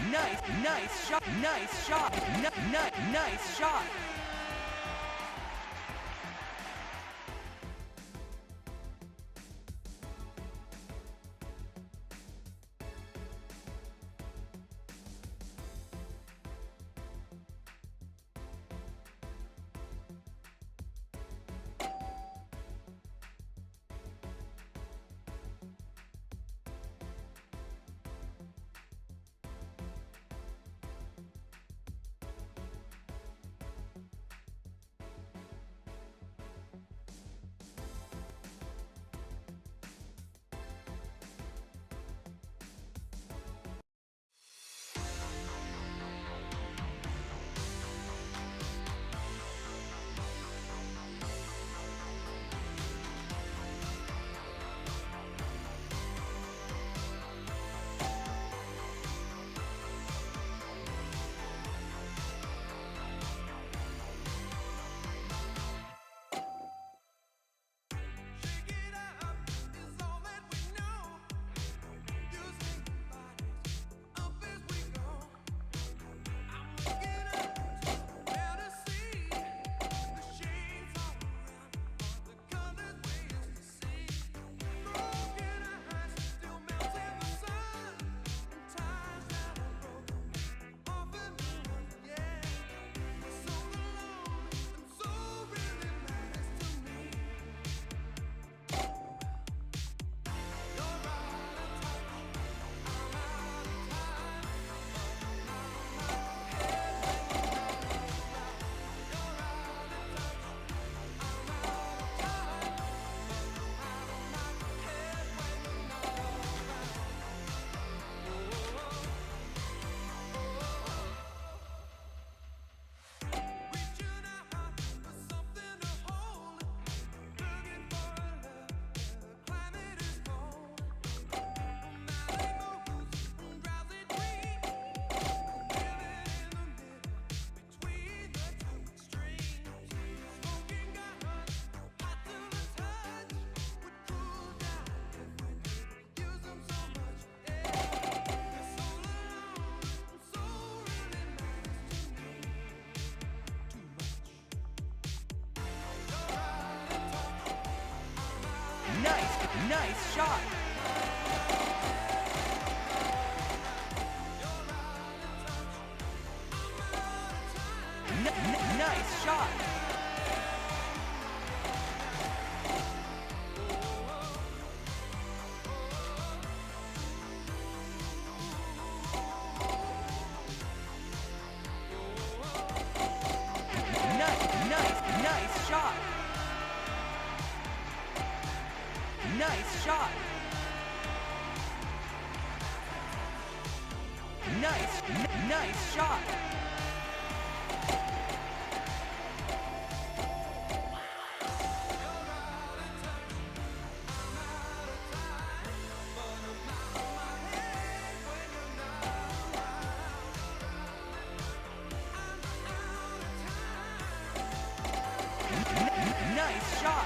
Nice shot. Nice shot. Nice shot. Nice shot. Nice shot. Nice shot. Nice shot. Nice shot. Nice shot.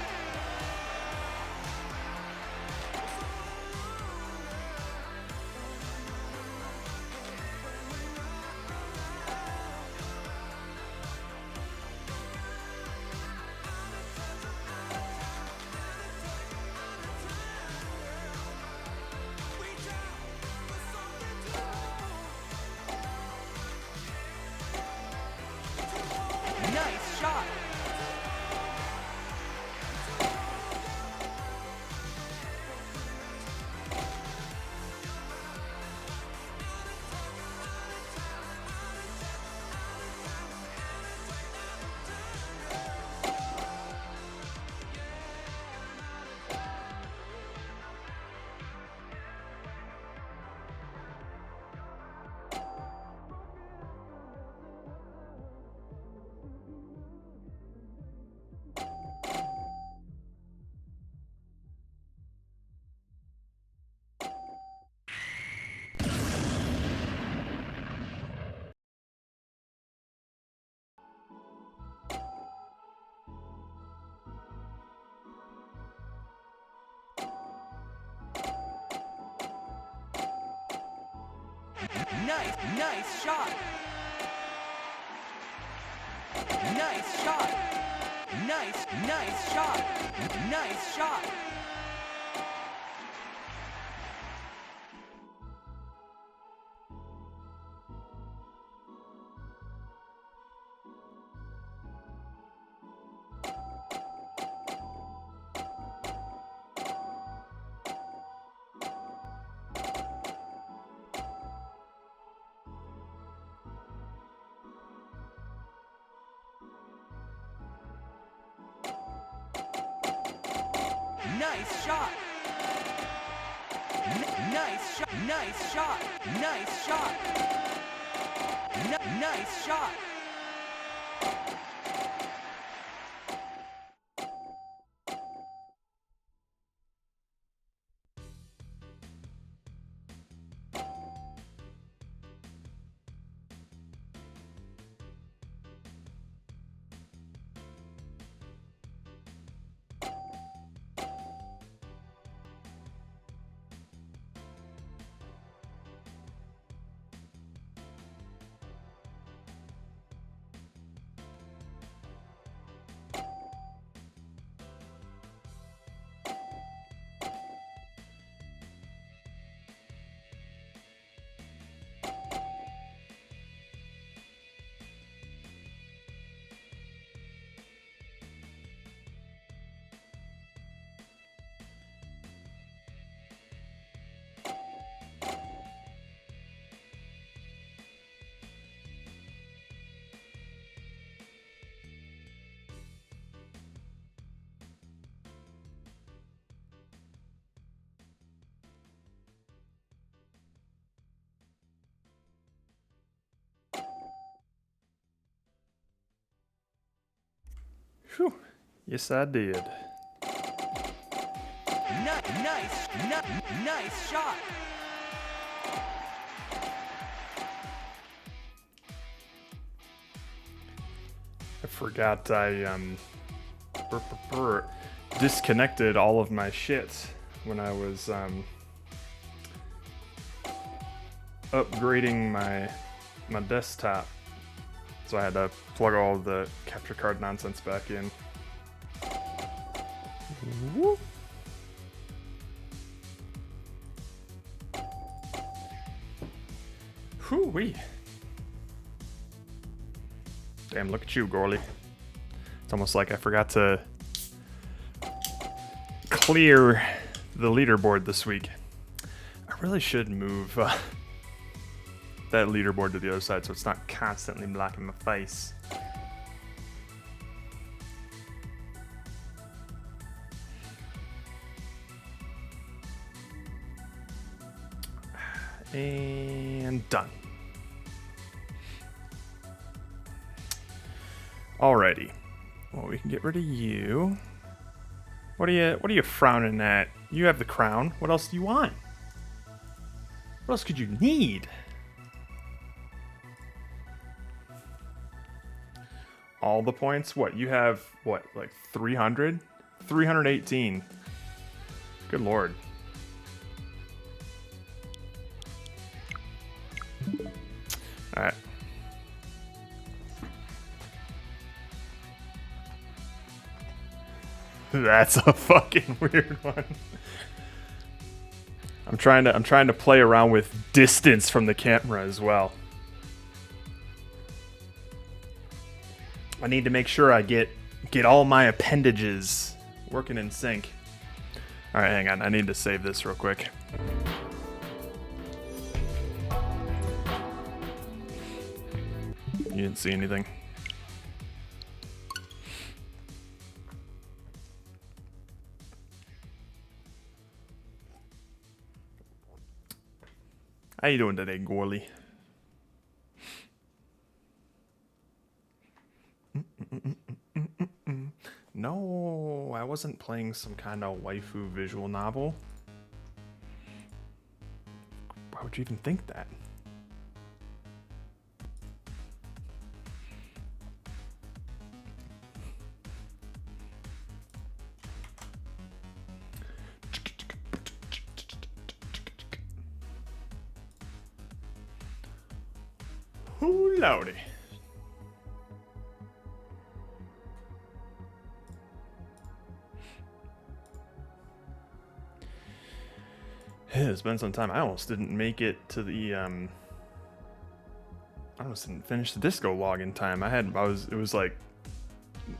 Nice shot. Nice shot. Nice shot. Nice shot. Nice shot. Nice shot. Nice shot. Nice shot. Nice shot. Whew. Yes, I did. Nice shot. I forgot I disconnected all of my shit when I was upgrading my desktop. So I had to plug all the capture card nonsense back in. Whoop. Whoo-wee. Damn, look at you, Gorley. It's almost like I forgot to clear the leaderboard this week. I really should move that leaderboard to the other side so it's not constantly blocking my face. And done. Alrighty. Well, we can get rid of you. What are you frowning at? You have the crown. What else do you want? What else could you need? All the points? What, you have, what, like 300? 318. Good lord. Alright. That's a fucking weird one. I'm trying to play around with distance from the camera as well. I need to make sure I get all my appendages working in sync. All right, hang on. I need to save this real quick. You didn't see anything. How you doing today, Gorley? No, I wasn't playing some kind of waifu visual novel. Why would you even think that? Oh, lordy. It's been some time. I almost didn't make it to the I almost didn't finish the disco log in time. It was like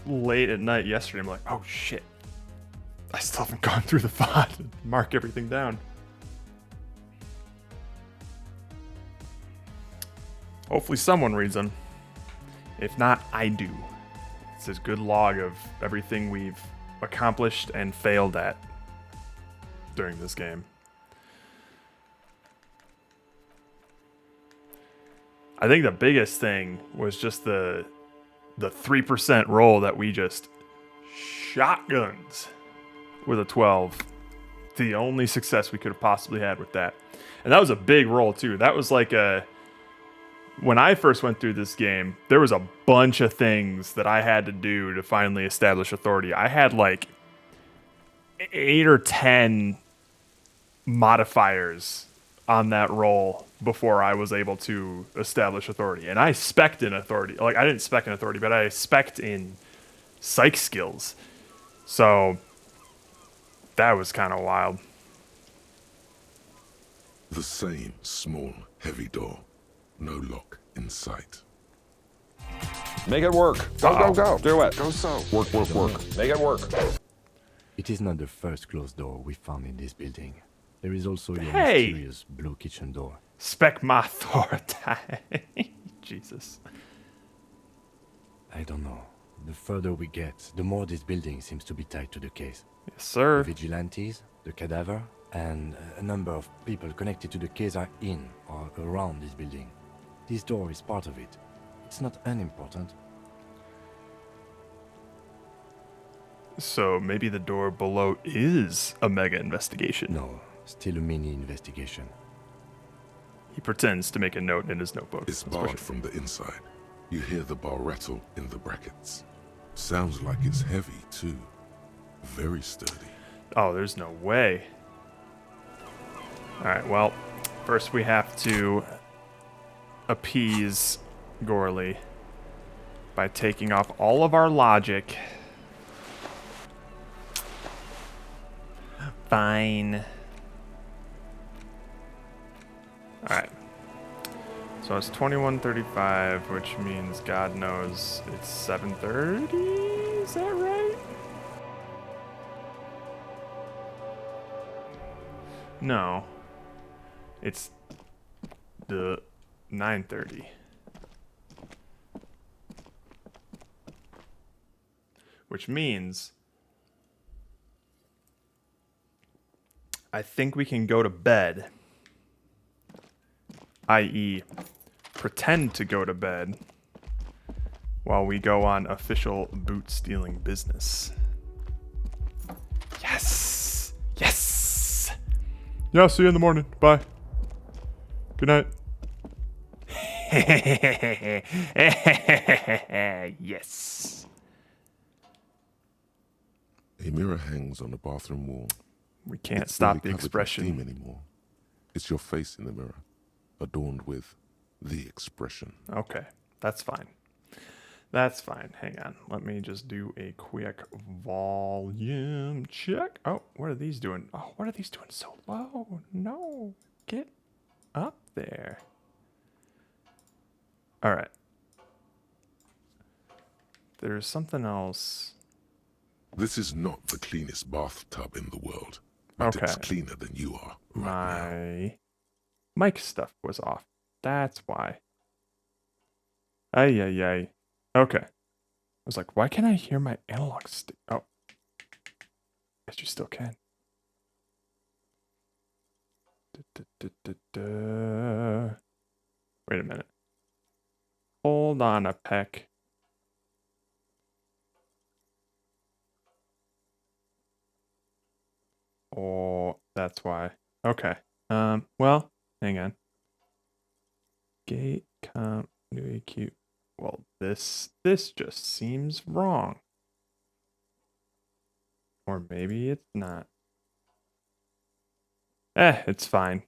late at night yesterday. I'm like, oh shit. I still haven't gone through the VOD and mark everything down. Hopefully someone reads them. If not, I do. It's this good log of everything we've accomplished and failed at during this game. I think the biggest thing was just the 3% roll that we just shotguns with a 12. The only success we could have possibly had with that. And that was a big roll too. That was like when I first went through this game, there was a bunch of things that I had to do to finally establish authority. I had like 8 or 10 modifiers on that roll before I was able to establish authority. And I spec'd in authority. Like, I didn't spec in authority, but I spec'd in psych skills. So that was kind of wild. The same small, heavy door. No lock in sight. Make it work. Go, go, go. Do it. Go so. Work, work, work. Make it work. It is not the first closed door we found in this building. There is also your Hey! mysterious blue kitchen door. Spec my authority. Jesus. I don't know. The further we get, the more this building seems to be tied to the case. Yes, sir. The vigilantes, the cadaver, and a number of people connected to the case are in or around this building. This door is part of it. It's not unimportant. So maybe the door below is a mega investigation. No, still a mini investigation. He pretends to make a note in his notebook. It's Let's push barred it. from the inside. You hear the bar rattle in the brackets. Sounds like it's heavy too. Very sturdy. Oh, there's no way. Alright, well, first we have to appease Gorley by taking off all of our logic. Fine. Alright. So it's 21:35, which means God knows it's 7:30? Is that right? No. It's the 9:30. Which means I think we can go to bed, i.e. pretend to go to bed while we go on official boot stealing business. Yes! Yes! Yeah, see you in the morning. Bye. Good night. Yes. A mirror hangs on the bathroom wall. We can't It's stop barely the covered with expression. steam anymore. It's your face in the mirror, adorned with the expression. Okay, that's fine. That's fine. Hang on. Let me just do a quick volume check. Oh, what are these doing? Oh, what are these doing so low? No, get up there. All right. There's something else. This is not the cleanest bathtub in the world, but it's Okay. cleaner than you are right now. My mic stuff was off. That's why. Ay, ay, ay. Okay. I was like, why can't I hear my analog stick? Oh. Guess you still can. Wait a minute. Hold on a peck. Oh, that's why. Okay. Well, hang on. Gate continuity queue. Well, this just seems wrong. Or maybe it's not. It's fine.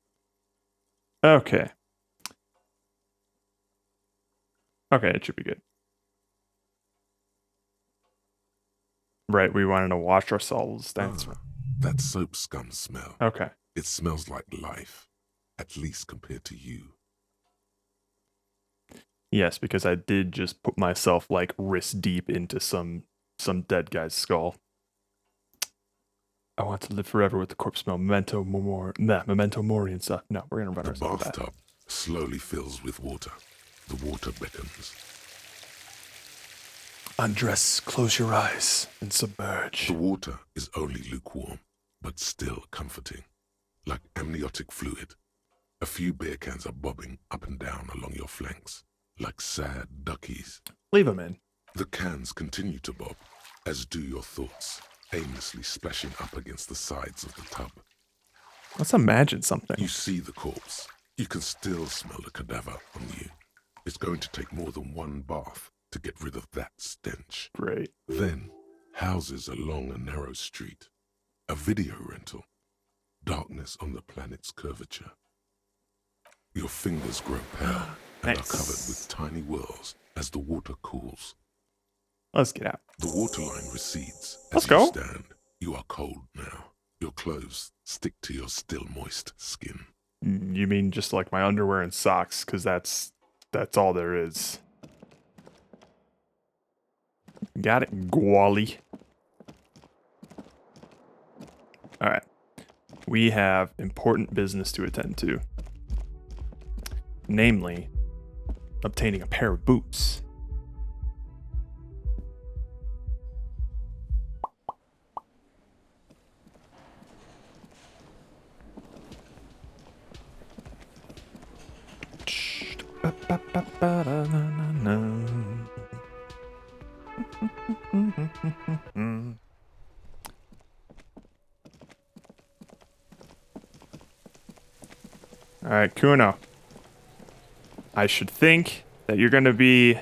Okay. Okay, it should be good. Right, we wanted to wash ourselves. That's right. That soap scum smell. Okay. It smells like life, at least compared to you. Yes, because I did just put myself like wrist deep into some dead guy's skull. I want to live forever with the corpse smell. Memento mori and stuff. No, we're gonna run The ourselves back. bathtub slowly fills with water. The water beckons. Undress, close your eyes, and submerge. The water is only lukewarm, but still comforting. Like amniotic fluid. A few beer cans are bobbing up and down along your flanks, like sad duckies. Leave them in. The cans continue to bob, as do your thoughts, aimlessly splashing up against the sides of the tub. Let's imagine something. You see the corpse. You can still smell the cadaver on you. It's going to take more than one bath to get rid of that stench. Great. Then, houses along a narrow street. A video rental. Darkness on the planet's curvature. Your fingers grow pale and Nice. are covered with tiny whirls as the water cools. Let's get out. The waterline recedes. Let's As go. you stand, you are cold now. Your clothes stick to your still moist skin. You mean just like my underwear and socks? Because that's all there is. Got it, Gwally. All right. We have important business to attend to. Namely, obtaining a pair of boots. All right, Kuno. I should think that you're gonna be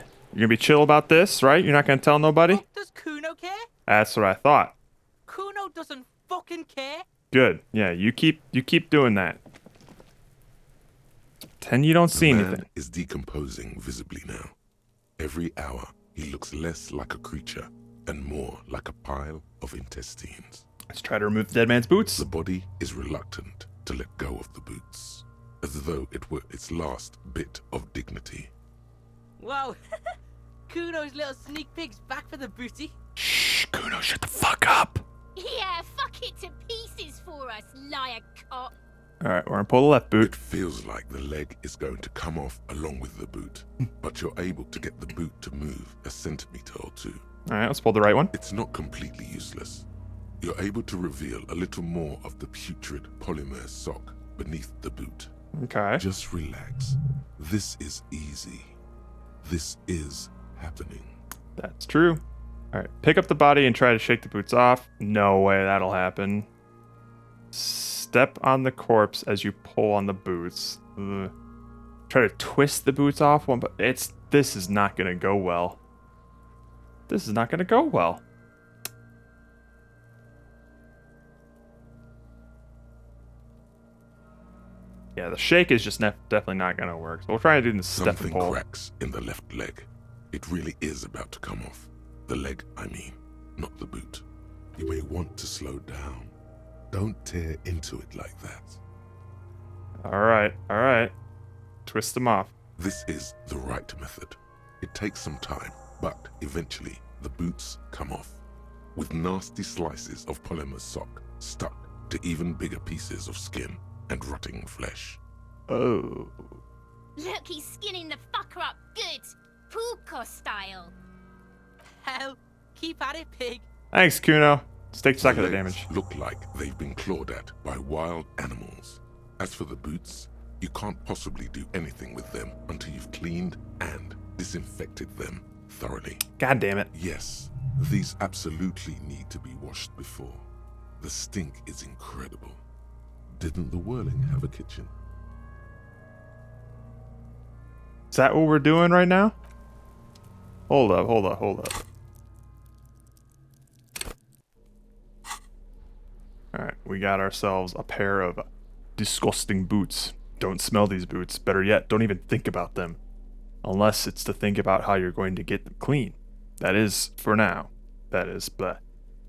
chill about this, right? You're not gonna tell nobody. Fuck does Kuno care? That's what I thought. Kuno doesn't fucking care. Good. Yeah, you keep doing that. Pretend you don't see The man anything. is decomposing visibly now. Every hour, he looks less like a creature and more like a pile of intestines. Let's try to remove the dead man's boots. The body is reluctant to let go of the boots, as though it were its last bit of dignity. Wow. Kuno's little sneak pig's back for the booty. Shh, Kuno, shut the fuck up. Yeah, fuck it to pieces for us, liar cock. All right, we're gonna pull the left boot. It feels like the leg is going to come off along with the boot, but you're able to get the boot to move a centimeter or two. All right, let's pull the right one. It's not completely useless. You're able to reveal a little more of the putrid polymer sock beneath the boot. Okay. Just relax. This is easy. This is happening. That's true. All right, pick up the body and try to shake the boots off. No way that'll happen. Step on the corpse as you pull on the boots. Ugh. Try to twist the boots off one, but this is not gonna go well. This is not gonna go well. Yeah, the shake is just definitely not gonna work. So we'll try to do the step and Something pull. cracks in the left leg. It really is about to come off. The leg, I mean, not the boot. You may want to slow down. Don't tear into it like that. All right. Twist them off. This is the right method. It takes some time, but eventually the boots come off, with nasty slices of polymer sock stuck to even bigger pieces of skin and rotting flesh. Oh. Look, he's skinning the fucker up good. Puka style. Hell, keep at it, pig. Thanks, Kuno. Let's take stock The of the legs damage. look like they've been clawed at by wild animals. As for the boots, you can't possibly do anything with them until you've cleaned and disinfected them thoroughly. God damn it. Yes, these absolutely need to be washed before. The stink is incredible. Didn't the Whirling have a kitchen? Is that what we're doing right now? Hold up. Alright, we got ourselves a pair of disgusting boots. Don't smell these boots. Better yet, don't even think about them. Unless it's to think about how you're going to get them clean. That is, for now. That is, but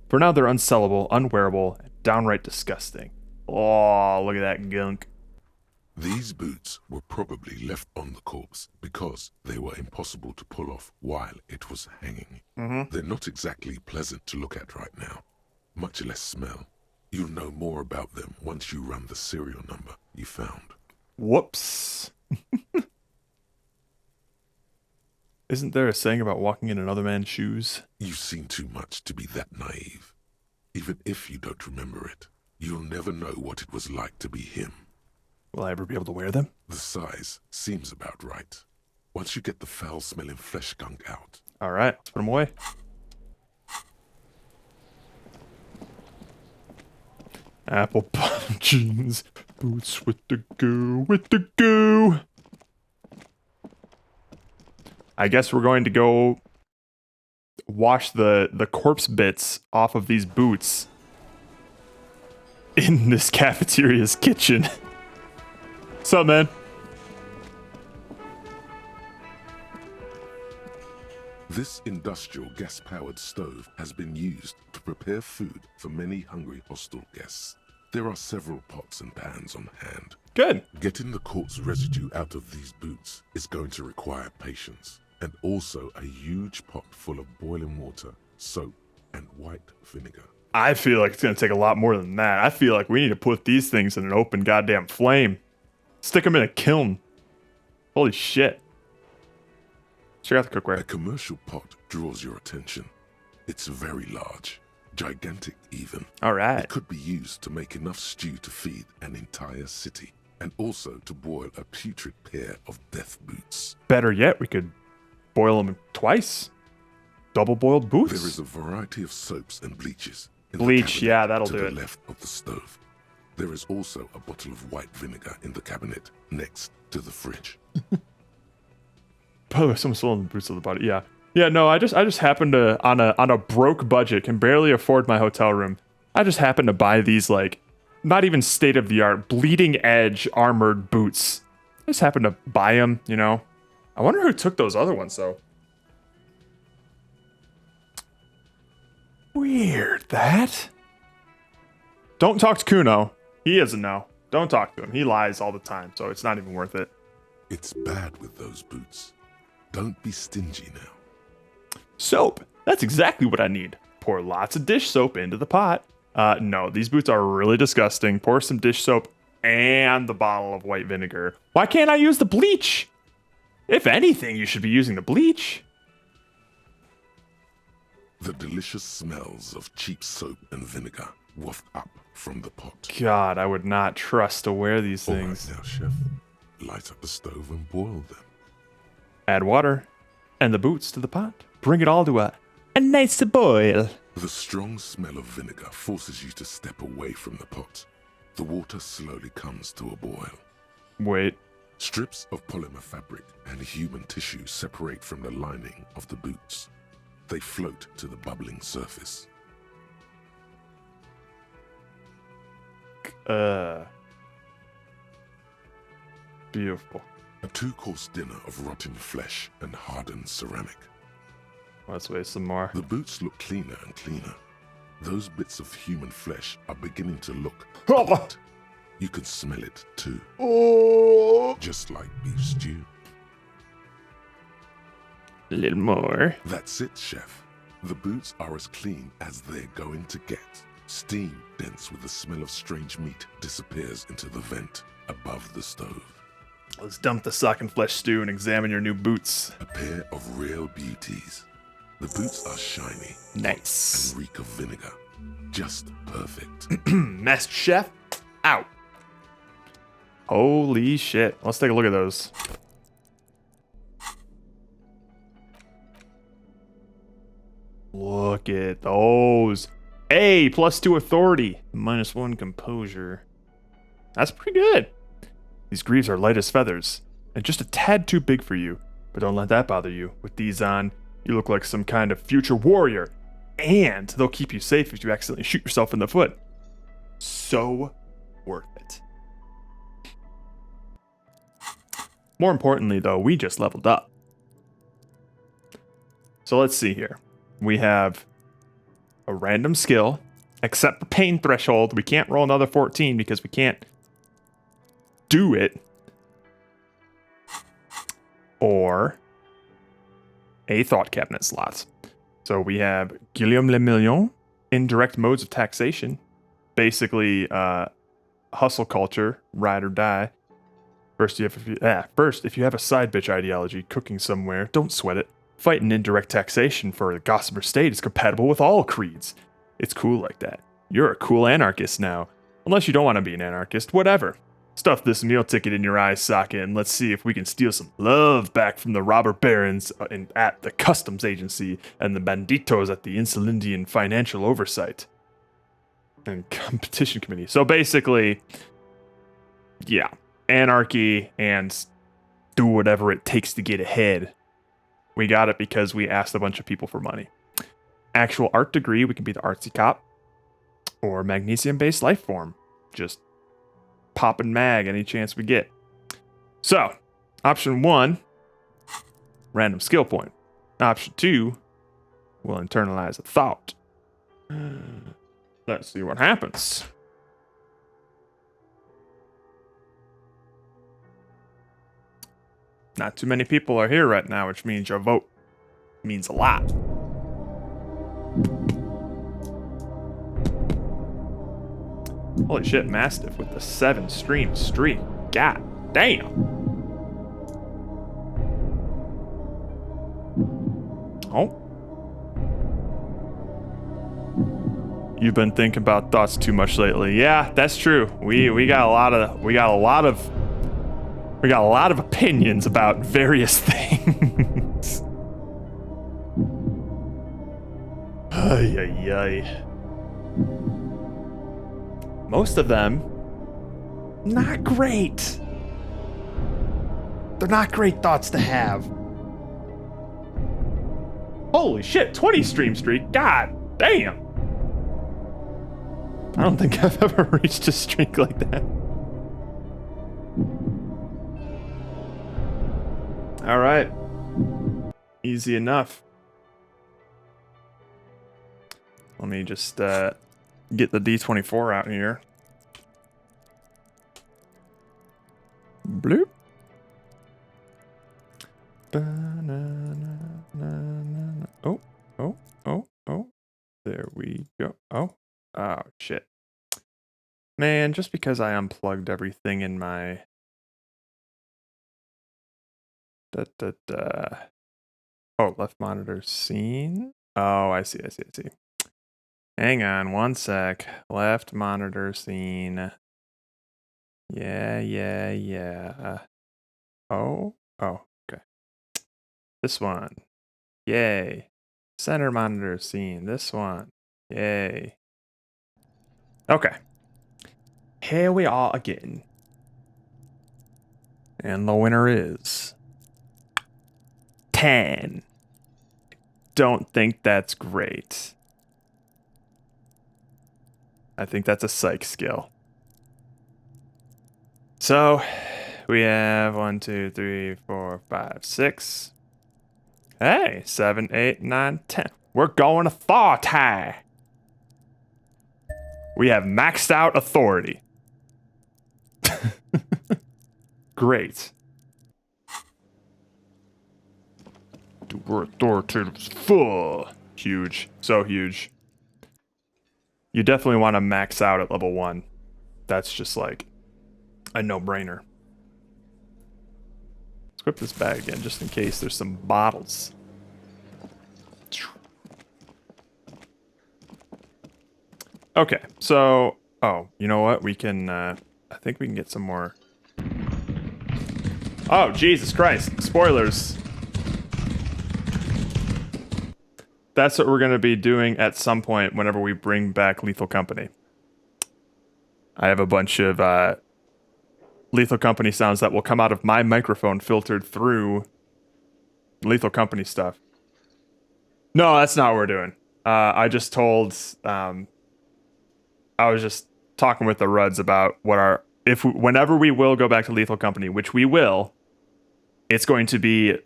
for now they're unsellable, unwearable, and downright disgusting. Oh, look at that gunk. These boots were probably left on the corpse because they were impossible to pull off while it was hanging. They're not exactly pleasant to look at right now, much less smell. You'll know more about them once you run the serial number you found. Whoops. Isn't there a saying about walking in another man's shoes? You've seen too much to be that naive. Even if you don't remember it, you'll never know what it was like to be him. Will I ever be able to wear them? The size seems about right. Once you get the foul-smelling flesh gunk out. All right, let's put them away. Apple bottom jeans, boots with the goo, I guess we're going to go wash the corpse bits off of these boots in this cafeteria's kitchen. What's up, man? This industrial gas-powered stove has been used to prepare food for many hungry hostel guests. There are several pots and pans on hand. Good. Getting the corpse residue out of these boots is going to require patience, and also a huge pot full of boiling water, soap, and white vinegar. I feel like it's going to take a lot more than that. I feel like we need to put these things in an open goddamn flame. Stick them in a kiln. Holy shit. Check out the A cookware. commercial pot draws your attention. It's very large, gigantic even. All right. It could be used to make enough stew to feed an entire city, and also to boil a putrid pair of death boots. Better yet, we could boil them twice. Double boiled boots. There is a variety of soaps and bleaches. In Bleach, the cabinet yeah, that'll to do the it. left of the stove. There is also a bottle of white vinegar in the cabinet next to the fridge. By the way, someone's still in the boots of the body. Yeah. Yeah, no, I just happened to on a broke budget, can barely afford my hotel room. I just happened to buy these like not even state of the art, bleeding edge armored boots. I just happened to buy them, you know. I wonder who took those other ones though. Weird that. Don't talk to Kuno. He doesn't know. Don't talk to him. He lies all the time, so it's not even worth it. It's bad with those boots. Don't be stingy now. Soap. That's exactly what I need. Pour lots of dish soap into the pot. No, these boots are really disgusting. Pour some dish soap and the bottle of white vinegar. Why can't I use the bleach? If anything, you should be using the bleach. The delicious smells of cheap soap and vinegar waft up from the pot. God, I would not trust to wear these All things. right now, chef. Light up the stove and boil them. Add water and the boots to the pot. Bring it all to a nice boil. The strong smell of vinegar forces you to step away from the pot. The water slowly comes to a boil. Wait. Strips of polymer fabric and human tissue separate from the lining of the boots. They float to the bubbling surface. Beautiful. A two-course dinner of rotten flesh and hardened ceramic. Let's wait some more. The boots look cleaner and cleaner. Those bits of human flesh are beginning to look Oh. You can smell it too, Oh. just like beef stew. A little more. That's it, chef. The boots are as clean as they're going to get. Steam, dense with the smell of strange meat, disappears into the vent above the stove. Let's dump the sock and flesh stew and examine your new boots. A pair of real beauties. The boots are shiny Nice. and reek of vinegar. Just perfect. Master Chef, out. Holy shit. Let's take a look at those. Look at those. A +2 authority, -1 composure. That's pretty good. These greaves are light as feathers, and just a tad too big for you. But don't let that bother you. With these on, you look like some kind of future warrior. And they'll keep you safe if you accidentally shoot yourself in the foot. So worth it. More importantly, though, we just leveled up. So let's see here. We have a random skill, except for pain threshold. We can't roll another 14 because we can't do it. Or a thought cabinet slots. So we have Guillaume Le Million, indirect modes of taxation. Basically, hustle culture, ride or die. First, if you have a side bitch ideology cooking somewhere, don't sweat it. Fighting indirect taxation for the Gossamer State is compatible with all creeds. It's cool like that. You're a cool anarchist now. Unless you don't want to be an anarchist, whatever. Stuff this meal ticket in your eye socket and let's see if we can steal some love back from the robber barons at the customs agency and the banditos at the Insulindian Financial Oversight and Competition Committee. So basically, yeah, anarchy and do whatever it takes to get ahead. We got it because we asked a bunch of people for money. Actual art degree, we can be the artsy cop or magnesium-based life form. Just pop and mag any chance we get. So, option 1, random skill point. Option 2, we'll internalize a thought. Let's see what happens. Not too many people are here right now, which means your vote means a lot. Holy shit, Mastiff with the 7 stream streak. God damn. Oh. You've been thinking about thoughts too much lately. Yeah, that's true. We got a lot of opinions about various things. Ay, ay, ay. Most of them, not great. They're not great thoughts to have. Holy shit, 20 stream streak. God damn. I don't think I've ever reached a streak like that. All right. Easy enough. Let me just get the D24 out here. Bloop. Oh, oh, oh, oh. There we go. Oh, oh, shit. Man, just because I unplugged everything in my... Oh, left monitor scene. Oh, I see. Hang on one sec. Left monitor scene. Yeah. Oh, okay. This one. Yay. Center monitor scene. This one. Yay. Okay. Here we are again. And the winner is 10. Don't think that's great. I think that's a psych skill. So we have 1, 2, 3, 4, 5, 6. Hey, 7, 8, 9, 10. We're going to thought high. We have maxed out authority. Great. We're authoritative as fuck. Huge. So huge. You definitely want to max out at level 1. That's just like a no-brainer. Let's equip this bag again just in case there's some bottles. Okay, so... Oh, you know what? We can... I think we can get some more... Oh, Jesus Christ. Spoilers. That's what we're going to be doing at some point whenever we bring back Lethal Company. I have a bunch of Lethal Company sounds that will come out of my microphone filtered through Lethal Company stuff. No, that's not what we're doing. I just told... I was just talking with the Ruds about what our... whenever we will go back to Lethal Company, which we will, it's going to be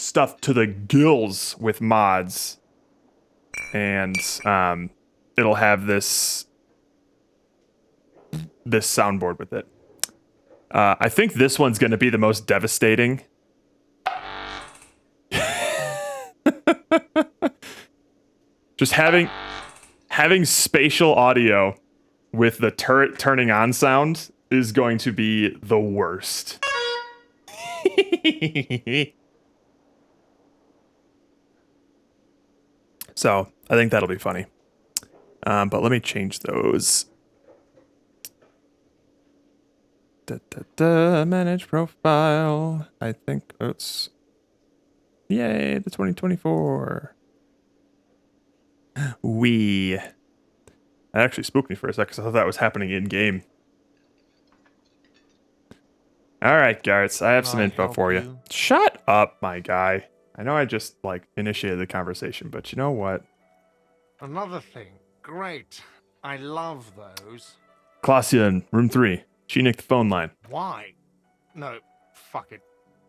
stuffed to the gills with mods, and it'll have this soundboard with it. I think this one's going to be the most devastating. Just having spatial audio with the turret turning on sound is going to be the worst. So I think that'll be funny. But let me change those. Manage profile. I think it's yay, the 2024. That actually spooked me for a second because I thought that was happening in game. All right, Garrett, I have some info for you. Shut up, my guy. I know I just initiated the conversation, but you know what? Another thing. Great. I love those. Klasia in room 3. She nicked the phone line. Why? No, fuck it.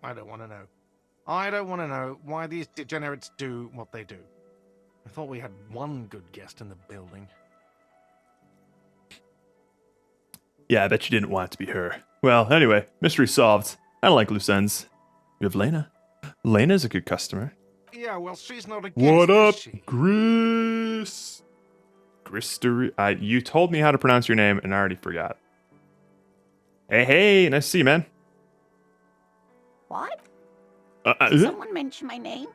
I don't want to know. I don't want to know why these degenerates do what they do. I thought we had one good guest in the building. Yeah, I bet you didn't want it to be her. Well, anyway, mystery solved. I don't like loose ends. We have Lena. Lena's a good customer. Yeah, well, she's not a guest, What up, is she? Gristery? You told me how to pronounce your name, and I already forgot. Hey, nice to see you, man. What? Is it? Someone mention my name?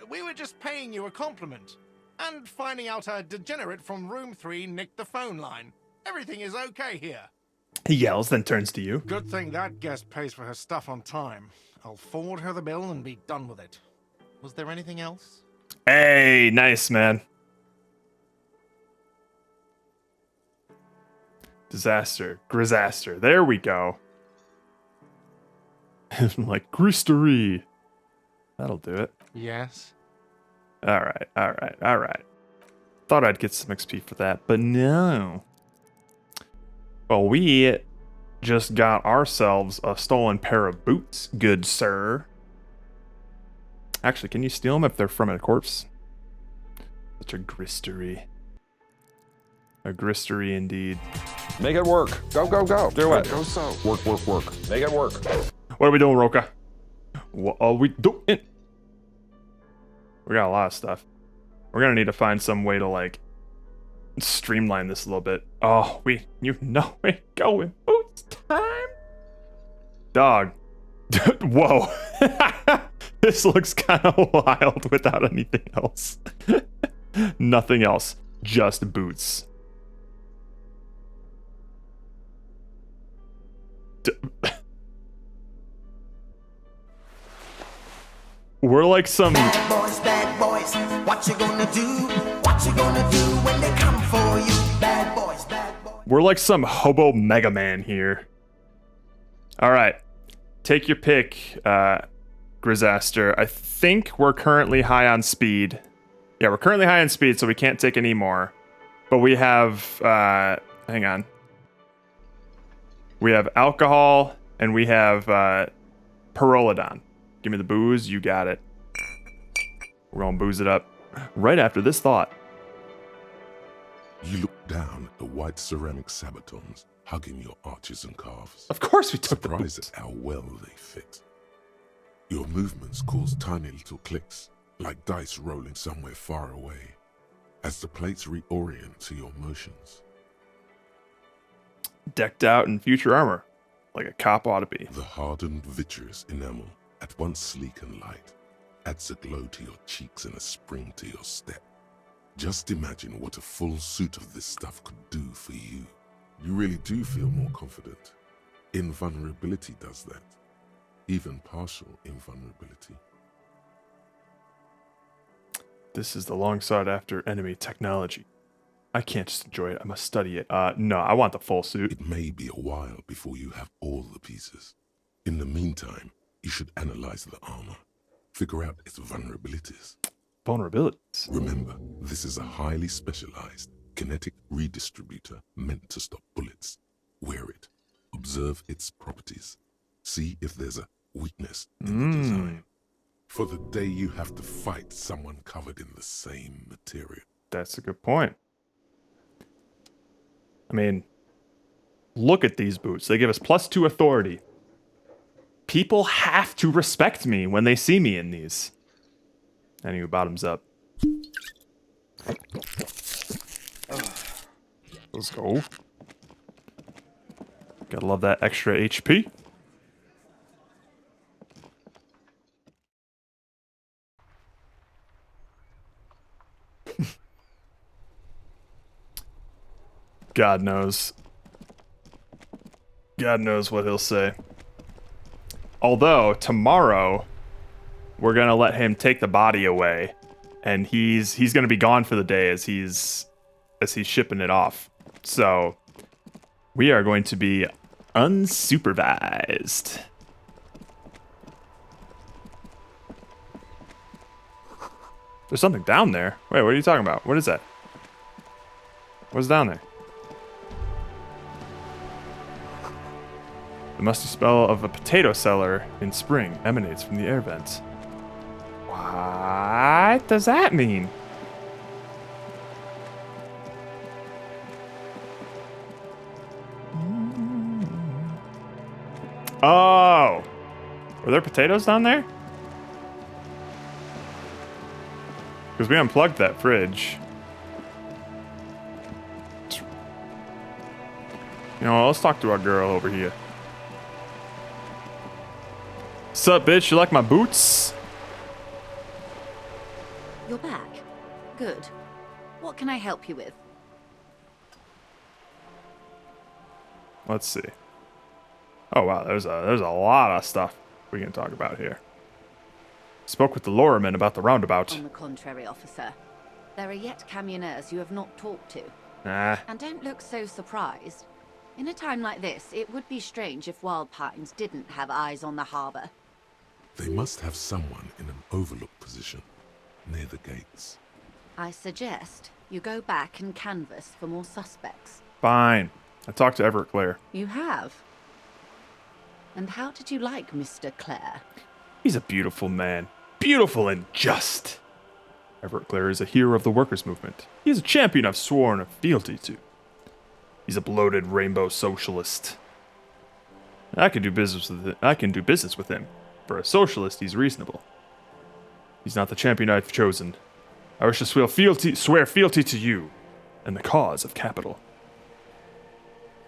We were just paying you a compliment. And finding out a degenerate from room 3 nicked the phone line. Everything is okay here. He yells, then turns to you. Good thing that guest pays for her stuff on time. I'll forward her the bill and be done with it. Was there anything else? Hey, nice, man. Grisaster. There we go. Like Gristery. That'll do it. Yes. All right. Thought I'd get some XP for that, but no. Well, we just got ourselves a stolen pair of boots, good sir. Actually, can you steal them if they're from a corpse? Such a gristery. A gristery indeed. Make it work. Go, go, go. Do it. Go so. Work. Make it work. What are we doing, Roka? What are we doing? We got a lot of stuff. We're gonna need to find some way to streamline this a little bit. Oh, you know we're going boots time. Dog. Whoa. This looks kind of wild without anything else. Nothing else. Just boots. We're like some... Bad boys, what you gonna do? What you gonna do when they come for you? Bad boys, bad boys. We're like some hobo Mega Man here. Alright. Take your pick, Grisaster. I think we're currently high on speed. Yeah, we're currently high on speed, so we can't take any more. But we have... hang on. We have alcohol, and we have Pyrrolidon. Give me the booze, you got it. We're gonna booze it up right after this thought. You look down at the white ceramic sabatons hugging your arches and calves. Of course we took the Surprised boots. at how well they fit. Your movements cause tiny little clicks, like dice rolling somewhere far away, as the plates reorient to your motions. Decked out in future armor, like a cop ought to be. The hardened vitreous enamel, at once sleek and light, adds a glow to your cheeks and a spring to your step. Just imagine what a full suit of this stuff could do for you. You really do feel more confident. Invulnerability does that. Even partial invulnerability. This is the long sought after enemy technology. I can't just enjoy it, I must study it. No, I want the full suit. It may be a while before you have all the pieces. In the meantime, you should analyze the armor. Figure out its vulnerabilities. Vulnerabilities. Remember, this is a highly specialized kinetic redistributor meant to stop bullets. Wear it. Observe its properties. See if there's a weakness in the design. For the day you have to fight someone covered in the same material. That's a good point. I mean, look at these boots. They give us +2 authority. People have to respect me when they see me in these. Anyway, bottoms up. Let's go. Gotta love that extra HP. God knows. God knows what he'll say. Although, tomorrow, we're gonna let him take the body away. And he's gonna be gone for the day as he's shipping it off. So, we are going to be unsupervised. There's something down there. Wait, what are you talking about? What is that? What's down there? The musty smell of a potato cellar in spring emanates from the air vents. What does that mean? Oh! Were there potatoes down there? Because we unplugged that fridge. You know, let's talk to our girl over here. Sup, bitch? You like my boots? You're back. Good. What can I help you with? Let's see. Oh wow, there's a lot of stuff we can talk about here. Spoke with the Lorreman about the roundabout. On the contrary, officer. There are yet camionneurs you have not talked to. Nah. And don't look so surprised. In a time like this, it would be strange if Wild Pines didn't have eyes on the harbor. They must have someone in an overlooked position near the gates. I suggest you go back and canvass for more suspects. Fine. I talked to Everett Clare. You have? And how did you like Mr. Clare? He's a beautiful man. Beautiful and just. Everett Clare is a hero of the workers' movement. He is a champion I've sworn a fealty to. He's a bloated rainbow socialist. I can do business with him. For a socialist, he's reasonable. He's not the champion I've chosen. I wish to swear fealty to you and the cause of capital.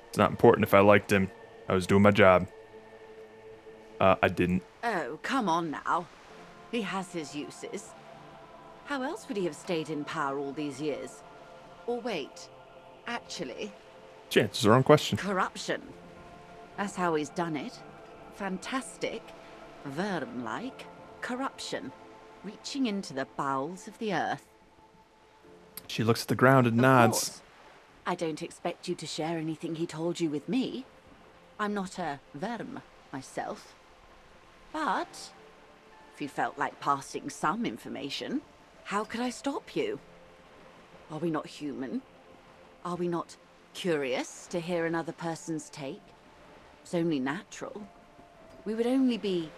It's not important if I liked him. I was doing my job. I didn't. Oh, come on now. He has his uses. How else would he have stayed in power all these years? Or wait, actually... Chances are on question. Corruption. That's how he's done it. Fantastic, Verm-like corruption. Reaching into the bowels of the earth. She looks at the ground and nods. Course. I don't expect you to share anything he told you with me. I'm not a Verm myself. But if you felt like passing some information, how could I stop you? Are we not human? Are we not curious to hear another person's take? It's only natural. We would only be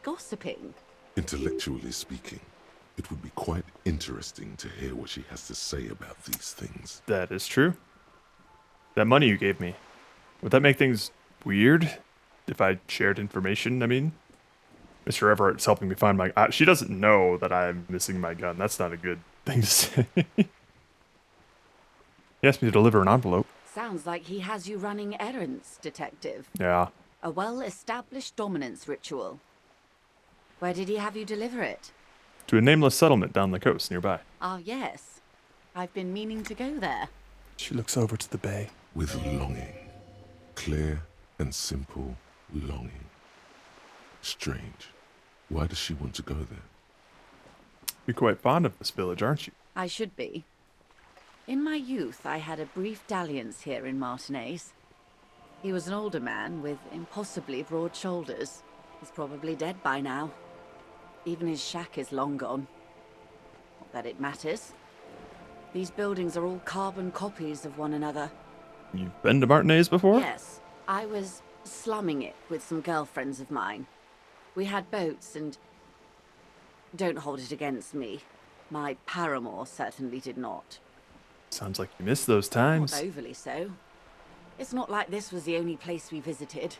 gossiping. Intellectually speaking, it would be quite interesting to hear what she has to say about these things. That is true. That money you gave me, would that make things weird? If I shared information, I mean? Mr. Everett's helping me find my... she doesn't know that I'm missing my gun. That's not a good thing to say. He asked me to deliver an envelope. Sounds like he has you running errands, Detective. Yeah. A well-established dominance ritual. Where did he have you deliver it? To a nameless settlement down the coast nearby. Ah, yes. I've been meaning to go there. She looks over to the bay. With longing. Clear and simple longing. Strange. Why does she want to go there? You're quite fond of this village, aren't you? I should be. In my youth, I had a brief dalliance here in Martinez. He was an older man with impossibly broad shoulders. He's probably dead by now. Even his shack is long gone. Not that it matters. These buildings are all carbon copies of one another. You've been to Martinez before? Yes. I was slumming it with some girlfriends of mine. We had boats and Don't hold it against me. My paramour certainly did not. Sounds like you missed those times. Not overly so. It's not like this was the only place we visited.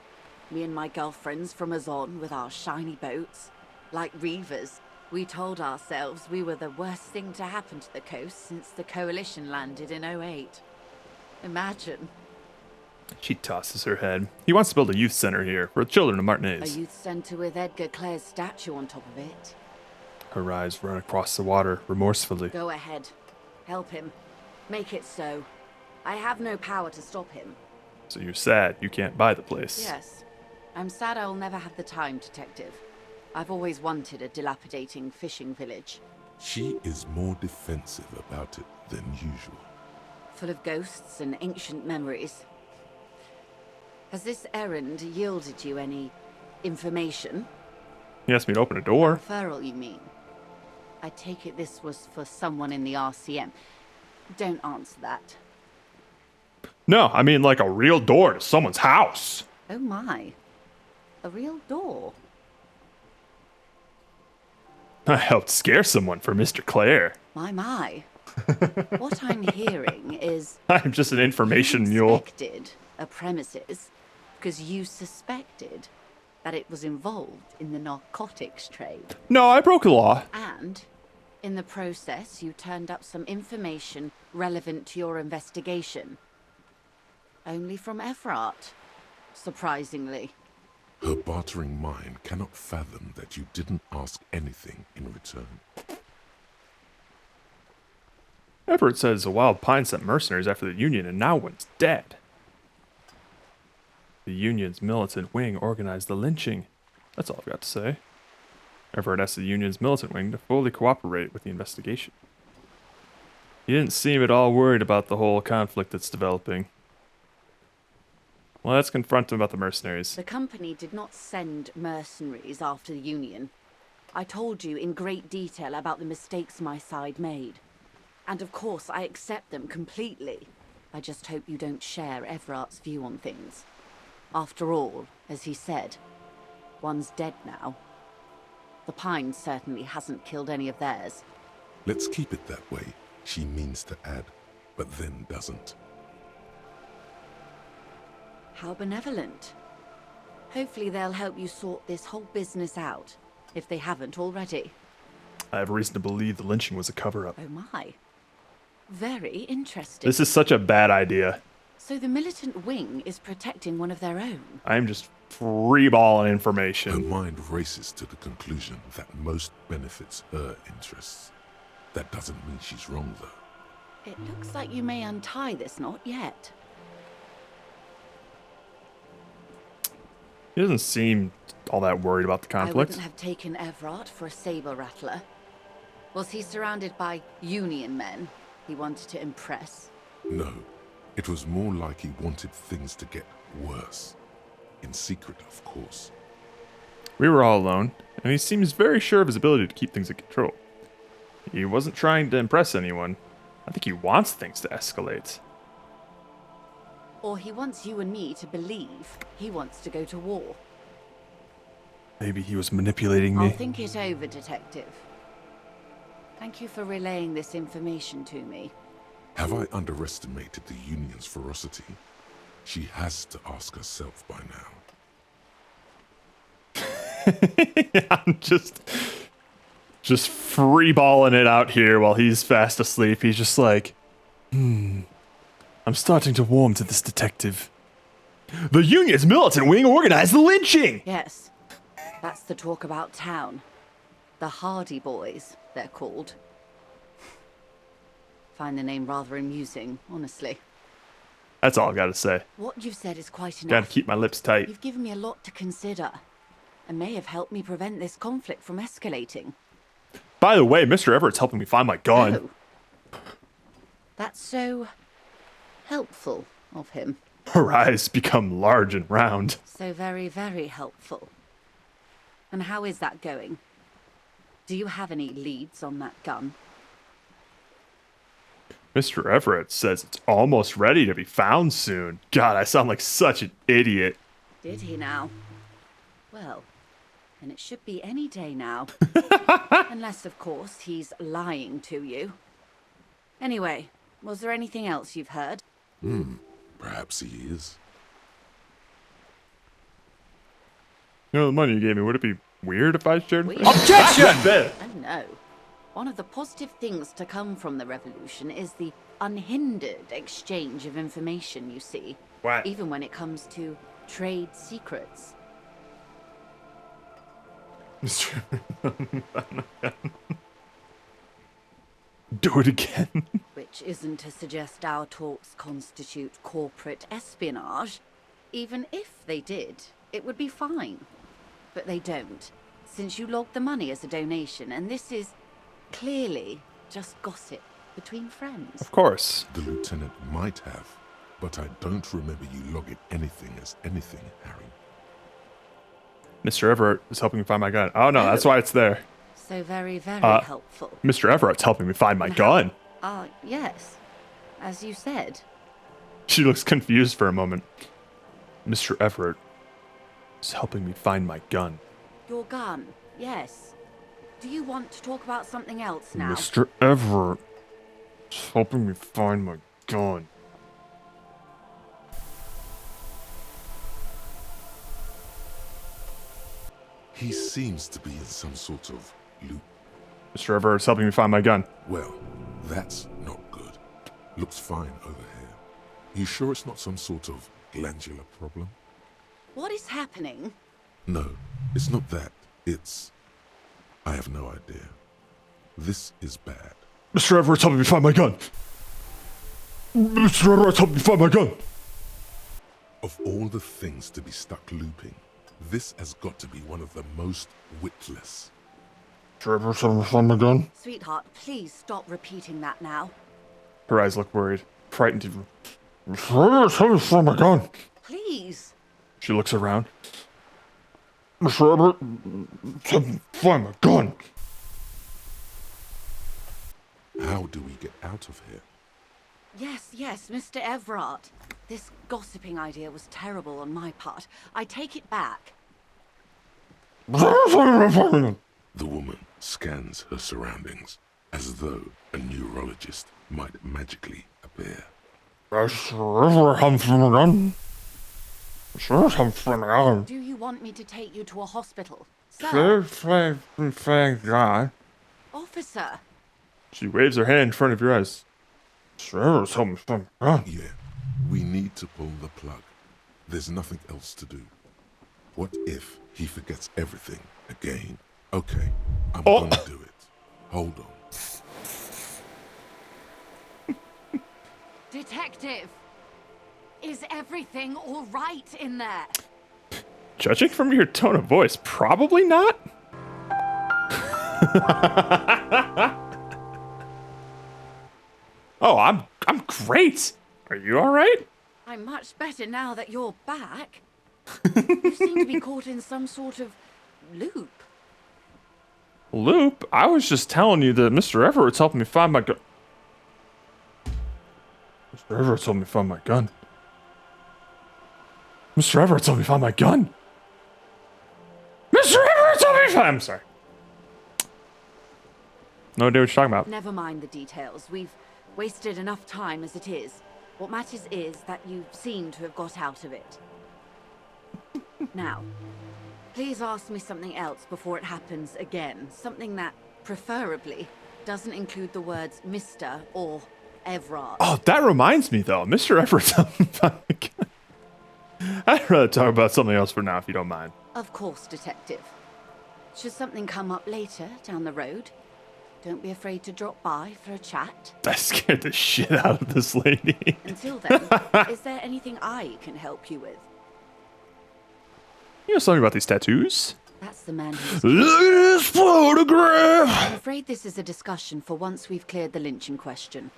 Me and my girlfriends from Azon with our shiny boats. Like reavers, we told ourselves we were the worst thing to happen to the coast since the Coalition landed in '08. Imagine. She tosses her head. He wants to build a youth center here for the children of A Martinez. youth centre with Edgar Clare's statue on top of it. Her eyes run across the water remorsefully. Go ahead. Help him. Make it so. I have no power to stop him. So you're sad you can't buy the place. Yes. I'm sad I'll never have the time, Detective. I've always wanted a dilapidating fishing village. She is more defensive about it than usual. Full of ghosts and ancient memories. Has this errand yielded you any information? He asked me to open a door. Referral, you mean? I take it this was for someone in the RCM. Don't answer that. No, I mean like a real door to someone's house. Oh my. A real door. I helped scare someone for Mr. Clare. My. What I'm hearing is I'm just an information you mule. inspected a premises because you suspected that it was involved in the narcotics trade. No, I broke the law. And in the process, you turned up some information relevant to your investigation. Only from Everard, surprisingly. Her bartering mind cannot fathom that you didn't ask anything in return. Everett says the Wild Pine sent mercenaries after the Union and now one's dead. The Union's militant wing organized the lynching. That's all I've got to say. Everett asked the Union's militant wing to fully cooperate with the investigation. He didn't seem at all worried about the whole conflict that's developing. Well, let's confront him about the mercenaries. The company did not send mercenaries after the Union. I told you in great detail about the mistakes my side made. And of course, I accept them completely. I just hope you don't share Everart's view on things. After all, as he said, one's dead now. The Pine certainly hasn't killed any of theirs. Let's keep it that way. She means to add, but then doesn't. How benevolent. Hopefully they'll help you sort this whole business out, if they haven't already. I have reason to believe the lynching was a cover-up. Oh my. Very interesting. This is such a bad idea. So the militant wing is protecting one of their own? I'm just freeballing Her information. mind races to the conclusion that most benefits her interests. That doesn't mean she's wrong, though. It looks like you may untie this knot yet. He doesn't seem all that worried about the I conflict. wouldn't have taken Everard for a saber rattler. Was he surrounded by Union men he wanted to impress? No, it was more like he wanted things to get worse. In secret, of course. We were all alone, and he seems very sure of his ability to keep things in control. He wasn't trying to impress anyone. I think he wants things to escalate. Or he wants you and me to believe he wants to go to war. Maybe he was manipulating I'll me. think it over, Detective. Thank you for relaying this information to me. Have I underestimated the Union's ferocity? She has to ask herself by now. I'm just freeballing it out here while he's fast asleep. He's just like, I'm starting to warm to this detective. The Union's militant wing organized the lynching! Yes, that's the talk about town. The Hardy Boys, they're called. Find the name rather amusing, honestly. That's all I gotta say. What you've said is quite enough. Gotta keep my lips tight. You've given me a lot to consider, and may have helped me prevent this conflict from escalating. By the way, Mr. Everett's helping me find my gun. Oh. That's so helpful of him. Her eyes become large and round. So very, very helpful. And how is that going? Do you have any leads on that gun? Mr. Everett says it's almost ready to be found soon. God, I sound like such an idiot. Did he now? Well, and it should be any day now. Unless, of course, he's lying to you. Anyway, was there anything else you've heard? Perhaps he is. You know, the money you gave me, would it be weird if I shared? Weird? Objection! Oh no. One of the positive things to come from the revolution is the unhindered exchange of information, you see. What? Even when it comes to trade secrets. Do it again. Which isn't to suggest our talks constitute corporate espionage. Even if they did, it would be fine. But they don't, since you logged the money as a donation, and this is clearly just gossip between friends. Of course. The lieutenant might have, but I don't remember you logging anything as anything, Harry. Mr. Everett is helping me find my gun. Oh no, that's why it's there. So very, very helpful. Mr. Everett's helping me find my gun. Yes. As you said. She looks confused for a moment. Mr. Everett is helping me find my gun. Your gun, yes. Do you want to talk about something else now? Mr. Everett is helping me find my gun. He seems to be in some sort of loop. Mr. Everett is helping me find my gun. Well, that's not good. Looks fine over here. You sure it's not some sort of glandular problem? What is happening? No, it's not that. It's... I have no idea. This is bad. Mr. Everett's helping me find my gun. Mr. Everett's helping me find my gun. Of all the things to be stuck looping, this has got to be one of the most witless. Mr. Everett's helping me find my gun. Sweetheart, please stop repeating that now. Her eyes look worried, frightened even. Mr. Everett's helping me find my gun. Please. She looks around. Mr. Everett, help me find my gun. How do we get out of here? Yes, Mr. Everard. This gossiping idea was terrible on my part. I take it back. The woman scans her surroundings as though a neurologist might magically appear. Mr. Everett, help me find my gun. Mr. Everett, help me find my gun. Do you want me to take you to a hospital? Sir? Thank God. Officer! She waves her hand in front of your eyes. Mr. Everett's helping me find my gun. Yeah, we need to pull the plug. There's nothing else to do. What if he forgets everything again? Okay, I'm gonna do it. Hold on. Detective! Is everything all right in there? Judging from your tone of voice, probably not. Oh, I'm great. Are you all right? I'm much better now that you're back. You seem to be caught in some sort of loop. Loop? I was just telling you that Mr. Everett's helping me find my gun. Mr. Everett's helping me find my gun. Mr. Everett's helping me find my gun. Mr. Everett's helping me find... I'm sorry. No idea what you're talking about. Never mind the details. We've wasted enough time as it is. What matters is that you seem to have got out of it. Now, please ask me something else before it happens again. Something that, preferably, doesn't include the words Mr. or Everard. Oh, that reminds me, though. Mr. Everett's helping me find my gun. I'd rather talk about something else for now, if you don't mind. Of course, Detective. Should something come up later, down the road, don't be afraid to drop by for a chat. That scared the shit out of this lady. Until then, is there anything I can help you with? You know something about these tattoos? That's the man who's... Look at this photograph! I'm afraid this is a discussion for once we've cleared the lynching question.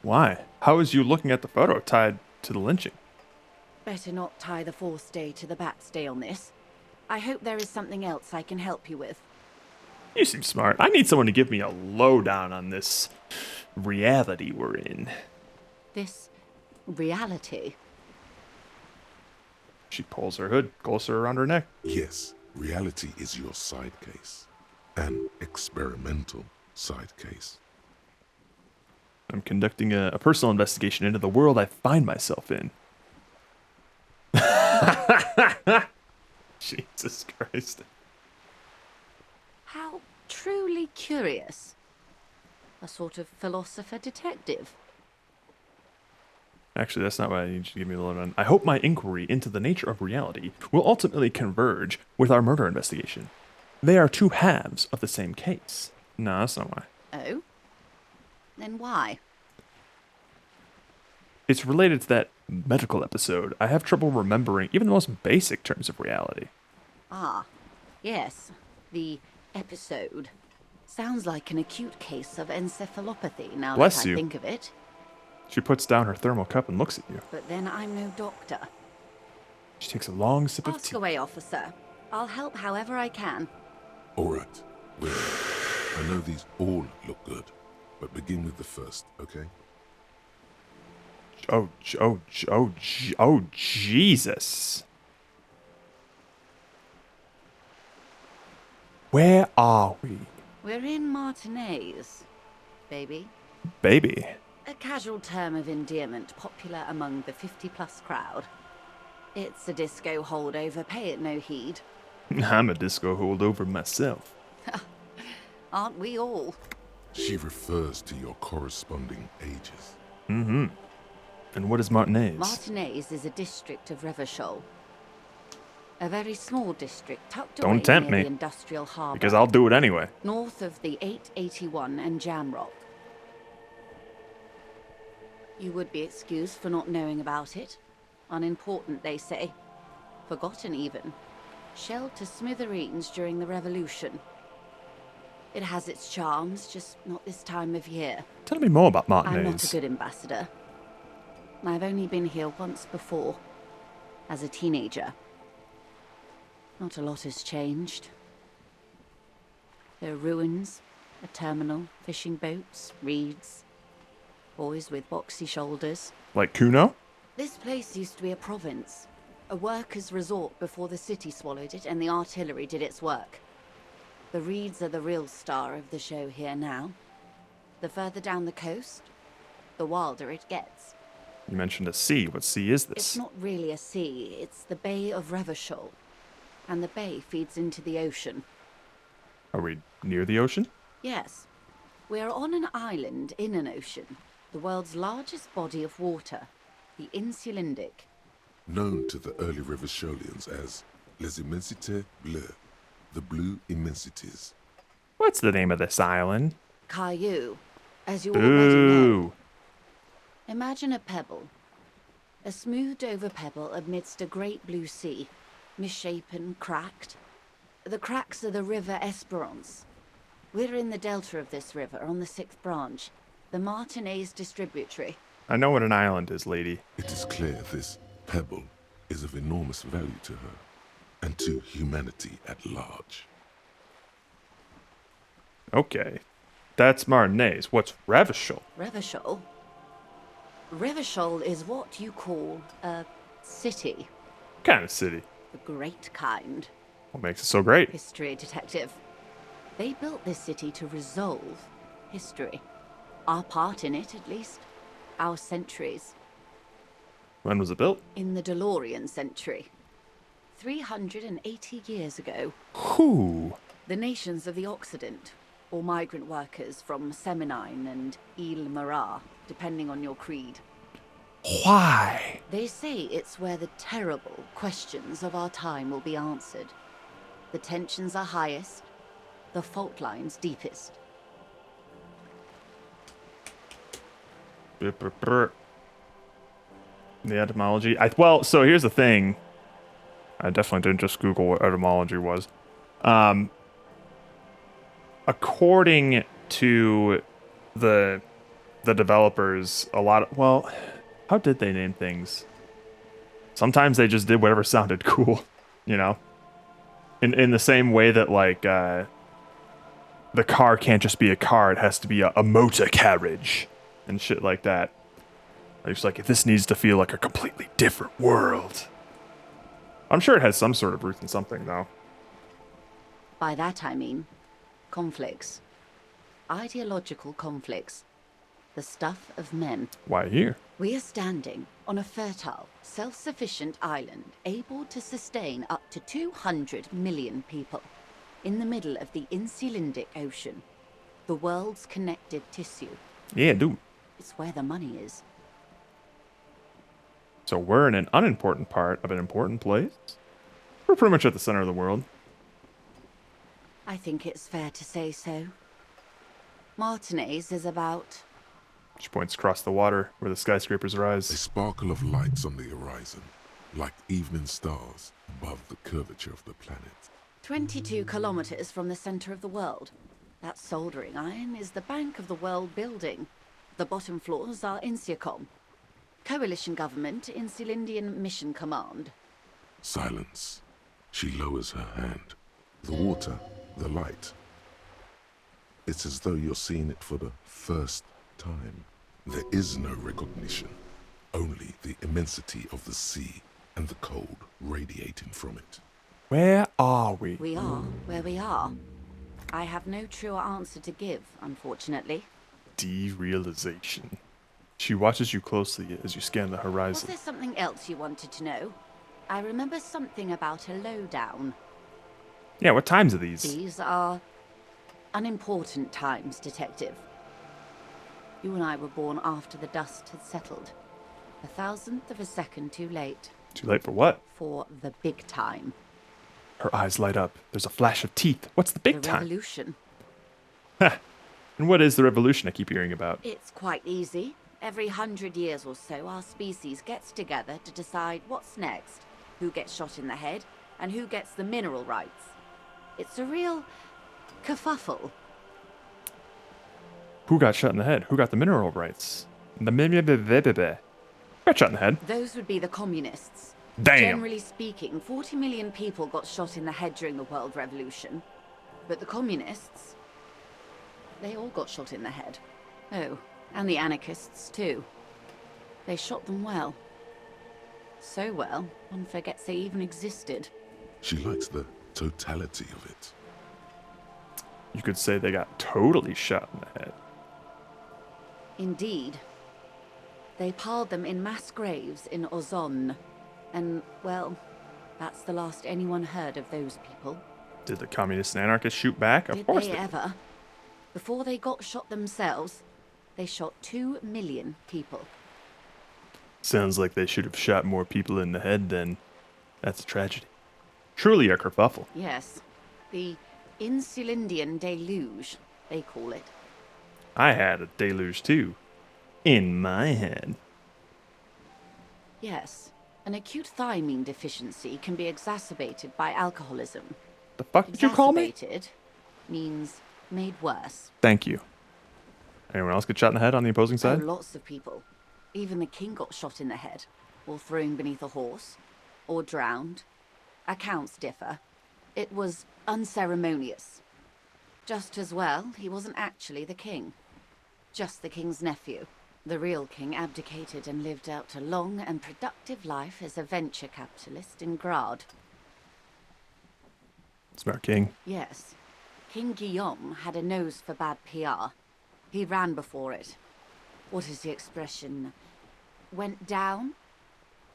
Why? How is you looking at the photo tied to the lynching? Better not tie the forestay to the backstay on this. I hope there is something else I can help you with. You seem smart. I need someone to give me a lowdown on this reality we're in. This reality? She pulls her hood closer around her neck. Yes, reality is your side case. An experimental side case. I'm conducting a personal investigation into the world I find myself in. Jesus Christ. How truly curious. A sort of philosopher detective. Actually, that's not what I need you to give me the lowdown. I hope my inquiry into the nature of reality will ultimately converge with our murder investigation. They are two halves of the same case. No, that's not why. Oh? Then why? It's related to that medical episode. I have trouble remembering even the most basic terms of reality. Ah, yes. The episode. Sounds like an acute case of encephalopathy now Bless that I you. think of it. She puts down her thermal cup and looks at you. But then I'm no doctor. She takes a long sip of Ask tea. away, officer. I'll help however I can. All right. Well, I know these all look good, but begin with the first, okay? Oh, Jesus. Where are we? We're in Martinez, baby. Baby. A casual term of endearment popular among the 50-plus crowd. It's a disco holdover, pay it no heed. I'm a disco holdover myself. Aren't we all? She refers to your corresponding ages. Mm-hmm. And what is Martinez? Martinez is a district of Revachol. A very small district tucked Don't away tempt near me, the industrial harbour. because I'll do it anyway. North of the 881 and Jamrock. You would be excused for not knowing about it. Unimportant, they say. Forgotten, even. Shelled to smithereens during the Revolution. It has its charms, just not this time of year. Tell me more about I'm not a Martinez. good ambassador. I've only been here once before, as a teenager. Not a lot has changed. There are ruins, a terminal, fishing boats, reeds, boys with boxy shoulders. Like Kuno? This place used to be a province, a workers' resort before the city swallowed it and the artillery did its work. The reeds are the real star of the show here now. The further down the coast, the wilder it gets. You mentioned a sea. What sea is this? It's not really a sea, it's the Bay of Revachol. And the bay feeds into the ocean. Are we near the ocean? Yes. We're on an island in an ocean. The world's largest body of water. The Insulindic. Known to the early Revacholians as Les Immensités Bleues, the Blue Immensities. What's the name of this island? Caillou. As you already know. Boo. Imagine a pebble. A smoothed over pebble amidst a great blue sea. Misshapen, cracked. The cracks are the River Esperance. We're in the delta of this river, on the 6th branch. The Martinez distributary. I know what an island is, lady. It is clear this pebble is of enormous value to her, and to humanity at large. Okay. That's Martinez. What's Revachol? Revachol? Revachol is what you call a city. What kind of city? The great kind. What makes it so great? History detective. They built this city to resolve history. Our part in it, at least. Our centuries. When was it built? In the DeLorean century. 380 years ago. Who? The nations of the Occident, or migrant workers from Seminine and Ile Marat, depending on your creed. Why? They say it's where the terrible questions of our time will be answered. The tensions are highest, the fault lines deepest. The etymology. Well, so here's the thing. I definitely didn't just Google what etymology was. According to the developers, how did they name things? Sometimes they just did whatever sounded cool, you know? In the same way that, like, the car can't just be a car, it has to be a motor carriage and shit like that. It's like, this needs to feel like a completely different world. I'm sure it has some sort of root in something, though. By that I mean conflicts. Ideological conflicts. The stuff of men. Why here? We are standing on a fertile, self-sufficient island able to sustain up to 200 million people in the middle of the Insulindic Ocean, the world's connective tissue. Yeah, dude. It's where the money is. So we're in an unimportant part of an important place? We're pretty much at the center of the world. I think it's fair to say so. Martinez is about... She points across the water where the skyscrapers A rise. sparkle of lights on the horizon, like evening stars above the curvature of the planet. 22 kilometers from the center of the world. That soldering iron is the bank of the world building. The bottom floors are Insiacom. Coalition government, Insulindian Mission Command. Silence. She lowers her hand. The water, the light. It's as though you're seeing it for the first time. There is no recognition. Only the immensity of the sea and the cold radiating from it. Where are we? We are where we are. I have no truer answer to give, unfortunately. Derealization. She watches you closely as you scan the Was horizon. there something else you wanted to know? I remember something about a lowdown. Yeah, what times are these? These are unimportant times, Detective. You and I were born after the dust had settled. 1,000th of a second too late. Too late for what? For the big time. Her eyes light up. There's a flash of teeth. What's the big The time? revolution. Ha! And what is the revolution I keep hearing about? It's quite easy. Every 100 years or so, our species gets together to decide what's next, who gets shot in the head, and who gets the mineral rights. It's a real kerfuffle. Who got shot in the head? Who got the mineral rights? The got shot in the head. Those would be the communists. Damn. Generally speaking, 40 million people got shot in the head during the World Revolution. But the communists, they all got shot in the head. Oh, and the anarchists too. They shot them well. So well, one forgets they even existed. She likes the totality of it. You could say they got totally shot in the head. Indeed. They piled them in mass graves in Ozon. And, well, that's the last anyone heard of those people. Did the communists and anarchists shoot back? Of Did course they they ever? Before they got shot themselves, they shot 2 million people. Sounds like they should have shot more people in the head then. That's a tragedy. Truly a kerfuffle. Yes. The Insulindian deluge, they call it. I had a deluge too. In my head. Yes. An acute thiamine deficiency can be exacerbated by alcoholism. The fuck did you call me? Exacerbated means made worse. Thank you. Anyone else get shot in the head on the opposing Oh, side? lots of people. Even the king got shot in the head, or thrown beneath a horse, or drowned. Accounts differ. It was unceremonious. Just as well, he wasn't actually the king. Just the king's nephew. The real king abdicated and lived out a long and productive life as a venture capitalist in Grad. Smart king. Yes. King Guillaume had a nose for bad PR. He ran before it. What is the expression? Went down?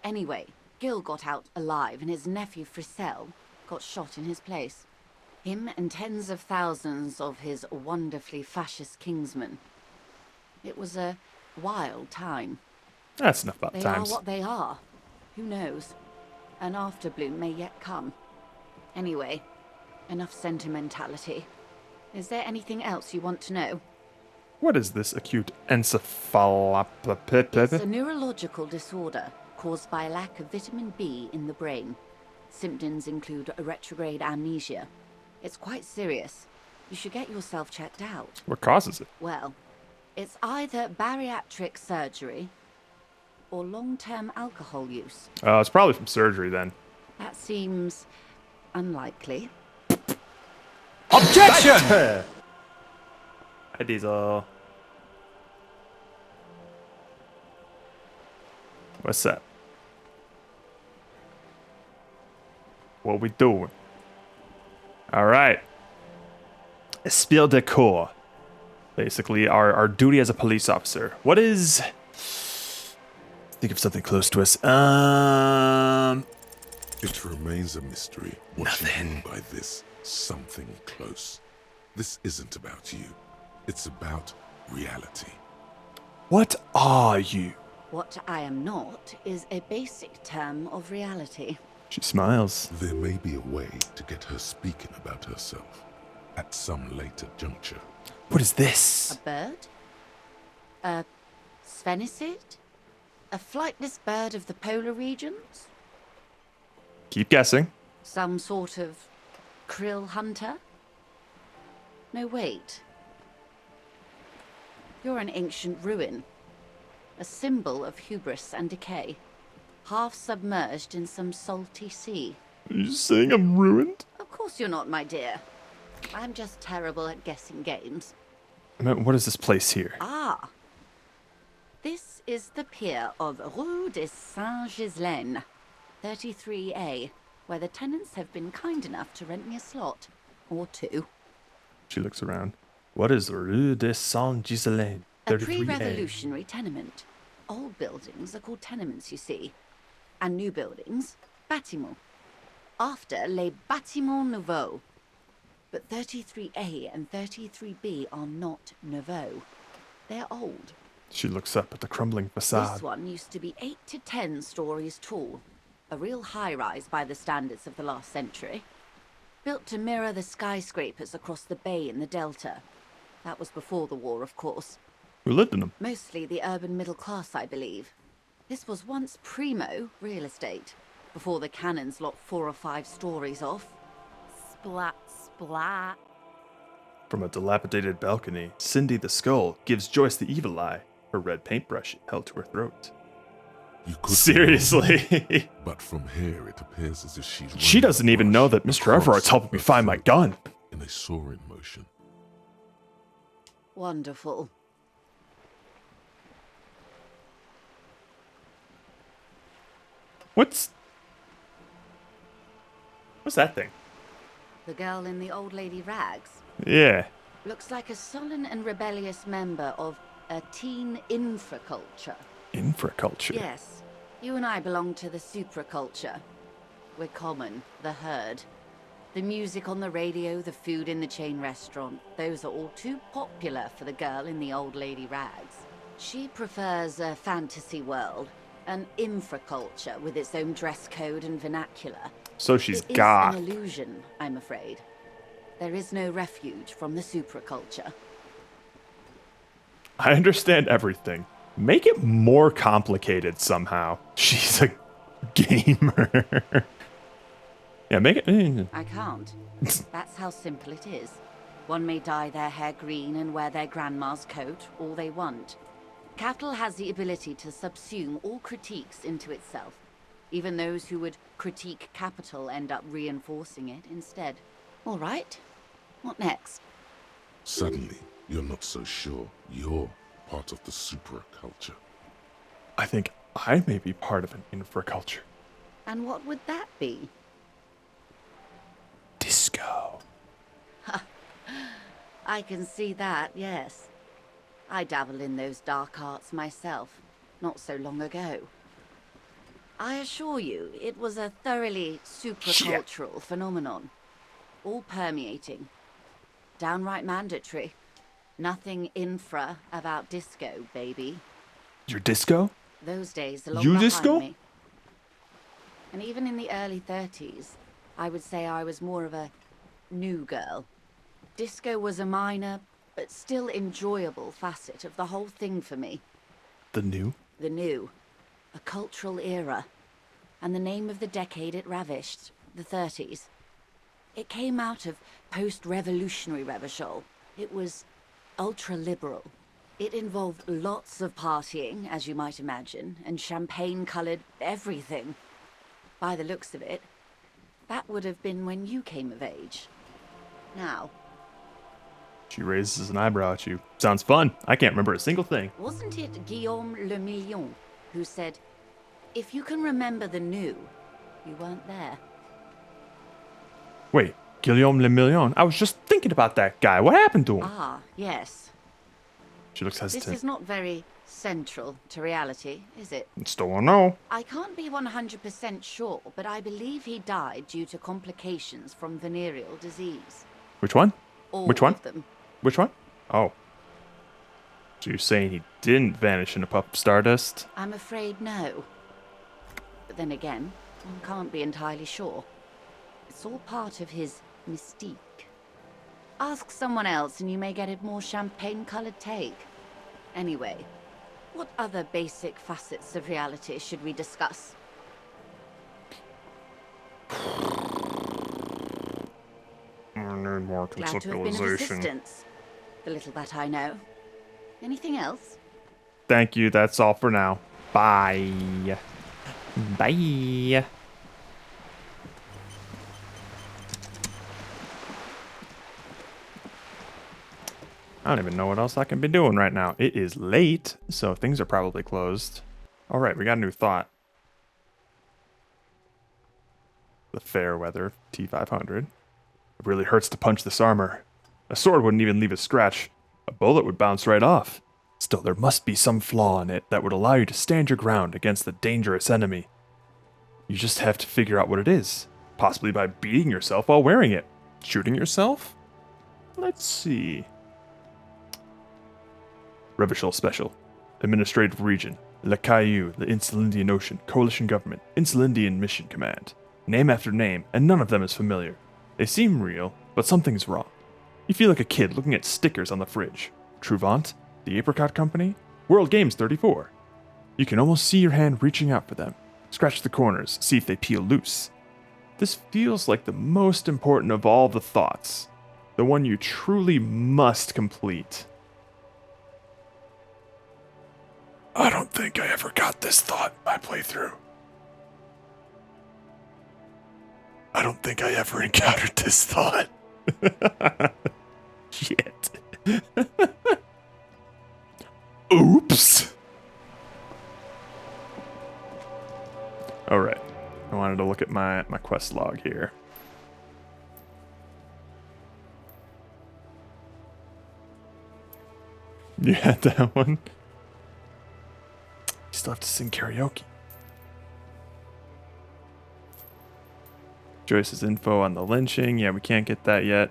Anyway, Gil got out alive and his nephew Frisell got shot in his place. Him and tens of thousands of his wonderfully fascist kingsmen. It was a wild time. That's enough about They times. are what they are. Who knows? An afterbloom may yet come. Anyway, enough sentimentality. Is there anything else you want to know? What is this acute It's a encephalopathy? neurological disorder caused by a lack of vitamin B in the brain. Symptoms include retrograde amnesia. It's quite serious. You should get yourself checked out. What causes it? Well, it's either bariatric surgery or long-term alcohol use. It's probably from surgery then. That seems unlikely. Objection! Hi, Diesel. What's up? What we doing? All right. Esprit de corps. Basically, our duty as a police officer. What is... Think of something close to us. It remains a mystery what you mean by this something close. This isn't about you. It's about reality. What are you? What I am not is a basic term of reality. She smiles. There may be a way to get her speaking about herself at some later juncture. What is this? A bird? A sphenicid? A flightless bird of the polar regions? Keep guessing. Some sort of krill hunter? No, wait. You're an ancient ruin. A symbol of hubris and decay. Half submerged in some salty sea. Are you saying I'm ruined? Of course you're not, my dear. I'm just terrible at guessing games. I mean, what is this place here? Ah. This is the pier of Rue de Saint-Ghislain, 33A, where the tenants have been kind enough to rent me a slot. Or two. She looks around. What is Rue de Saint-Ghislain? A 33A. pre-revolutionary tenement. Old buildings are called tenements, you see. And new buildings, bâtiments. After, les bâtiments nouveaux. But 33A and 33B are not nouveaux. They're old. She looks up at the crumbling facade. This one used to be 8 to 10 stories tall. A real high-rise by the standards of the last century. Built to mirror the skyscrapers across the bay in the Delta. That was before the war, of course. Who lived in them? Mostly the urban middle class, I believe. This was once primo real estate, before the cannons lopped 4 or 5 stories off. Splat, splat. From a dilapidated balcony, Cindy the Skull gives Joyce the evil eye, her red paintbrush held to her throat. You could Seriously? but from here it appears as if she's She running doesn't even know that Mr. across Everard's helping me her find my throat gun. in a soaring motion. Wonderful. What's that thing? The girl in the old lady rags. Yeah. Looks like a sullen and rebellious member of a teen infraculture. Infraculture. Yes, you and I belong to the supraculture. We're common, the herd. The music on the radio, the food in the chain restaurant, those are all too popular for the girl in the old lady rags. She prefers a fantasy world, an infraculture with its own dress code and vernacular. So she's It is goth. an illusion, I'm afraid. There is no refuge from the supraculture. I understand everything. Make it more complicated somehow. She's a gamer. Yeah, make it... I can't. That's how simple it is. One may dye their hair green and wear their grandma's coat all they want. Capital has the ability to subsume all critiques into itself. Even those who would critique capital end up reinforcing it instead. All right. What next? Suddenly, you're not so sure you're part of the supraculture. I think I may be part of an infraculture. And what would that be? Disco. I can see that, yes. I dabble in those dark arts myself, not so long ago. I assure you, it was a thoroughly supracultural phenomenon. All permeating. Downright mandatory. Nothing infra about disco, baby. Your disco? Those days are long You behind disco? me. And even in the early 30s, I would say I was more of a new girl. Disco was a minor, but still enjoyable facet of the whole thing for me. The new? The new. A cultural era. And the name of the decade it ravished, the 30s. It came out of post-revolutionary Revachol. It was ultra-liberal. It involved lots of partying, as you might imagine, and champagne-coloured everything. By the looks of it, that would have been when you came of age. Now, She raises an eyebrow at you. Sounds fun. I can't remember a single thing. wasn't it Guillaume Le Million who said, if you can remember the new, you weren't there? Wait, Guillaume Le Million. I was just thinking about that guy. What happened to him? Ah, yes. She looks This hesitant. is not very central to reality, is it? Still don't know. I can't be 100% sure, but I believe he died due to complications from venereal disease. Which one? All Which one? of them. Which one? Oh. So you're saying he didn't vanish in a puff of stardust? I'm afraid no. But then again, one can't be entirely sure. It's all part of his mystique. Ask someone else and you may get a more champagne-colored take. Anyway, what other basic facets of reality should we discuss? I need more Glad to have been of conceptualization. assistance. The little that I know. Anything else? Thank you. That's all for now. Bye. Bye. I don't even know what else I can be doing right now. It is late, so things are probably closed. All right, we got a new thought. The Fairweather T500. It really hurts to punch this armor. A sword wouldn't even leave a scratch. A bullet would bounce right off. Still, there must be some flaw in it that would allow you to stand your ground against the dangerous enemy. You just have to figure out what it is. Possibly by beating yourself while wearing it. Shooting yourself? Let's see. Revachol Special. Administrative Region. Le Caillou, the Insulindian Ocean, Coalition Government, Insulindian Mission Command. Name after name, and none of them is familiar. They seem real, but something's wrong. You feel like a kid looking at stickers on the fridge. Truvant? The Apricot Company? World Games 34. You can almost see your hand reaching out for them. Scratch the corners, see if they peel loose. This feels like the most important of all the thoughts. The one you truly must complete. I don't think I ever got this thought in my playthrough. I don't think I ever encountered this thought. Shit. Oops. Alright. I wanted to look at my quest log here. You had that one? You still have to sing karaoke. Joyce's info on the lynching. Yeah, we can't get that yet.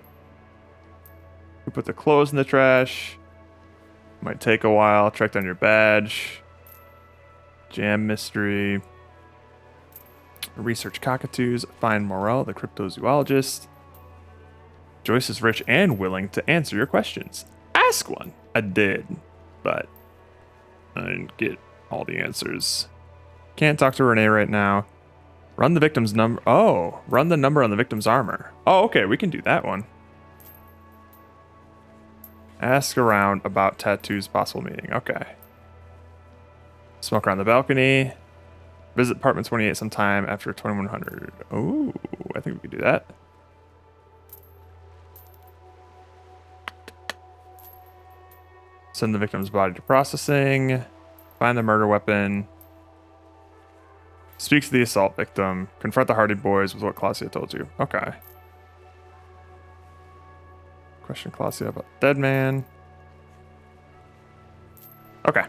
We put the clothes in the trash. Might take a while. Track down your badge. Jam mystery. Research cockatoos. Find Morel, the cryptozoologist. Joyce is rich and willing to answer your questions. Ask one. I did, but I didn't get all the answers. Can't talk to Renee right now. Run the victim's number. Oh, run the number on the victim's armor. Oh, okay, we can do that one. Ask around about tattoos possible meeting. Okay. Smoke around the balcony. Visit apartment 28 sometime after 2100. Oh, I think we could do that. Send the victim's body to processing. Find the murder weapon. Speak to the assault victim. Confront the Hardy Boys with what Claudia told you. Okay. Question Claudia about the dead man. Okay.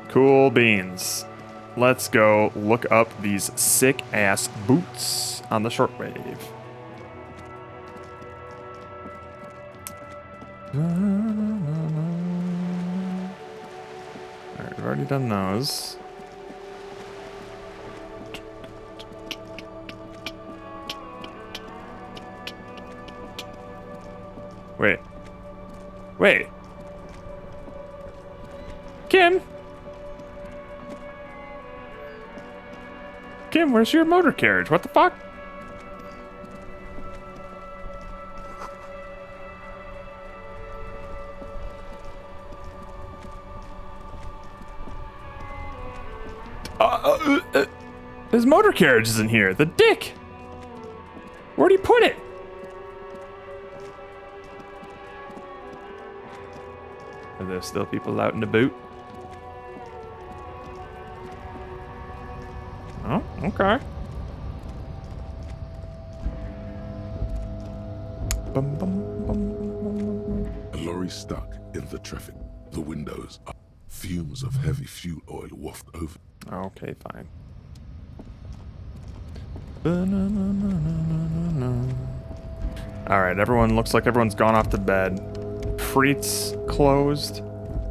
Cool beans. Let's go look up these sick-ass boots on the shortwave. Alright, we've already done those. Wait. Wait. Kim? Kim, where's your motor carriage? What the fuck? His motor carriage isn't here. The dick! Where'd he put it? Are there still people out in the boot? Oh, okay. Bum, bum, bum. A lorry stuck in the traffic. The windows up. Fumes of heavy fuel oil waft over. Okay, fine. Alright, everyone looks like everyone's gone off to bed. Freet's closed.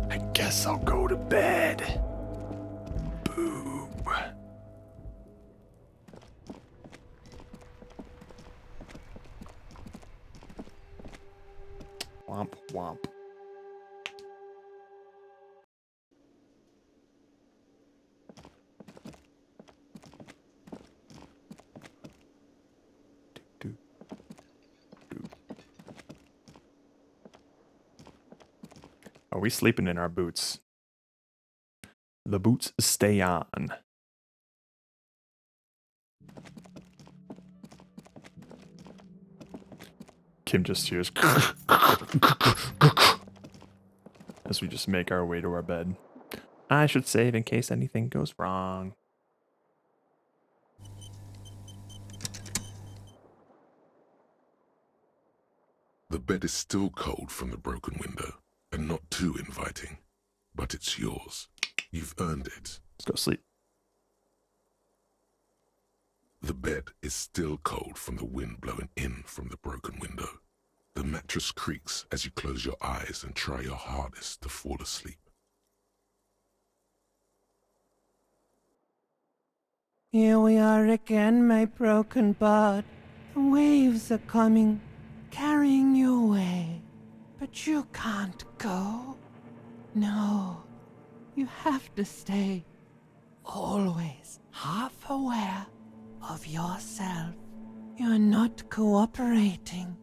I guess I'll go to bed. Boo. Womp womp. Are we sleeping in our boots? The boots stay on. Kim just hears as we just make our way to our bed. I should save in case anything goes wrong. The bed is still cold from the broken window, and not too inviting. But it's yours. You've earned it. Let's go sleep. The bed is still cold from the wind blowing in from the broken window. The mattress creaks as you close your eyes and try your hardest to fall asleep. Here we are again, my broken bird. The waves are coming, carrying you away. But you can't go. No, you have to stay. Always half aware of yourself. You're not cooperating,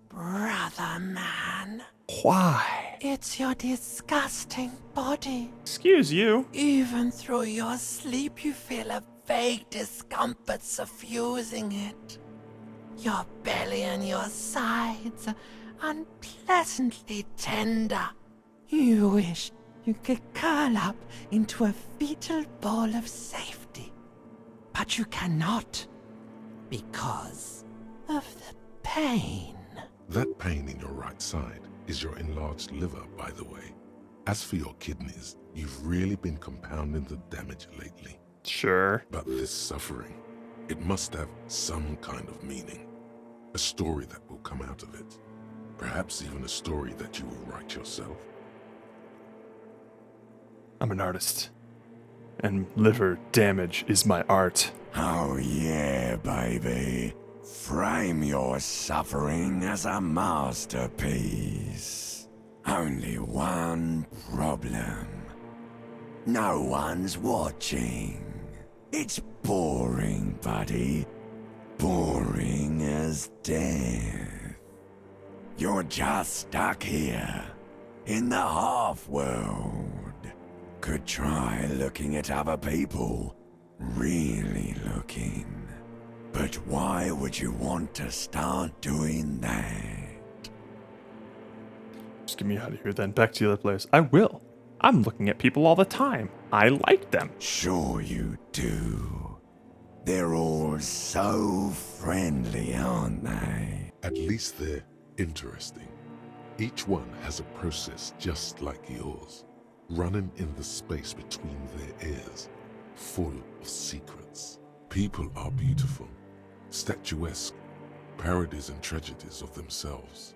brother man. Why? It's your disgusting body. Excuse you. Even through your sleep, you feel a vague discomfort suffusing it. Your belly and your sides are unpleasantly tender. You wish you could curl up into a fetal ball of safety. But you cannot, because of the pain. That pain in your right side is your enlarged liver, by the way. As for your kidneys, you've really been compounding the damage lately. Sure. But this suffering, it must have some kind of meaning. A story that will come out of it. Perhaps even a story that you will write yourself. I'm an artist. And liver damage is my art. Oh yeah, baby. Frame your suffering as a masterpiece. Only one problem. No one's watching. It's boring, buddy. Boring as death. You're just stuck here, in the half-world. Could try looking at other people. Really looking. But why would you want to start doing that? Just get me out of here then. Back to the other place. I will. I'm looking at people all the time. I like them. Sure you do. They're all so friendly, aren't they? At least they're interesting. Each one has a process just like yours, running in the space between their ears, full of secrets. People are beautiful, statuesque, parodies and tragedies of themselves.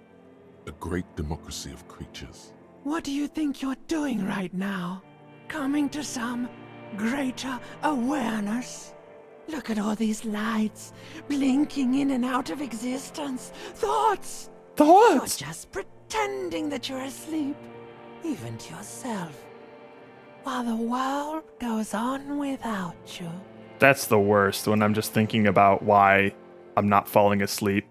A great democracy of creatures. What do you think you're doing right now? Coming to some greater awareness? Look at all these lights, blinking in and out of existence. Thoughts! Thoughts! You're just pretending that you're asleep, even to yourself, while the world goes on without you. That's the worst, when I'm just thinking about why I'm not falling asleep.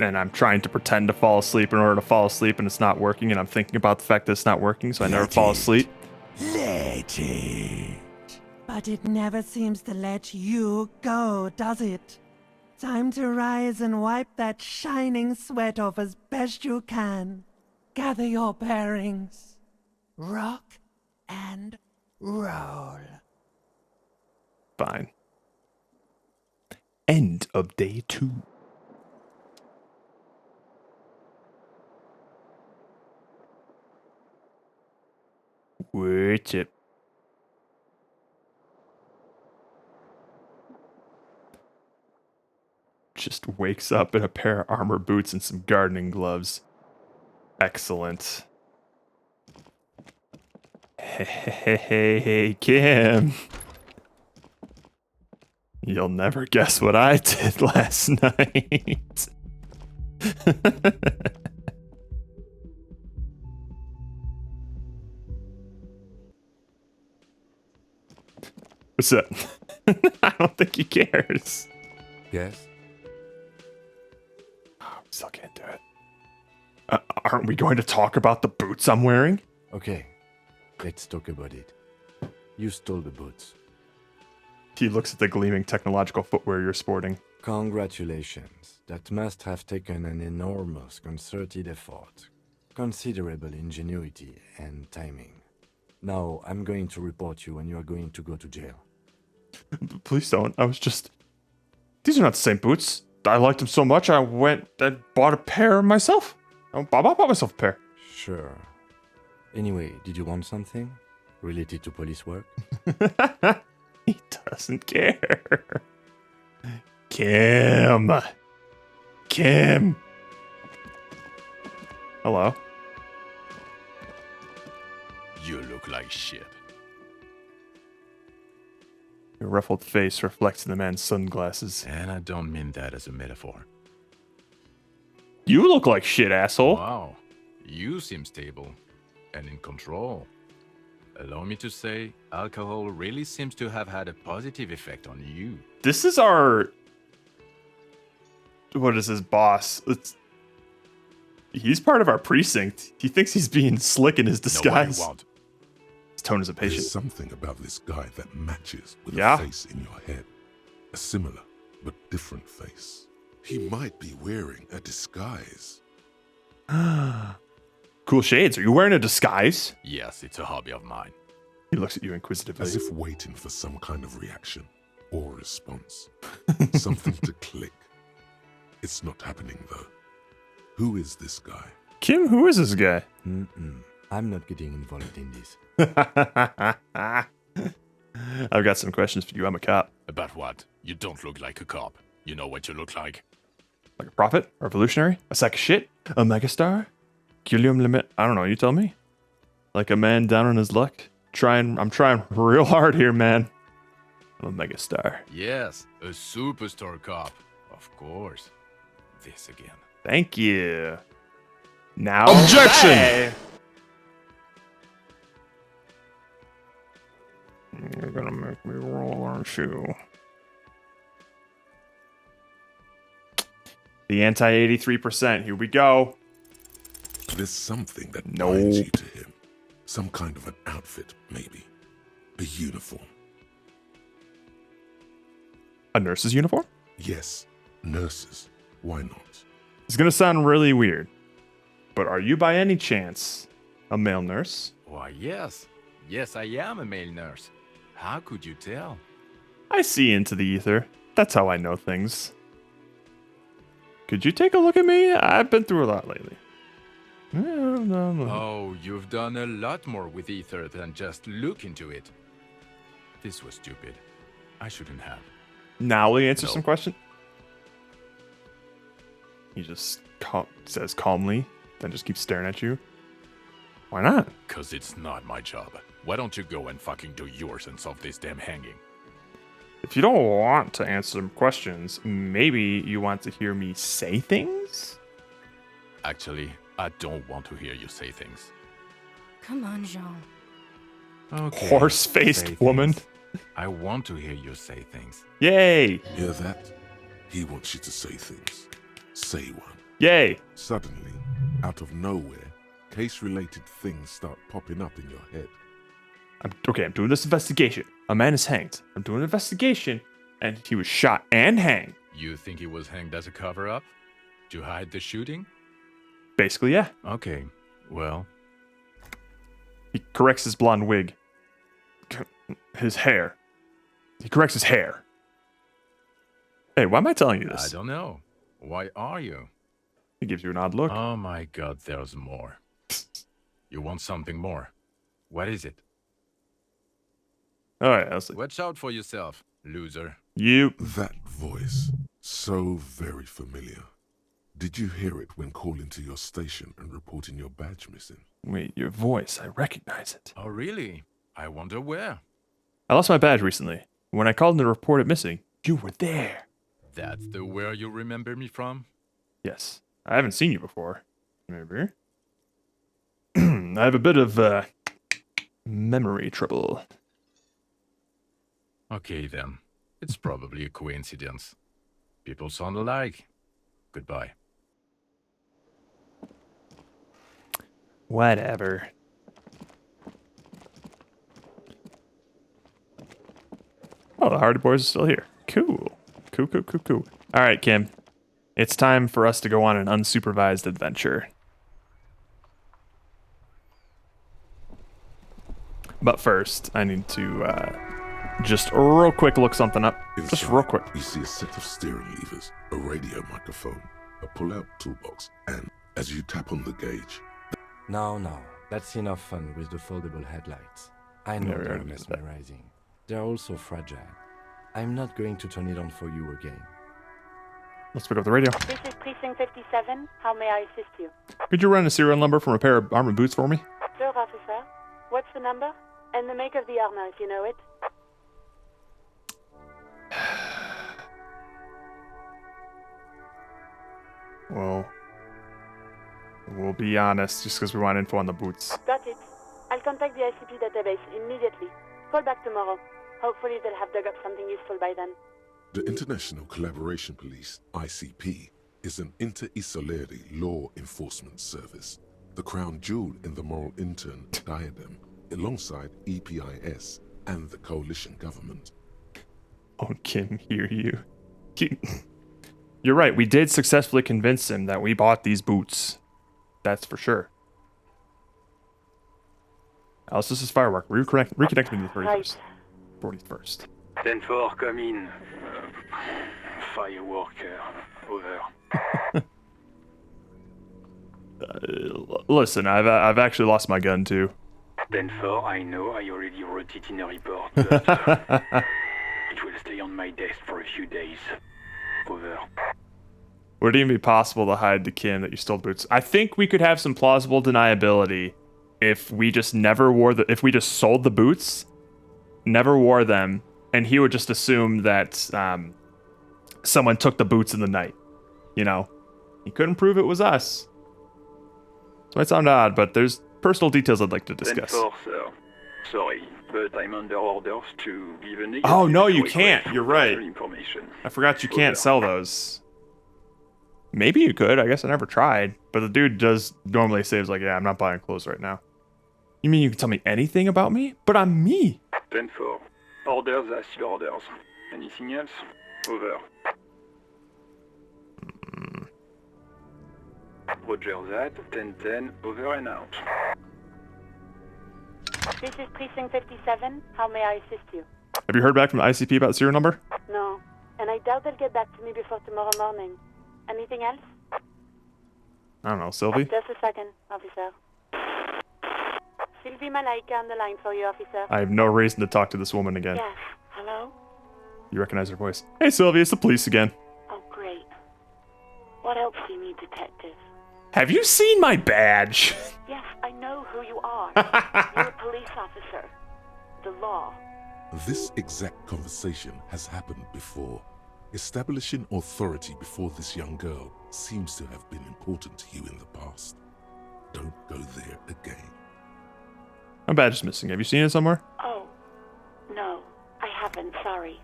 And I'm trying to pretend to fall asleep in order to fall asleep, and it's not working, and I'm thinking about the fact that it's not working, so I never fall asleep. Let it. But it never seems to let you go, does it? Time to rise and wipe that shining sweat off as best you can. Gather your bearings. Rock and roll. Fine. End of day 2. What's up? Just wakes up in a pair of armor boots and some gardening gloves. Excellent. Hey, Kim. You'll never guess what I did last night. What's up? I don't think he cares. Yes? Still can't do it. Aren't we going to talk about the boots I'm wearing? Okay, let's talk about it. You stole the boots. He looks at the gleaming technological footwear you're sporting. Congratulations. That must have taken an enormous concerted effort, considerable ingenuity and timing. Now, I'm going to report you and you are going to go to jail. Please don't. I was just... These are not the same boots. I liked them so much I went and bought a pair myself. I bought myself a pair. Sure. Anyway, did you want something? Related to police work? He doesn't care. Kim. Hello. You look like shit. Your ruffled face reflects in the man's sunglasses. And I don't mean that as a metaphor. You look like shit, asshole. Wow. You seem stable and in control. Allow me to say, alcohol really seems to have had a positive effect on you. This is our... What is his boss? He's part of our precinct. He thinks he's being slick in his disguise. No, won't. His tone is a patient. There's something about this guy that matches with Yeah. a face in your head. A similar but different face. He might be wearing a disguise. Cool shades. Are you wearing a disguise? Yes, it's a hobby of mine. He looks at you inquisitively. As if waiting for some kind of reaction or response. Something to click. It's not happening though. Who is this guy? Kim, who is this guy? I'm not getting involved in this. I've got some questions for you. I'm a cop. About what? You don't look like a cop. You know what you look like? Like a prophet? A revolutionary? A sack of shit? A megastar? Elysium limit? I don't know. You tell me. Like a man down on his luck? I'm trying real hard here, man. I'm a megastar. Yes, a superstar cop. Of course. This again. Thank you. Now... Objection! Hey. You're gonna make me roll, aren't you? The anti-83%. Here we go. There's something that Nope. binds you to him. Some kind of an outfit, maybe. A uniform. A nurse's uniform? Yes, nurses. Why not? It's gonna sound really weird, but are you by any chance a male nurse? Why, yes. Yes, I am a male nurse. How could you tell? I see into the ether. That's how I know things. Could you take a look at me? I've been through a lot lately. No. Oh, you've done a lot more with ether than just look into it. This was stupid. I shouldn't have. Now will you answer No. some question? He just says calmly, then just keeps staring at you. Why not? Cause it's not my job. Why don't you go and fucking do yours and solve this damn hanging? If you don't want to answer some questions, maybe you want to hear me say things? Actually, I don't want to hear you say things. Come on, Jean. Okay. Horse-faced say woman. things. I want to hear you say things. Yay! Hear that? He wants you to say things. Say one. Yay! Suddenly, out of nowhere, case-related things start popping up in your head. I'm doing this investigation. A man is hanged. I'm doing an investigation, and he was shot and hanged. You think he was hanged as a cover-up? To hide the shooting? Basically, yeah. Okay, well... He corrects his blonde wig. His hair. He corrects his hair. Hey, why am I telling you I this? don't know. Why are you? He gives you an odd look. Oh my god, there's more. You want something more? What is it? Oh, yeah, that's Watch out for yourself, loser. you. That voice, so very familiar. Did you hear it when calling to your station and reporting your badge missing? Wait, your voice. I recognize it. Oh, really? I wonder where. I lost my badge recently. When I called in to report it missing, you were there. That's the where you remember me from? Yes. I haven't seen you before. Remember? I have a bit of memory trouble. Okay, then. It's probably a coincidence. People sound alike. Goodbye. Whatever. Oh, the Hardy Boys are still here. Cool. Cool. All right, Kim. It's time for us to go on an unsupervised adventure. But first, I need to just real quick look something up. Just real quick. You see a set of steering levers, a radio microphone, a pull-out toolbox, and as you tap on the gauge... No, that's enough fun with the foldable headlights. I know Never they're heard of that. mesmerizing. They're also fragile. I'm not going to turn it on for you again. Let's pick up the radio. This is Precinct 57. How may I assist you? Could you run a serial number from a pair of armored boots for me? Sure, officer. What's the number? And the make of the armor, if you know it. Well, we'll be honest, just because we want info on the boots. Got it. I'll contact the ICP database immediately. Call back tomorrow. Hopefully they'll have dug up something useful by then. The International Collaboration Police, ICP, is an inter-Isolari law enforcement service, the crown jewel in the moral intern diadem, alongside EPIS and the coalition government. Oh, Kim, hear you. You're right, we did successfully convince him that we bought these boots. That's for sure. Alice, this is Firework. Reconnect me to the 31st. 41st. 10-4, come in. Fireworker, over. Listen, I've actually lost my gun too. 10-4, I know, I already wrote it in a report, but it will stay on my desk for a few days. Over. Would it even be possible to hide to Kim that you stole the boots? I think we could have some plausible deniability if we just if we just sold the boots, never wore them, and he would just assume that someone took the boots in the night. You know, he couldn't prove it was us. It might sound odd, but there's personal details I'd like to discuss. 10-4, sir. Sorry, but I'm under orders to give a negative. Oh no, you can't. You're right. Information. I forgot you can't sell those. Maybe you could. I guess I never tried. But the dude does normally say, like, yeah, I'm not buying clothes right now. You mean you can tell me anything about me? But I'm me. 10-4. Orders are still orders. Anything else? Over. Roger that. 10-10. Over and out. This is Precinct 57. How may I assist you? Have you heard back from the ICP about the serial number? No. And I doubt they'll get back to me before tomorrow morning. Anything else? I don't know, Sylvie? Just a second, officer. Sylvie Malaika on the line for you, officer. I have no reason to talk to this woman again. Yes. Hello? You recognize her voice. Hey, Sylvie, it's the police again. Oh, great. What else do you need, detective? Have you seen my badge? Yes, I know who you are. You're a police officer. The law. This exact conversation has happened before. Establishing authority before this young girl seems to have been important to you in the past. Don't go there again. My badge is missing. Have you seen it somewhere? Oh, no, I haven't, sorry.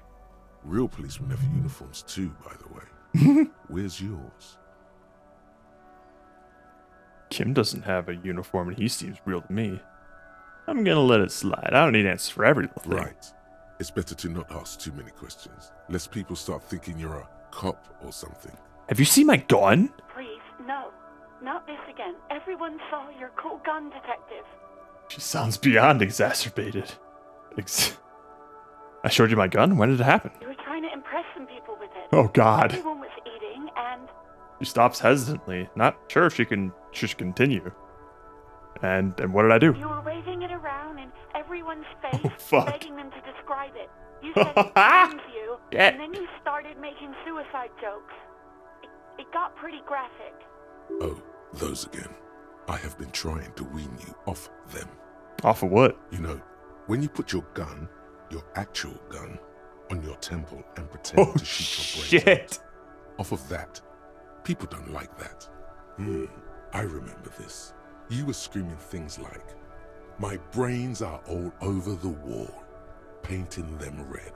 Real policemen have uniforms too, by the way. Where's yours? Kim doesn't have a uniform and he seems real to me. I'm gonna let it slide. I don't need answers for every little thing. Right. It's better to not ask too many questions, lest people start thinking you're a cop or something. Have you seen my gun? Please, no. Not this again. Everyone saw your cool gun, detective. She sounds beyond exacerbated. I showed you my gun? When did it happen? You were trying to impress some people with it. Oh, God. Everyone was eating and... She stops hesitantly, not sure if she should continue. And what did I do? You were waving it around in everyone's face, fuck. begging them to describe it. You said it pains you, Yeah. and then you started making suicide jokes. It got pretty graphic. Oh, those again. I have been trying to wean you off them. Off of what? You know, when you put your gun, your actual gun, on your temple and pretend to shoot your brains out. Off of that. People don't like that. I remember this. You were screaming things like, "My brains are all over the wall, painting them red.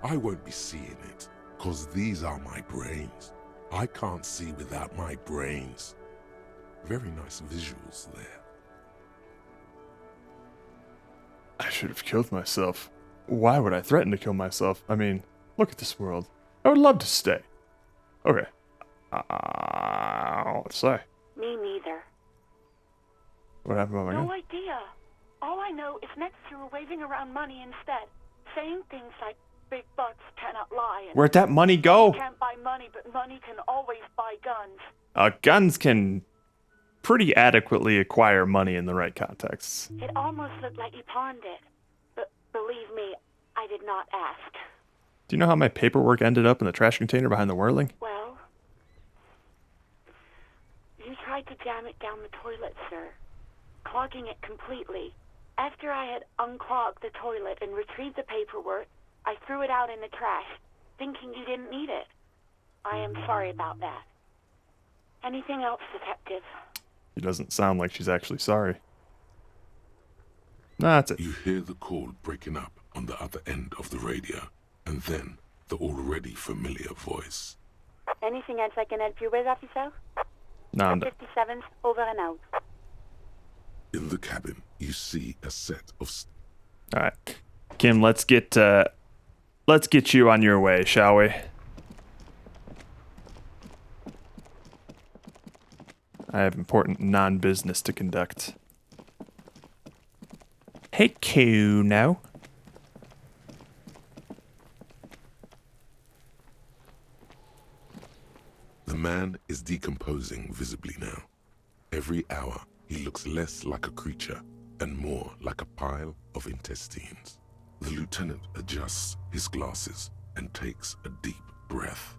I won't be seeing it, 'cause these are my brains. I can't see without my brains." Very nice visuals there. I should have killed myself. Why would I threaten to kill myself? I mean, look at this world. I would love to stay. Okay. Let's say. Me neither. What happened about my No gun? idea. All I know is next you were waving around money instead, saying things like, "Big bucks cannot lie," and Where'd that money go? "You can't buy money, but money can always buy guns." Guns can pretty adequately acquire money in the right contexts. It almost looked like you pawned it. But believe me, I did not ask. Do you know how my paperwork ended up in the trash container behind the whirling? Well, you tried to jam it down the toilet, sir, clogging it completely. After I had unclogged the toilet and retrieved the paperwork, I threw it out in the trash, thinking you didn't need it. I am sorry about that. Anything else, Detective? She doesn't sound like she's actually sorry. Nah, that's it. You hear the call breaking up on the other end of the radio, and then the already familiar voice. Anything else I can help you with, officer? No, I'm done. 57's over and out. In the cabin, you see a set of... All right, Kim, let's get you on your way, shall we? I have important non-business to conduct. Hey, Kuno. The man is decomposing visibly now. Every hour, he looks less like a creature and more like a pile of intestines. The lieutenant adjusts his glasses and takes a deep breath.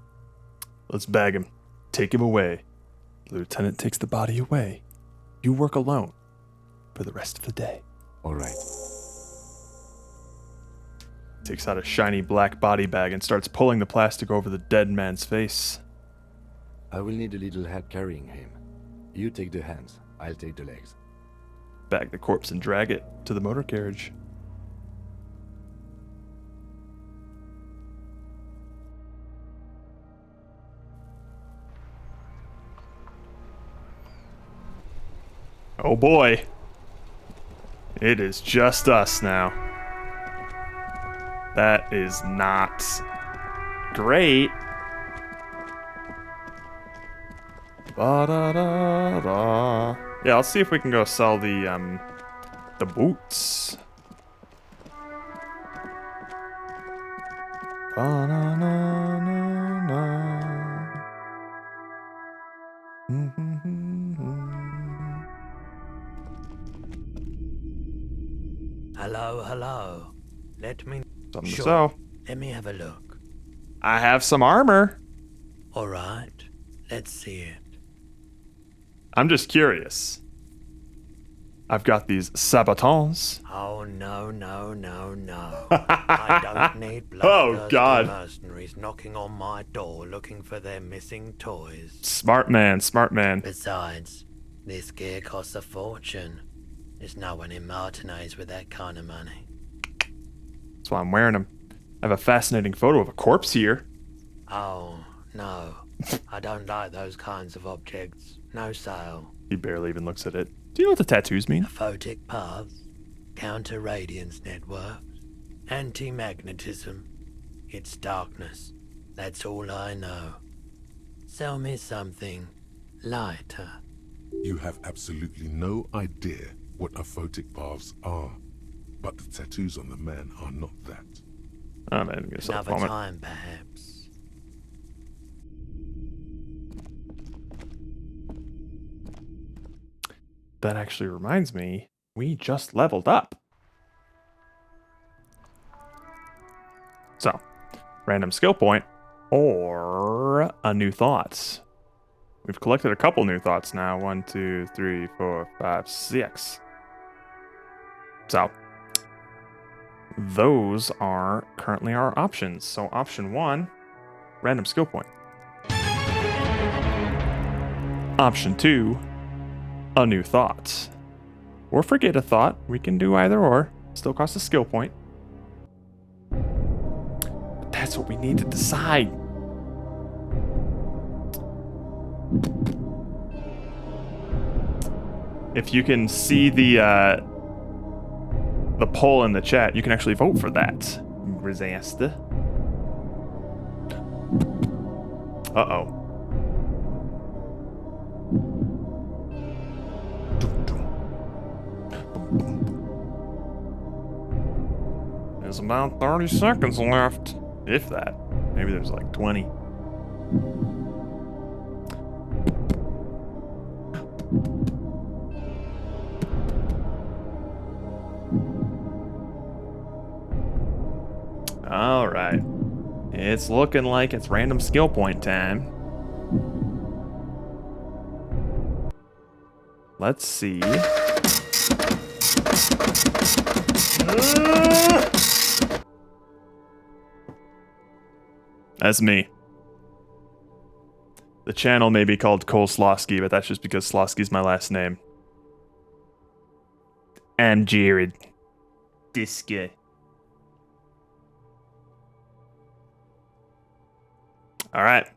Let's bag him. Take him away. The lieutenant takes the body away. You work alone for the rest of the day. All right. Takes out a shiny black body bag and starts pulling the plastic over the dead man's face. I will need a little help carrying him. You take the hands, I'll take the legs. Bag the corpse and drag it to the motor carriage. Oh boy. It is just us now. That is not great. Ba-da-da-da. Yeah, let's see if we can go sell the boots. Hello. Let me... Something to Sure. sell. Let me have a look. I have some armor. All right. Let's see it. I'm just curious. I've got these sabatons. Oh, no. I don't need bloodthirsty mercenaries knocking on my door looking for their missing toys. Smart man. Besides, this gear costs a fortune. There's no one in Martinez with that kind of money. That's why I'm wearing them. I have a fascinating photo of a corpse here. Oh, no. I don't like those kinds of objects. No sale. He barely even looks at it. Do you know what the tattoos mean? Photic paths, counter-radiance networks, anti-magnetism. It's darkness. That's all I know. Sell me something lighter. You have absolutely no idea what aphotic paths are, but the tattoos on the man are not that. Oh man, I'm gonna sell Another the moment. time, perhaps. That actually reminds me, We just leveled up. So, random skill point or a new thoughts. We've collected a couple new thoughts now. 1, 2, 3, 4, 5, 6. So, those are currently our options. So, option 1, random skill point. Option 2, a new thought. Or forget a thought. We can do either or. Still costs a skill point. But that's what we need to decide. If you can see the poll in the chat, you can actually vote for that. Grisaster. Uh-oh. There's about 30 seconds left. If that. Maybe there's like 20. All right. It's looking like it's random skill point time. Let's see. That's me. The channel may be called Cole Slosky, but that's just because Slosky's my last name. I'm Jared. This guy. Alright.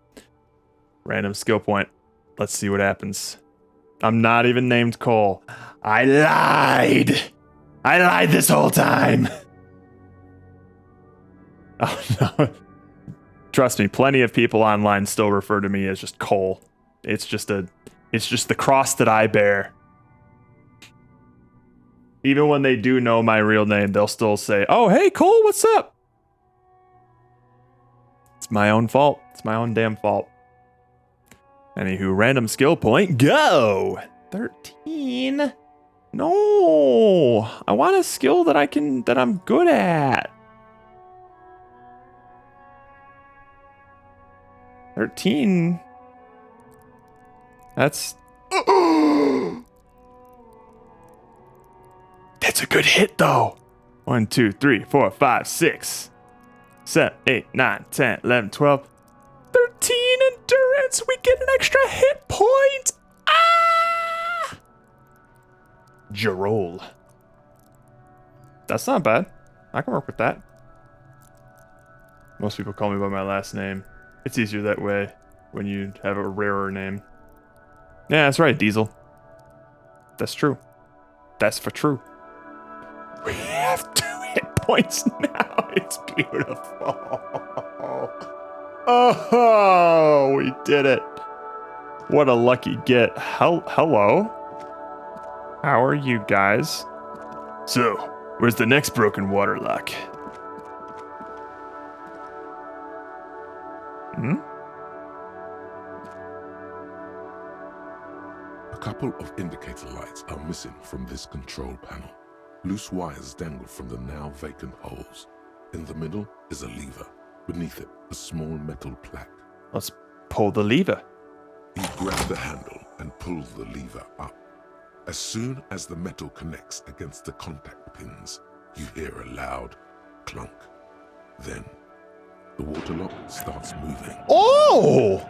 Random skill point. Let's see what happens. I'm not even named Cole. I lied! I lied this whole time! Oh no. Trust me, plenty of people online still refer to me as just Cole. It's just the cross that I bear. Even when they do know my real name, they'll still say, "Oh, hey Cole, what's up?" It's my own fault. It's my own damn fault. Anywho, random skill point, go! 13? No! I want a skill that I'm good at. 13. That's That's a good hit though. 1, 2, 3, 4, 5, 6, 7, 8, 9, 10, 11, 12, 13 endurance. We get an extra hit point. Ah! Jarol. That's not bad. I can work with that. Most people call me by my last name. It's easier that way when you have a rarer name. Yeah, that's right, Diesel. That's true. That's for true. We have 2 hit points now. It's beautiful. Oh, we did it. What a lucky get. Hello? How are you guys? So, where's the next broken water lock? Hmm? A couple of indicator lights are missing from this control panel. Loose wires dangle from the now vacant holes. In the middle is a lever. Beneath it, a small metal plaque. Let's pull the lever. You grab the handle and pull the lever up. As soon as the metal connects against the contact pins, you hear a loud clunk. Then, the water lock starts moving. Oh!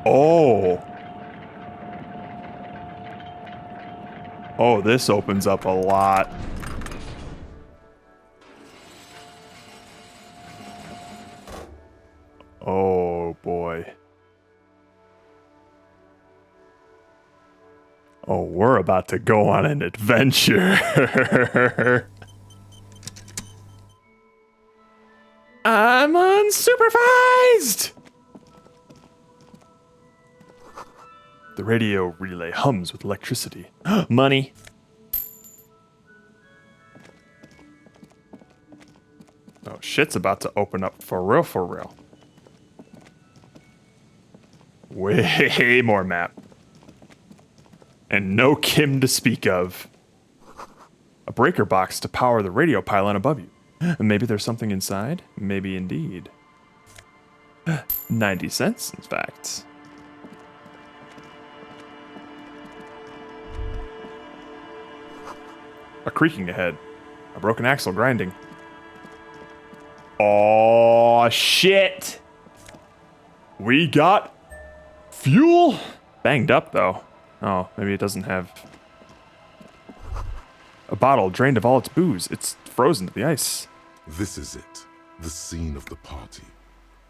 Oh. Oh, this opens up a lot. Oh, boy. Oh, we're about to go on an adventure. I'm unsupervised! The radio relay hums with electricity. Money. Oh, shit's about to open up for real, for real. Way more map. And no Kim to speak of. A breaker box to power the radio pylon above you. Maybe there's something inside? Maybe indeed. 90 cents, in fact. A creaking ahead. A broken axle grinding. Oh shit! We got fuel? Banged up, though. Oh, maybe it doesn't have... A bottle drained of all its booze. It's frozen to the ice. This is it. The scene of the party.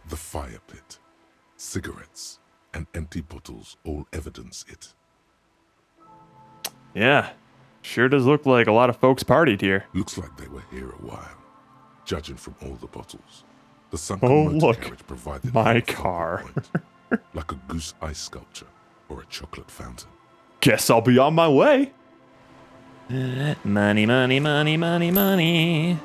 The fire pit. Cigarettes and empty bottles all evidence it. Yeah. Sure does look like a lot of folks partied here. Looks like they were here a while. Judging from all the bottles. The sunken motor carriage provided my car. like a goose ice sculpture or a chocolate fountain. Guess I'll be on my way. Money, money, money, money, money.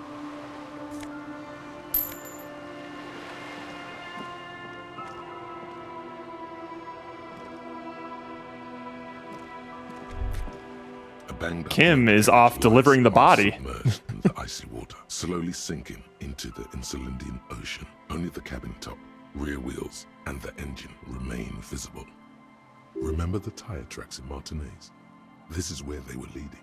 Kim is off delivering the body. Submerged in the icy water, slowly sinking into the Insulindian Ocean. Only the cabin top, rear wheels, and the engine remain visible. Remember the tire tracks in Martinez? This is where they were leading.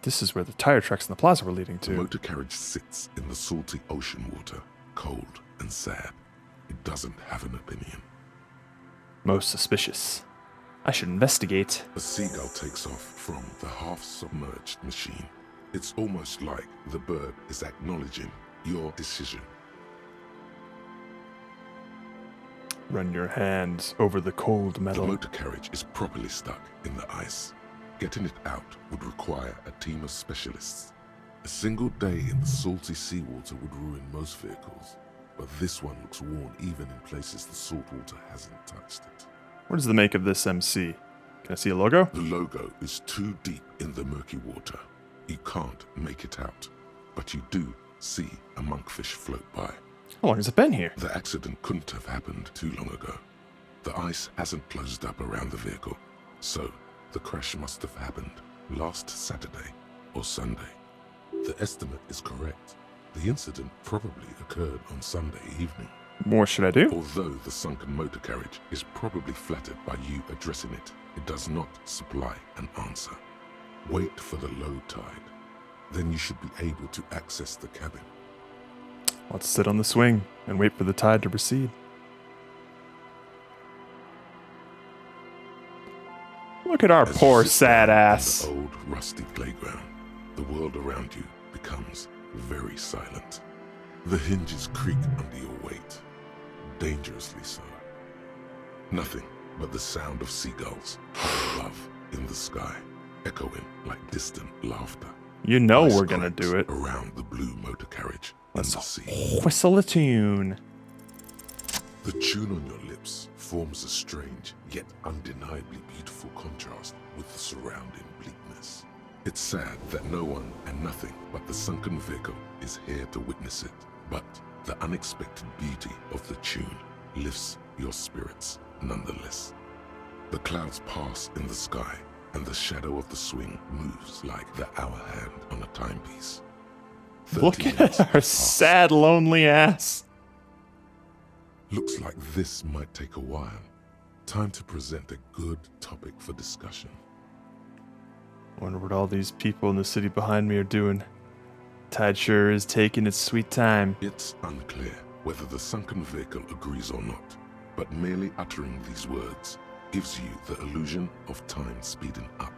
This is where the tire tracks in the plaza were leading to. The motor carriage sits in the salty ocean water, cold and sad. It doesn't have an opinion. Most suspicious. I should investigate. A seagull takes off from the half-submerged machine. It's almost like the bird is acknowledging your decision. Run your hands over the cold metal. The motor carriage is properly stuck in the ice. Getting it out would require a team of specialists. A single day in the salty seawater would ruin most vehicles, but this one looks worn even in places the salt water hasn't touched it. What is the make of this MC? Can I see a logo? The logo is too deep in the murky water. You can't make it out, but you do see a monkfish float by. How long has it been here? The accident couldn't have happened too long ago. The ice hasn't closed up around the vehicle, so the crash must have happened last Saturday or Sunday. The estimate is correct. The incident probably occurred on Sunday evening. What should I do? Although the sunken motor carriage is probably flattered by you addressing it, it does not supply an answer. Wait for the low tide. Then you should be able to access the cabin. Let's sit on the swing and wait for the tide to recede. Look at our poor sad ass. On the old rusty playground, the world around you becomes very silent. The hinges creak under your weight, dangerously so. Nothing but the sound of seagulls high above in the sky, echoing like distant laughter. You know we're gonna do it. Around the blue motor carriage in the sea. Whistle a tune. The tune on your lips forms a strange yet undeniably beautiful contrast with the surrounding bleakness. It's sad that no one and nothing but the sunken vehicle is here to witness it, but the unexpected beauty of the tune lifts your spirits nonetheless. The clouds pass in the sky, and the shadow of the swing moves like the hour hand on a timepiece. Look at her sad, lonely ass. Looks like this might take a while. Time to present a good topic for discussion. Wonder what all these people in the city behind me are doing. Tide sure is taking its sweet time. It's unclear whether the sunken vehicle agrees or not, but merely uttering these words gives you the illusion of time speeding up.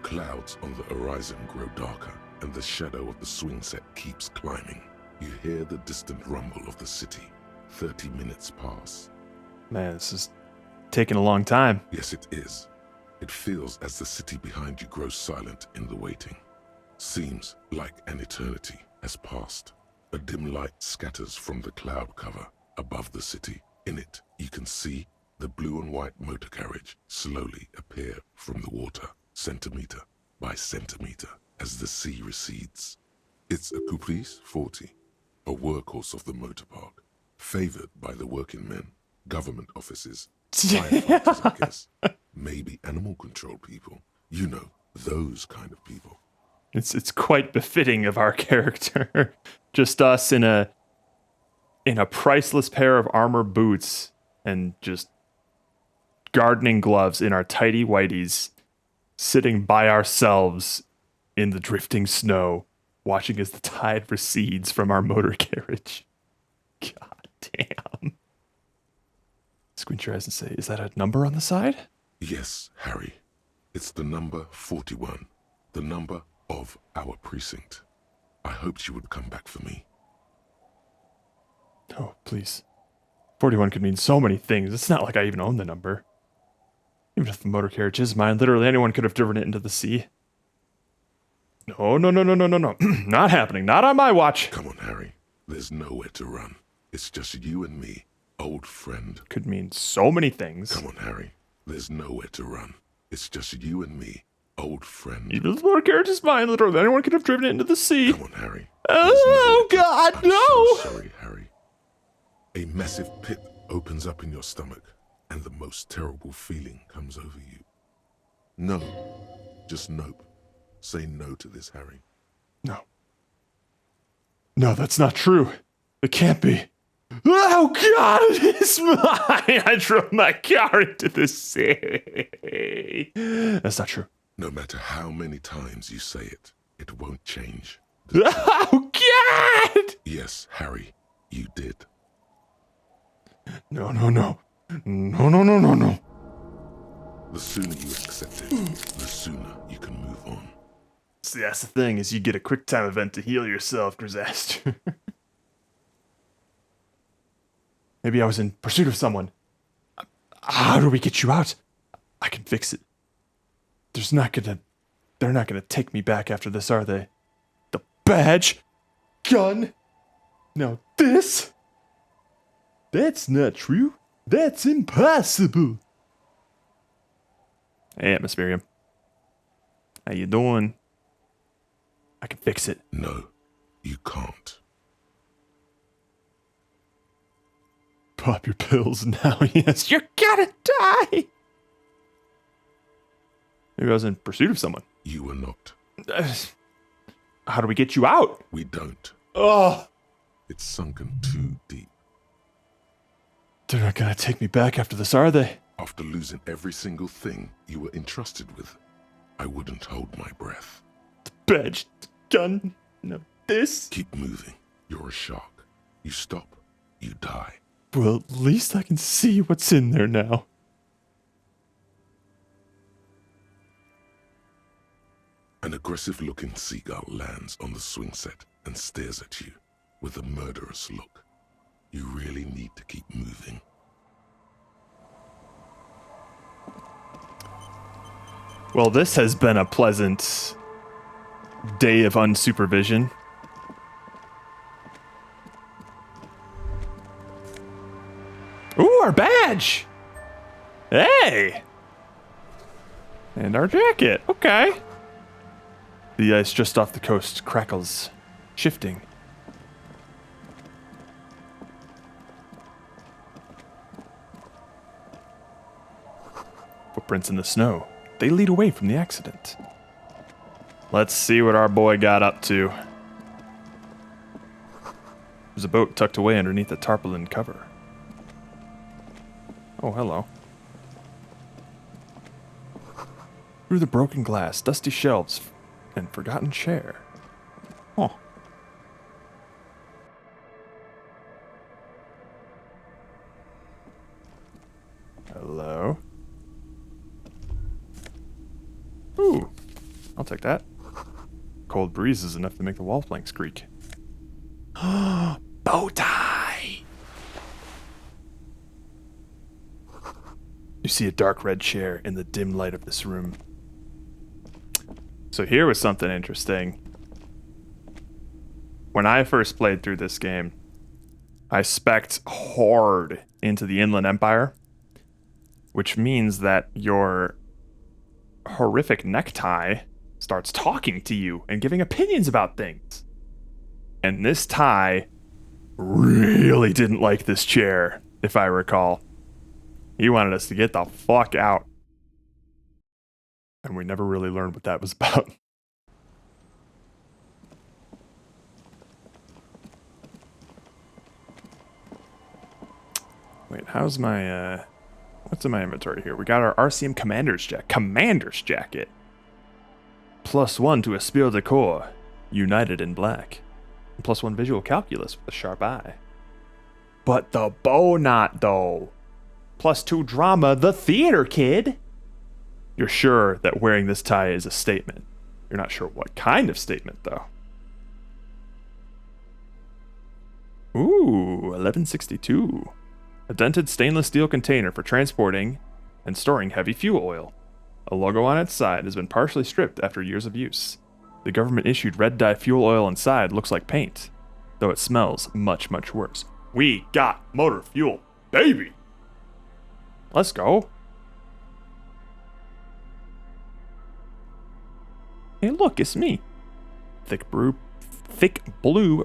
Clouds on the horizon grow darker, and the shadow of the swing set keeps climbing. You hear the distant rumble of the city. 30 minutes pass. Man, this is taking a long time. Yes, it is. It feels as the city behind you grows silent in the waiting. Seems like an eternity has passed. A dim light scatters from the cloud cover above the city. In it, you can see the blue and white motor carriage slowly appear from the water, centimeter by centimeter, as the sea recedes. It's a Caprice 40, a workhorse of the motor park, favored by the working men, government offices, firefighters, I guess. maybe animal control people. You know, those kind of people. It's quite befitting of our character. Just us in a priceless pair of armor boots and just gardening gloves in our tidy whities, sitting by ourselves in the drifting snow, watching as the tide recedes from our motor carriage. God damn. Squint your eyes and say, is that a number on the side? Yes, Harry. It's the number 41. The number of our precinct. I hoped you would come back for me. Oh, please. 41 could mean so many things. It's not like I even own the number. Even if the motor carriage is mine, literally anyone could have driven it into the sea. No. Not happening. Not on my watch. Come on, Harry. There's nowhere to run. It's just you and me, old friend. Could mean so many things. Come on, Harry. There's nowhere to run. It's just you and me, old friend. Even if the motor carriage is mine, literally anyone could have driven it into the sea. Come on, Harry. Oh, God, I'm no! so sorry, Harry. A massive pit opens up in your stomach, and the most terrible feeling comes over you. No. Just nope. Say no to this, Harry. No. No, that's not true. It can't be. Oh, God, it is mine! I drove my car into the sea. That's not true. No matter how many times you say it, it won't change. Oh, God! Yes, Harry, you did. No. The sooner you accept it, the sooner you can move on. See, that's the thing, is you get a quick time event to heal yourself, Grisaster. Maybe I was in pursuit of someone. How do we get you out? I can fix it. They're not gonna take me back after this, are they? The badge? Gun? Now this? That's not true. That's impossible. Hey, Atmospherium. How you doing? I can fix it. No, you can't. Pop your pills now, yes. You're gonna die! Maybe I was in pursuit of someone. You were not. How do we get you out? We don't. Oh! It's sunken too deep. They're not gonna take me back after this, are they? After losing every single thing you were entrusted with, I wouldn't hold my breath. The badge, the gun, no, this. Keep moving. You're a shark. You stop, you die. Well, at least I can see what's in there now. An aggressive-looking seagull lands on the swing set and stares at you with a murderous look. You really need to keep moving. Well, this has been a pleasant day of unsupervision. Ooh, our badge! Hey! And our jacket, okay. The ice just off the coast crackles, shifting. Footprints in the snow. They lead away from the accident. Let's see what our boy got up to. There's a boat tucked away underneath a tarpaulin cover. Oh, hello. Through the broken glass, dusty shelves, and forgotten chair. Oh. Hello. Ooh, I'll take that. Cold breeze is enough to make the wall planks creak. Bow tie! You see a dark red chair in the dim light of this room. So here was something interesting. When I first played through this game, I spec'd hard into the Inland Empire, which means that your horrific necktie starts talking to you and giving opinions about things. And this tie really didn't like this chair, if I recall. He wanted us to get the fuck out. And we never really learned what that was about. Wait, how's my, what's in my inventory here? We got our RCM Commander's Jacket. +1 to Esprit de Corps, United in Black. And +1 Visual Calculus with a sharp eye. But the bow knot, though. +2 Drama, the theater, kid. You're sure that wearing this tie is a statement. You're not sure what kind of statement, though. Ooh, 1162. A dented stainless steel container for transporting and storing heavy fuel oil. A logo on its side has been partially stripped after years of use. The government-issued red dye fuel oil inside looks like paint, though it smells much, much worse. We got motor fuel, baby! Let's go. Hey, look, it's me. Thick blue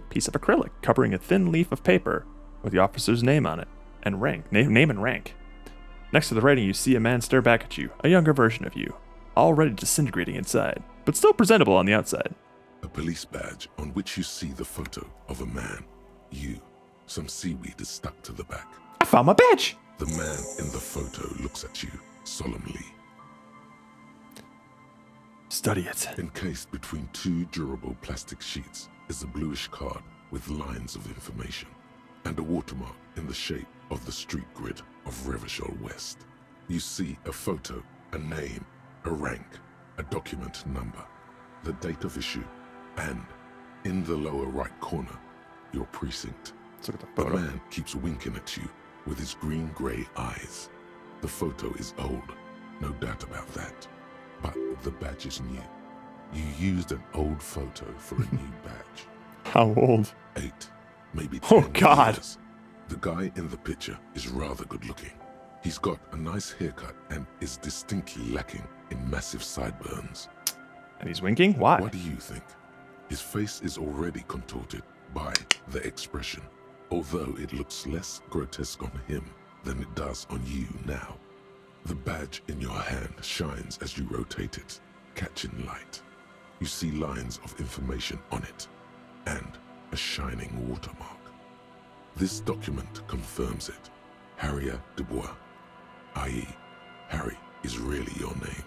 piece of acrylic covering a thin leaf of paper with the officer's name on it and rank. Name and rank. Next to the writing, you see a man stare back at you, a younger version of you, already disintegrating inside, but still presentable on the outside. A police badge on which you see the photo of a man. You. Some seaweed is stuck to the back. I found my badge! The man in the photo looks at you solemnly. Study it. Encased between two durable plastic sheets is a bluish card with lines of information and a watermark in the shape of the street grid of Revachol West. You see a photo, a name, a rank, a document number, the date of issue, and in the lower right corner, your precinct. Let's look at the photo. The man keeps winking at you with his green-gray eyes. The photo is old, no doubt about that. But the badge is new. You used an old photo for a new badge. How old? 8, maybe 10 Oh, God. years. The guy in the picture is rather good looking. He's got a nice haircut and is distinctly lacking in massive sideburns. And he's winking? Why? What do you think? His face is already contorted by the expression, although it looks less grotesque on him than it does on you now. The badge in your hand shines as you rotate it, catching light. You see lines of information on it, and a shining watermark. This document confirms it. Harrier Dubois, i.e., Harry is really your name.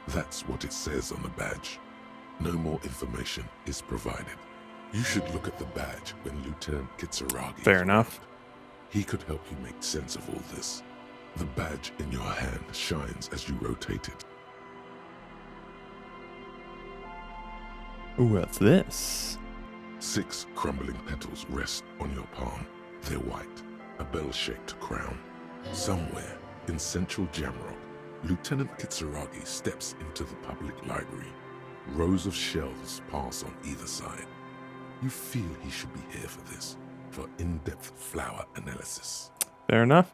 That's what it says on the badge. No more information is provided. You should look at the badge when Lieutenant Kitsuragi. Fair enough. He could help you make sense of all this. The badge in your hand shines as you rotate it. What's this? 6 crumbling petals rest on your palm. They're white, a bell-shaped crown. Somewhere in central Jamrock, Lieutenant Kitsuragi steps into the public library. Rows of shelves pass on either side. You feel he should be here for this, for in-depth flower analysis. Fair enough.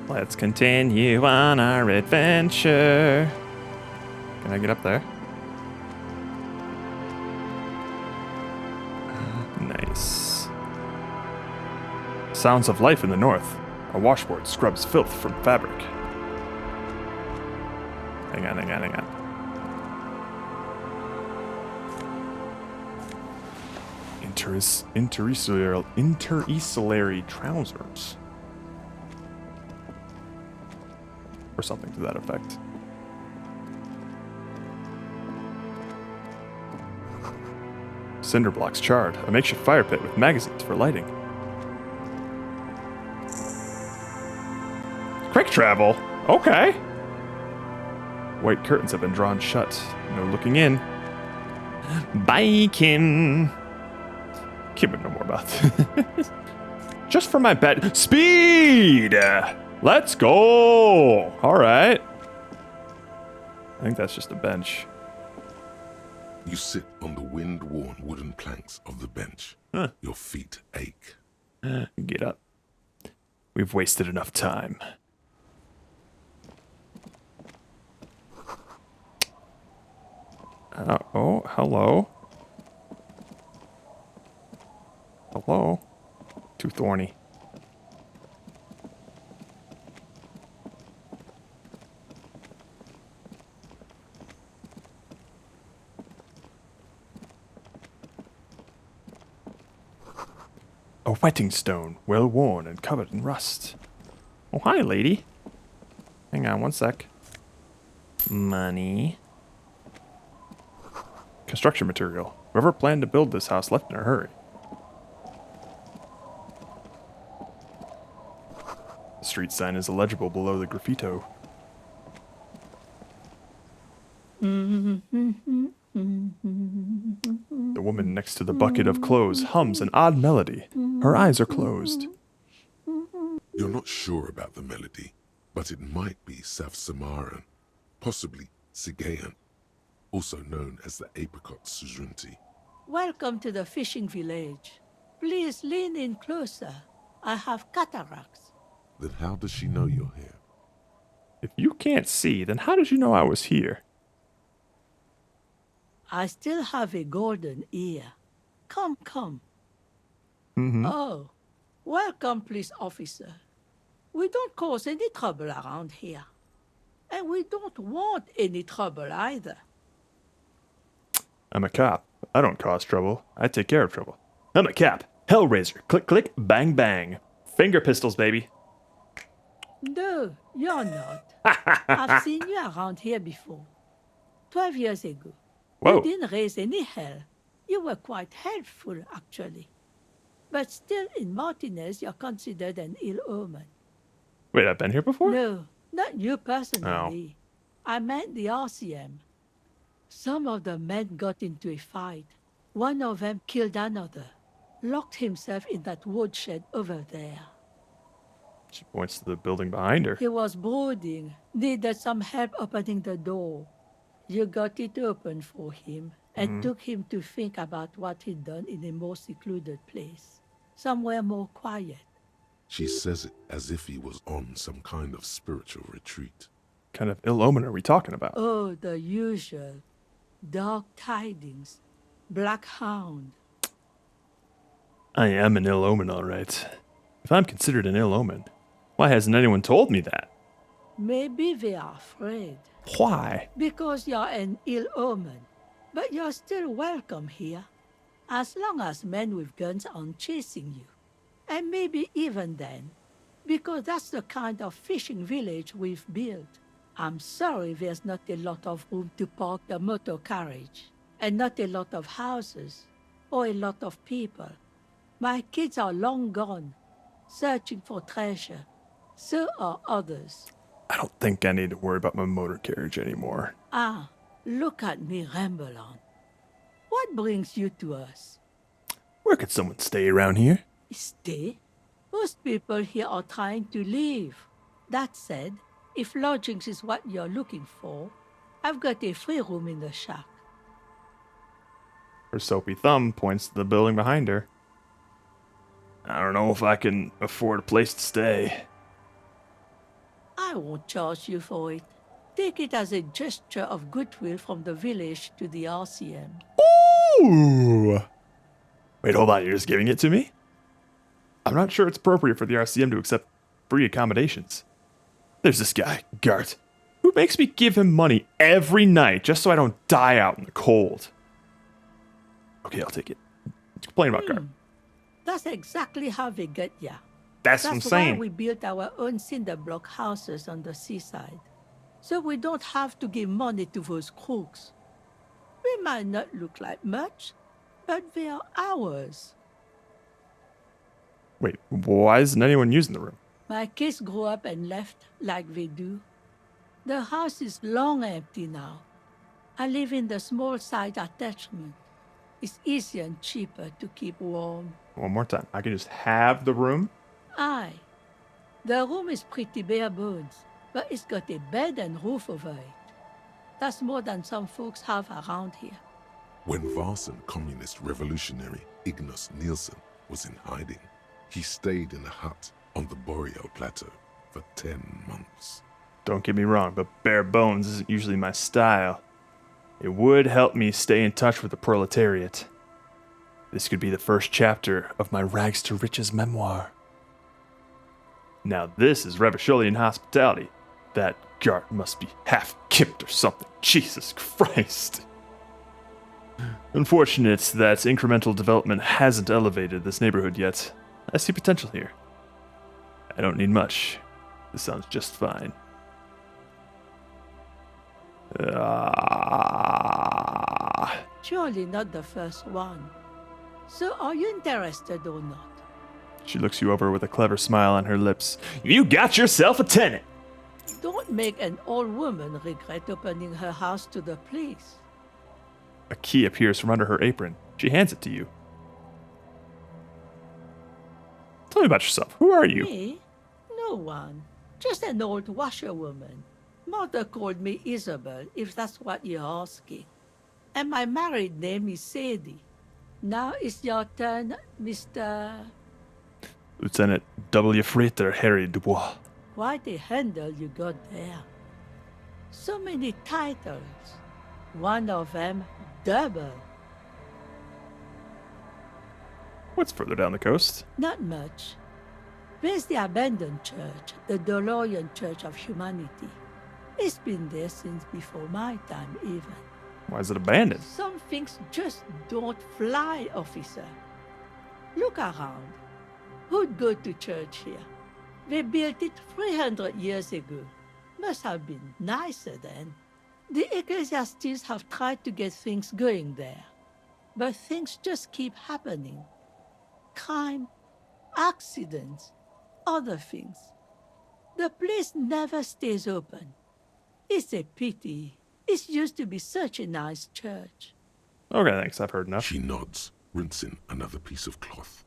Let's continue on our adventure. Can I get up there? Nice. Sounds of life in the north. A washboard scrubs filth from fabric. Hang on. Intercellular trousers. Or something to that effect. Cinder blocks charred. A makeshift fire pit with magazines for lighting. Quick travel? Okay. White curtains have been drawn shut. No looking in. Biking. Kid would know more about this. Just for my bet. Speed! Let's go! Alright. I think that's just a bench. You sit on the wind-worn wooden planks of the bench. Huh. Your feet ache. Get up. We've wasted enough time. Oh, hello. Hello. Too thorny. A whetting stone, well worn and covered in rust. Oh, hi, lady. Hang on one sec. Money. Construction material. Whoever planned to build this house left in a hurry. The street sign is illegible below the graffito. The woman next to the bucket of clothes hums an odd melody. Her eyes are closed. You're not sure about the melody, but it might be South Samaran, possibly Sigayan, also known as the Apricot Suzunti. Welcome to the fishing village. Please lean in closer. I have cataracts. Then how does she know you're here? If you can't see, then how did you know I was here? I still have a golden ear. Come, come. Oh, welcome, police officer. We don't cause any trouble around here. And we don't want any trouble either. I'm a cop. I don't cause trouble. I take care of trouble. I'm a cop. Hellraiser. Click, click, bang, bang. Finger pistols, baby. No, you're not. I've seen you around here before. 12 years ago. Whoa. You didn't raise any hell. You were quite helpful, actually. But still, in Martinez, you're considered an ill omen. Wait, I've been here before? No, not you personally. I meant the RCM. Some of the men got into a fight. One of them killed another. Locked himself in that woodshed over there. She points to the building behind her. He was brooding, needed some help opening the door. You got it open for him and took him to think about what he'd done in a more secluded place. Somewhere more quiet. She says it as if he was on some kind of spiritual retreat. Kind of ill omen are we talking about? Oh, the usual. Dark tidings. Black hound. I am an ill omen, all right. If I'm considered an ill omen, why hasn't anyone told me that? Maybe they are afraid. Why? Because you're an ill omen. But you're still welcome here. As long as men with guns aren't chasing you. And maybe even then. Because that's the kind of fishing village we've built. I'm sorry there's not a lot of room to park the motor carriage. And not a lot of houses. Or a lot of people. My kids are long gone. Searching for treasure. So are others. I don't think I need to worry about my motor carriage anymore. Ah, look at me ramble on. What brings you to us? Where could someone stay around here? Stay? Most people here are trying to leave. That said, if lodgings is what you're looking for, I've got a free room in the shack. Her soapy thumb points to the building behind her. I don't know if I can afford a place to stay. I won't charge you for it. Take it as a gesture of goodwill from the village to the RCM. Ooh! Wait, hold on, you're just giving it to me? I'm not sure it's appropriate for the RCM to accept free accommodations. There's this guy, Gart, who makes me give him money every night just so I don't die out in the cold. Okay, I'll take it. Complain about Gart. That's exactly how they get ya. That's what I'm saying. Why we built our own cinder block houses on the seaside. So we don't have to give money to those crooks. We might not look like much, but they are ours. Wait, why isn't anyone using the room? My kids grew up and left like they do. The house is long empty now. I live in the small side attachment. It's easier and cheaper to keep warm. One more time. I can just have the room? Aye. The room is pretty bare bones, but it's got a bed and roof over it. That's more than some folks have around here. When Varson communist revolutionary Ignas Nielsen was in hiding, he stayed in a hut on the Boreal Plateau for 10 months. Don't get me wrong, but bare bones isn't usually my style. It would help me stay in touch with the proletariat. This could be the first chapter of my rags to riches memoir. Now this is Revacholian hospitality. That Gart must be half-kipped or something. Jesus Christ. Unfortunate that incremental development hasn't elevated this neighborhood yet. I see potential here. I don't need much. This sounds just fine. Surely not the first one. So are you interested or not? She looks you over with a clever smile on her lips. You got yourself a tenant! Don't make an old woman regret opening her house to the police. A key appears from under her apron. She hands it to you. Tell me about yourself. Who are you? Me? No one. Just an old washerwoman. Mother called me Isabel, if that's what you're asking. And my married name is Sadie. Now it's your turn, Mr. Lieutenant W. Frater Harry Dubois. Quite a handle you got there. So many titles. One of them double. What's further down the coast? Not much. There's the abandoned church, the DeLorean Church of Humanity. It's been there since before my time, even. Why is it abandoned? Some things just don't fly, officer. Look around. Who'd go to church here? They built it 300 years ago. Must have been nicer then. The ecclesiastes have tried to get things going there. But things just keep happening. Crime, accidents, other things. The place never stays open. It's a pity. It used to be such a nice church. Okay, thanks. I've heard enough. She nods, rinsing another piece of cloth.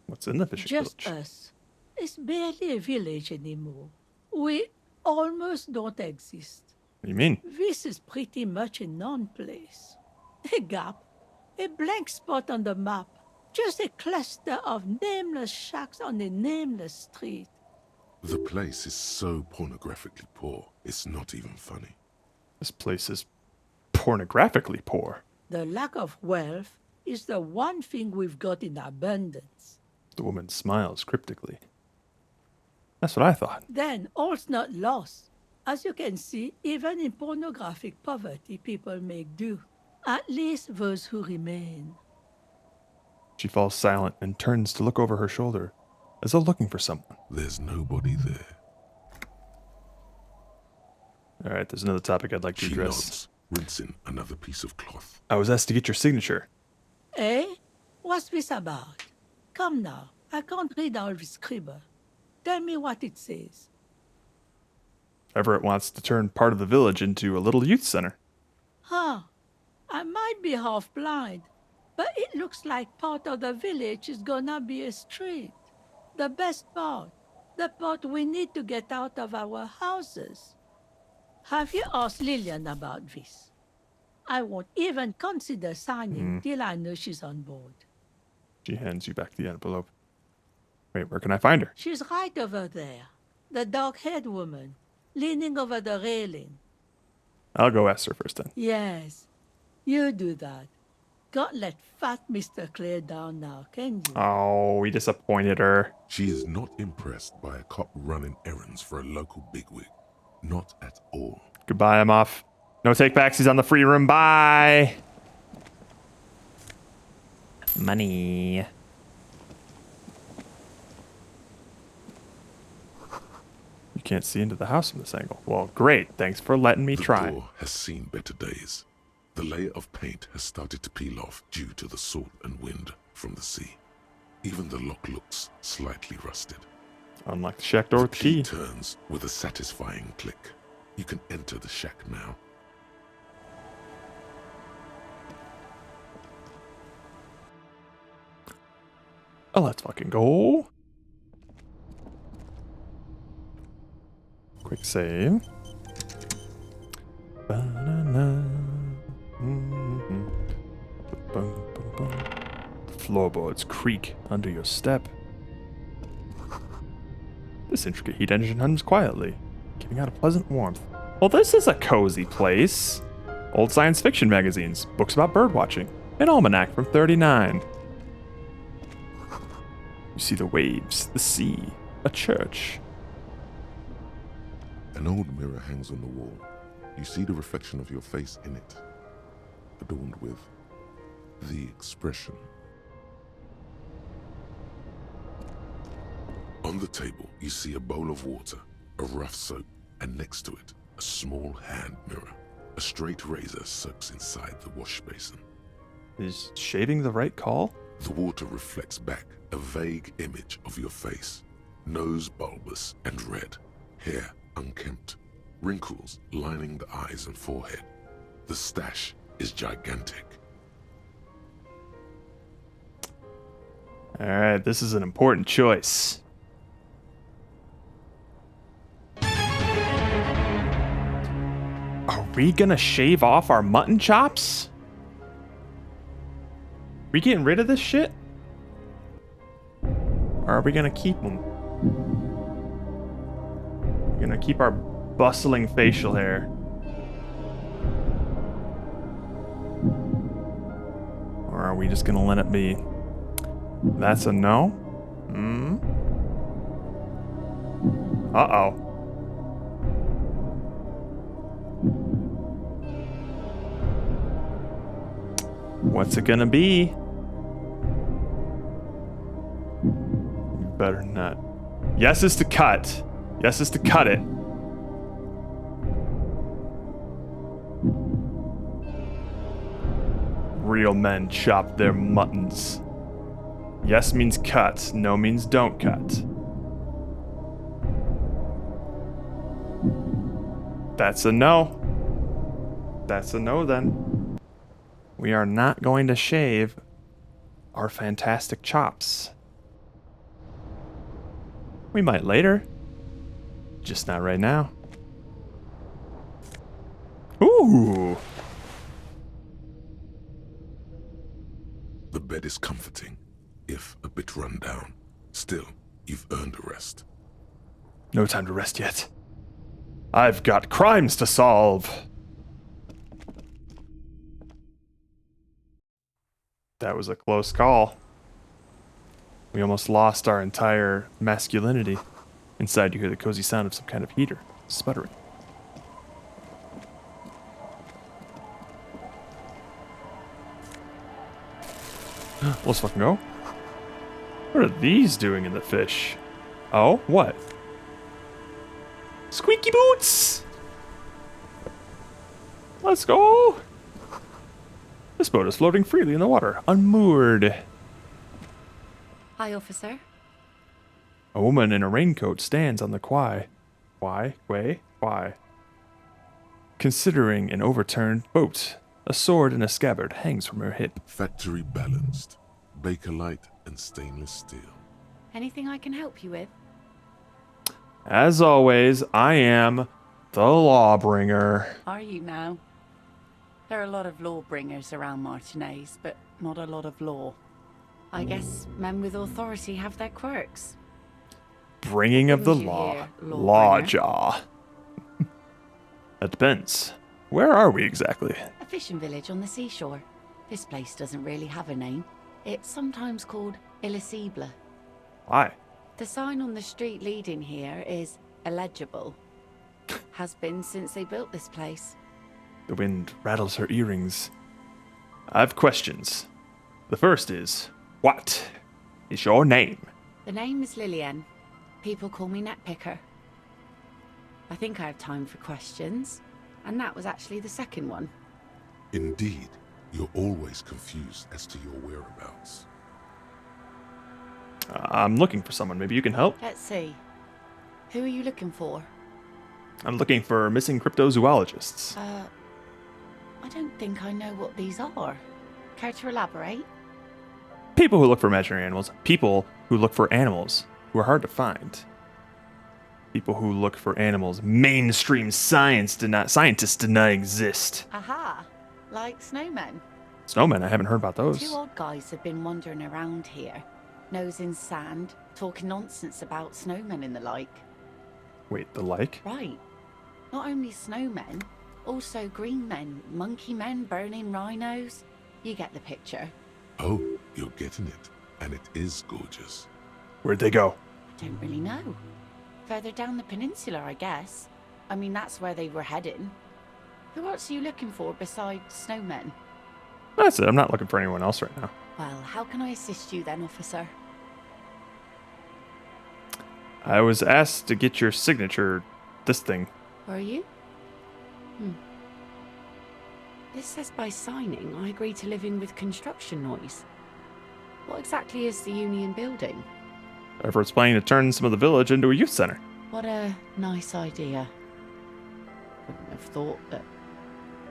What's in the fishing Just village? us. It's barely a village anymore. We almost don't exist. What do you mean? This is pretty much a non-place. A gap. A blank spot on the map. Just a cluster of nameless shacks on a nameless street. The place is so pornographically poor, it's not even funny. This place is pornographically poor. The lack of wealth is the one thing we've got in abundance. The woman smiles cryptically. That's what I thought. Then all's not lost. As you can see, even in pornographic poverty, people make do. At least those who remain. She falls silent and turns to look over her shoulder, as though looking for someone. There's nobody there. All right, there's another topic I'd like to She address. nods, rinsing another piece of cloth. I was asked to get your signature. Eh? What's this about? Come now, I can't read all this scribble. Tell me what it says. Everett wants to turn part of the village into a little youth center. Huh. I might be half blind, but it looks like part of the village is gonna be a street. The best part. The part we need to get out of our houses. Have you asked Lillian about this? I won't even consider signing till I know she's on board. She hands you back the envelope. Wait, where can I find her? She's right over there. The dark-haired woman, leaning over the railing. I'll go ask her first then. Yes, you do that. Can't let fat Mr. Clare down now, can you? Oh, we disappointed her. She is not impressed by a cop running errands for a local bigwig. Not at all. Goodbye, I'm off. No take backsies on the free room. Bye. Money. You can't see into the house from this angle. Well, great. Thanks for letting me try. The door has seen better days. The layer of paint has started to peel off due to the salt and wind from the sea. Even the lock looks slightly rusted. Unlock the shack door with the key. Turns with a satisfying click. You can enter the shack now. Oh, let's fucking go. Quick save. Ba-na-na. Mm-hmm. Ba-bum-bum-bum. The floorboards creak under your step. This intricate heat engine hums quietly, giving out a pleasant warmth. Well, this is a cozy place. Old science fiction magazines, books about birdwatching, an almanac from '39. You see the waves, the sea, a church. An old mirror hangs on the wall. You see the reflection of your face in it, adorned with the expression. On the table, you see a bowl of water, a rough soap, and next to it, a small hand mirror. A straight razor soaks inside the wash basin. Is shaving the right call? The water reflects back a vague image of your face. Nose bulbous and red, hair unkempt, wrinkles lining the eyes and forehead. The stash is gigantic. Alright, this is an important choice. Are we gonna shave off our mutton chops? We getting rid of this shit? Or are we gonna keep them? We're gonna keep our bustling facial hair. Or are we just gonna let it be? That's a no? Uh-oh. What's it gonna be? You better not. Yes is to cut. Yes is to cut it. Real men chop their muttons. Yes means cut, no means don't cut. That's a no. That's a no then. We are not going to shave our fantastic chops. We might later. Just not right now. Ooh! The bed is comforting, if a bit run down. Still, you've earned a rest. No time to rest yet. I've got crimes to solve. That was a close call. We almost lost our entire masculinity. Inside you hear the cozy sound of some kind of heater sputtering. Let's fucking go. What are these doing in the fish? Oh, what? Squeaky boots! Let's go! This boat is floating freely in the water, unmoored. Hi, officer. A woman in a raincoat stands on the quay. Why? Considering an overturned boat, a sword in a scabbard hangs from her hip. Factory balanced. Bakelite and stainless steel. Anything I can help you with? As always, I am the lawbringer. Are you now? There are a lot of law bringers around Martinez, but not a lot of law. I guess men with authority have their quirks. Bringing of the Didn't you law. hear, Lawjaw. That depends. Where are we exactly? A fishing village on the seashore. This place doesn't really have a name. It's sometimes called Elysium. Why? The sign on the street leading here is illegible. Has been since they built this place. The wind rattles her earrings. I have questions. The first is, what is your name? The name is Lillian. People call me Netpicker. I think I have time for questions, and that was actually the second one. Indeed, you're always confused as to your whereabouts. I'm looking for someone. Maybe you can help? Let's see. Who are you looking for? I'm looking for missing cryptozoologists. I don't think I know what these are. Care to elaborate? People who look for imaginary animals. People who look for animals who are hard to find. People who look for animals mainstream scientists do not exist. Aha! Like snowmen. Snowmen, I haven't heard about those. Two old guys have been wandering around here, nose in sand, talking nonsense about snowmen and the like. Wait, the like? Right. Not only snowmen, also green men, monkey men burning rhinos. You get the picture. Oh, you're getting it. And it is gorgeous. Where'd they go? I don't really know. Further down the peninsula, I guess. I mean, that's where they were heading. Who else are you looking for besides snowmen? That's it. I'm not looking for anyone else right now. Well, how can I assist you then, officer? I was asked to get your signature. This thing. Were you? This says by signing, I agree to live in with construction noise. What exactly is the Union building? Everett's planning to turn some of the village into a youth center. What a nice idea. Wouldn't have thought that.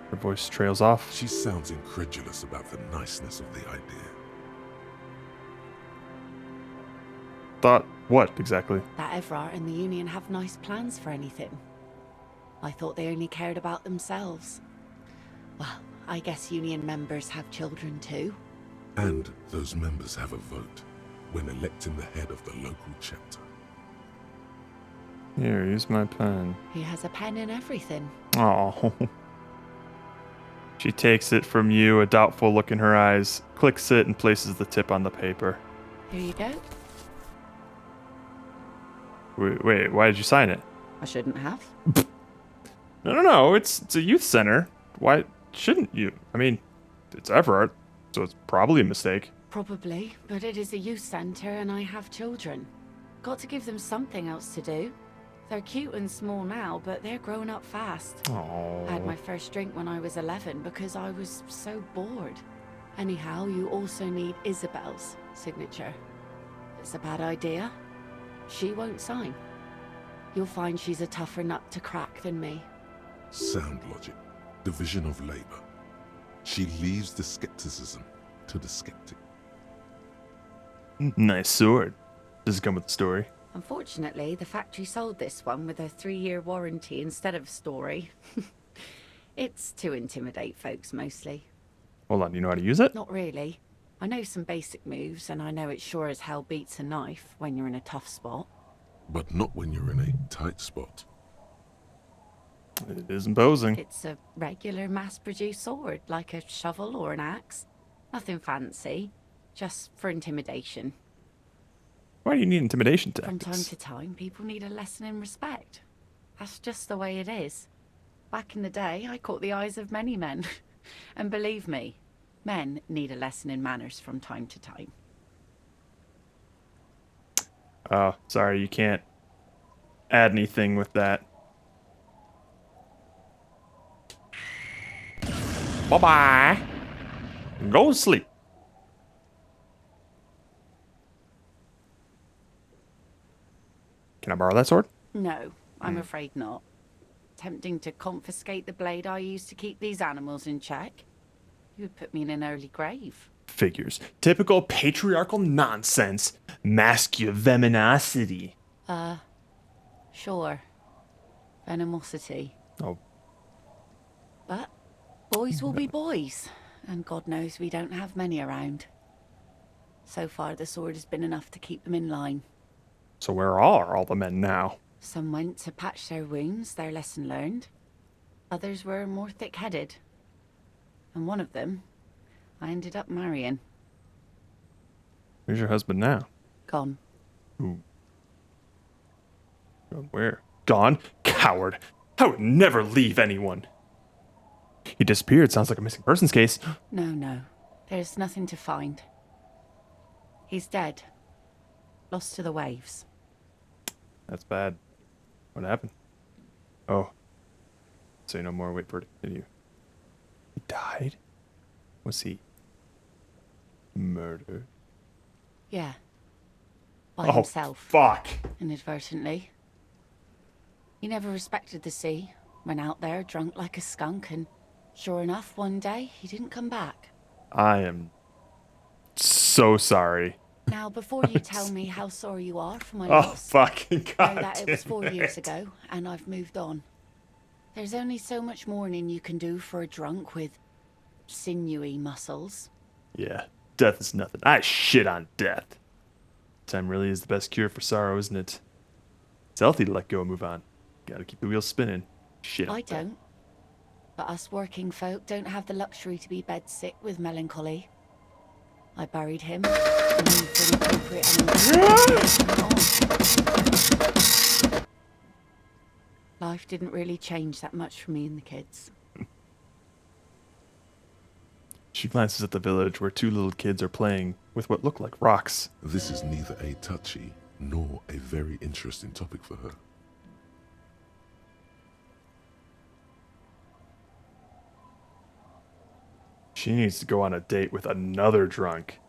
Her voice trails off. She sounds incredulous about the niceness of the idea. Thought what, exactly? That Everard and the Union have nice plans for anything. I thought they only cared about themselves. Well, I guess Union members have children too. And those members have a vote when electing the head of the local chapter. Here, use my pen. He has a pen and everything. Oh. She takes it from you, a doubtful look in her eyes, clicks it, and places the tip on the paper. Here you go. Wait, why did you sign it? I shouldn't have. No, it's a youth center. Why shouldn't you? I mean, it's Everett, so it's probably a mistake. Probably, but it is a youth center and I have children. Got to give them something else to do. They're cute and small now, but they're growing up fast. Oh. I had my first drink when I was 11 because I was so bored. Anyhow, you also need Isabel's signature. It's a bad idea. She won't sign. You'll find she's a tougher nut to crack than me. Sound logic. Division of labor. She leaves the skepticism to the skeptic. Nice sword. Does it come with a story? Unfortunately, the factory sold this one with a 3-year warranty instead of a story. It's to intimidate folks, mostly. Hold on, you know how to use it? Not really. I know some basic moves, and I know it sure as hell beats a knife when you're in a tough spot. But not when you're in a tight spot. It is imposing. It's a regular mass-produced sword, like a shovel or an axe. Nothing fancy, just for intimidation. Why do you need intimidation From tactics? time to time, people need a lesson in respect. That's just the way it is. Back in the day, I caught the eyes of many men. And believe me, men need a lesson in manners from time to time. Oh, sorry, you can't add anything with that. Bye-bye. Go to sleep. Can I borrow that sword? No, I'm afraid not. Tempting to confiscate the blade I used to keep these animals in check. You would put me in an early grave. Figures. Typical patriarchal nonsense. Masculinosity. Sure. Venomosity. Oh. But boys will be boys, and God knows we don't have many around. So far, the sword has been enough to keep them in line. So where are all the men now? Some went to patch their wounds, their lesson learned. Others were more thick-headed. And one of them, I ended up marrying. Where's your husband now? Gone. Ooh. Gone where? Gone? Coward. I would never leave anyone. He disappeared. Sounds like a missing persons case. No. There's nothing to find. He's dead. Lost to the waves. That's bad. What happened? Oh. Say no more. Wait for it to continue. He died? Was he murdered? Yeah. By Oh, himself. fuck. Inadvertently. He never respected the sea. Went out there drunk like a skunk, and sure enough, one day, he didn't come back. I am so sorry. Now, before you tell me how sorry you are for my Oh, loss, fucking know God. that it was 4 years ago, and I've moved on. There's only so much mourning you can do for a drunk with sinewy muscles. Yeah, death is nothing. I shit on death. Time really is the best cure for sorrow, isn't it? It's healthy to let go and move on. Gotta keep the wheels spinning. Shit on I death. don't. But us working folk don't have the luxury to be bedsick with melancholy. I buried him, and moved for an appropriate and Life didn't really change that much for me and the kids. She glances at the village where two little kids are playing with what look like rocks. This is neither a touchy nor a very interesting topic for her. She needs to go on a date with another drunk.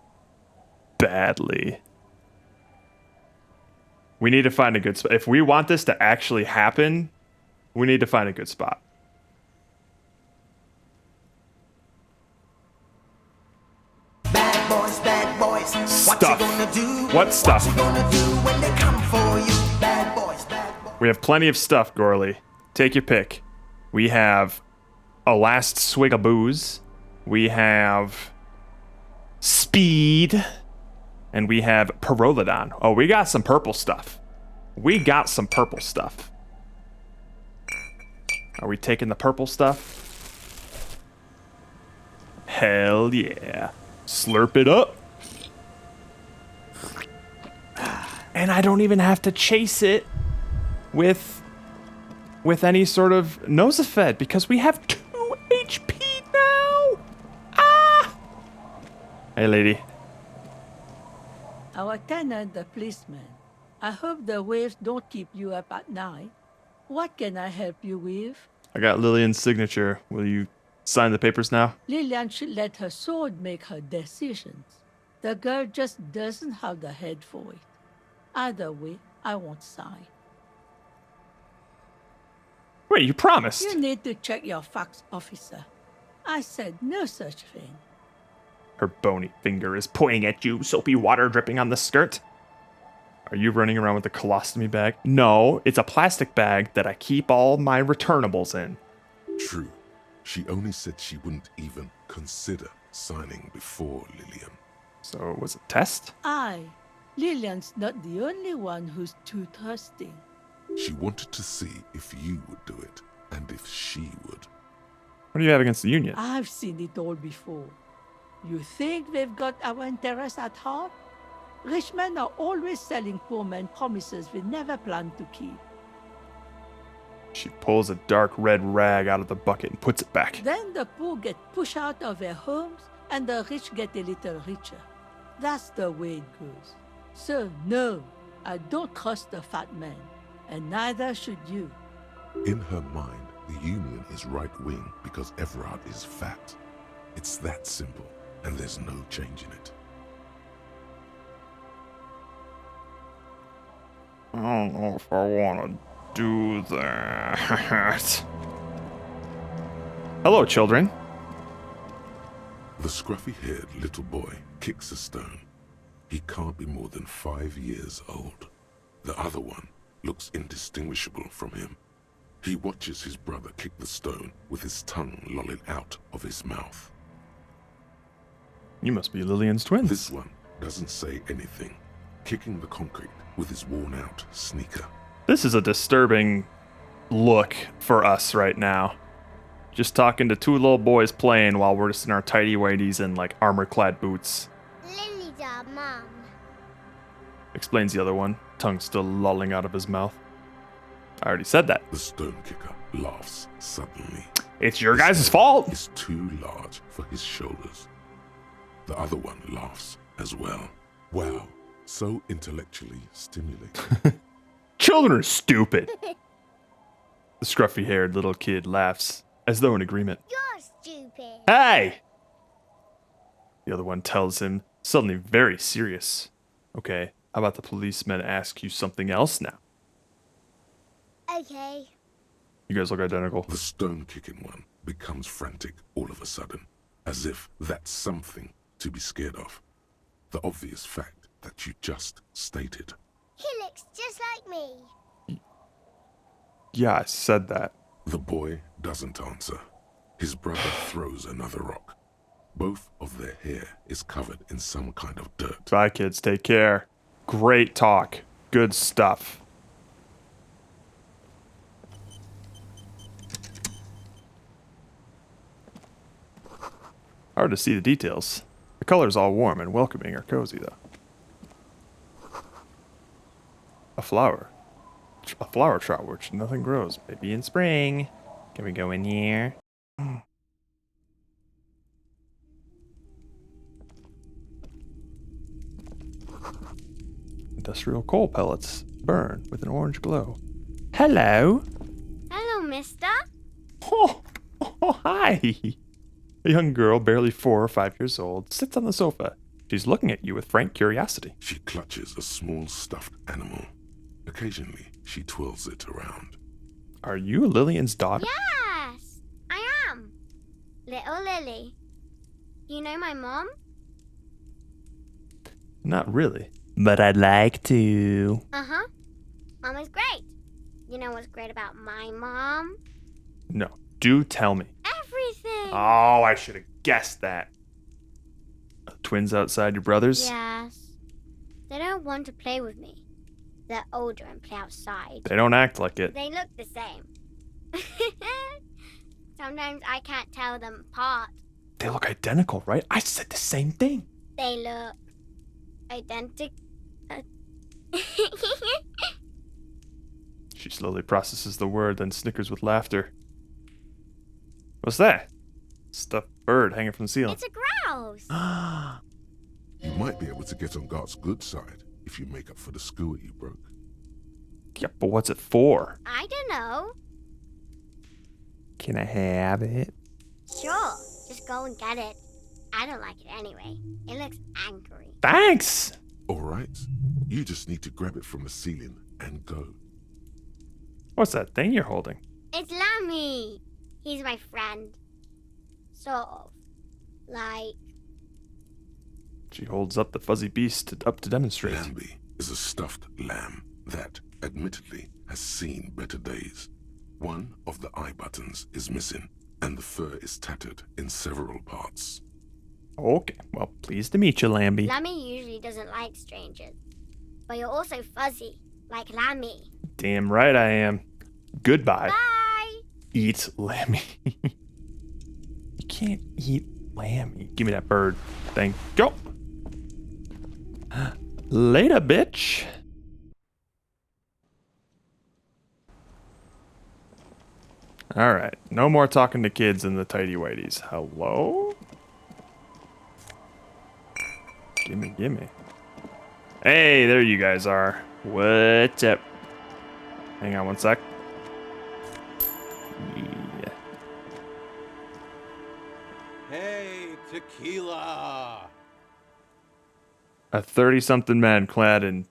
Badly. We need to find a good spot. If we want this to actually happen, we need to find a good spot. Bad boys, Stuff. what you gonna do? What stuff? What you gonna do when they come for you? Bad boys, We have plenty of stuff, Gorley. Take your pick. We have a last swig of booze. We have speed. And we have Pyrrolidon. Oh, we got some purple stuff. We got some purple stuff. Are we taking the purple stuff? Hell yeah. Slurp it up. And I don't even have to chase it with any sort of Nosafed because we have 2 HP now. Ah! Hey, lady. Our tenant, the policeman. I hope the waves don't keep you up at night. What can I help you with? I got Lillian's signature. Will you sign the papers now? Lillian should let her sword make her decisions. The girl just doesn't have the head for it. Either way, I won't sign. Wait, you promised. You need to check your facts, officer. I said no such thing. Her bony finger is pointing at you, soapy water dripping on the skirt. Are you running around with a colostomy bag? No, it's a plastic bag that I keep all my returnables in. True. She only said she wouldn't even consider signing before Lillian. So it was a test? Lillian's not the only one who's too thirsty. She wanted to see if you would do it, and if she would. What do you have against the union? I've seen it all before. You think they've got our interests at heart? Rich men are always selling poor men promises they never planned to keep. She pulls a dark red rag out of the bucket and puts it back. Then the poor get pushed out of their homes and the rich get a little richer. That's the way it goes. So no, I don't trust the fat man, and neither should you. In her mind, the Union is right-wing because Everard is fat. It's that simple, and there's no changing it. I don't know if I want to do that. Hello, children. The scruffy-haired little boy kicks a stone. He can't be more than 5 years old. The other one looks indistinguishable from him. He watches his brother kick the stone with his tongue lolling out of his mouth. You must be Lillian's twins. This one doesn't say anything, kicking the concrete with his worn-out sneaker. This is a disturbing look for us right now. Just talking to 2 little boys playing while we're just in our tighty-whities and like armor-clad boots. Lily's our mum. Explains the other one, tongue still lolling out of his mouth. I already said that. The stone kicker laughs suddenly. It's your guys' fault. Is too large for his shoulders. The other one laughs as well. Wow, so intellectually stimulating. Children are stupid. The scruffy-haired little kid laughs, as though in agreement. You're stupid. Hey! The other one tells him, suddenly very serious. Okay, how about the policeman ask you something else now? Okay. You guys look identical. The stone-kicking one becomes frantic all of a sudden, as if that's something to be scared of. The obvious fact that you just stated. He looks just like me. Yeah, I said that. The boy doesn't answer. His brother throws another rock. Both of their hair is covered in some kind of dirt. Bye, kids. Take care. Great talk. Good stuff. Hard to see the details. The color's all warm and welcoming or cozy, though. A flower. A flower trot which nothing grows. Maybe in spring. Can we go in here? Industrial coal pellets burn with an orange glow. Hello. Hello, mister. Oh, hi. A young girl, barely 4 or 5 years old, sits on the sofa. She's looking at you with frank curiosity. She clutches a small stuffed animal. Occasionally, she twirls it around. Are you Lillian's daughter? Yes, I am. Little Lily. You know my mom? Not really. But I'd like to. Uh-huh. Mom is great. You know what's great about my mom? No, do tell me. Everything. Oh, I should have guessed that. Twins outside your brothers? Yes. They don't want to play with me. They're older and play outside. They don't act like it. They look the same. Sometimes I can't tell them apart. They look identical, right? I said the same thing. They look identical. She slowly processes the word, then snickers with laughter. What's that? Stuffed bird hanging from the ceiling. It's a grouse. You might be able to get on Gart's good side if you make up for the skewer you broke. Yeah, but what's it for? I don't know. Can I have it? Sure, just go and get it. I don't like it anyway. It looks angry. Thanks! All right. You just need to grab it from the ceiling and go. What's that thing you're holding? It's Lammy. He's my friend. Sort of. Like... She holds up the fuzzy beast up to demonstrate. Lambie is a stuffed lamb that, admittedly, has seen better days. One of the eye buttons is missing, and the fur is tattered in several parts. Okay, well, pleased to meet you, Lambie. Lammy usually doesn't like strangers. But you're also fuzzy, like Lammy. Damn right I am. Goodbye. Bye! Eat Lammy. You can't eat Lammy. Give me that bird thing. Go! Later, bitch. Alright, no more talking to kids in the tighty whities. Hello? Gimme. Hey, there you guys are. What's up? Hang on one sec. Yeah. Hey, tequila! A 30-something man clad in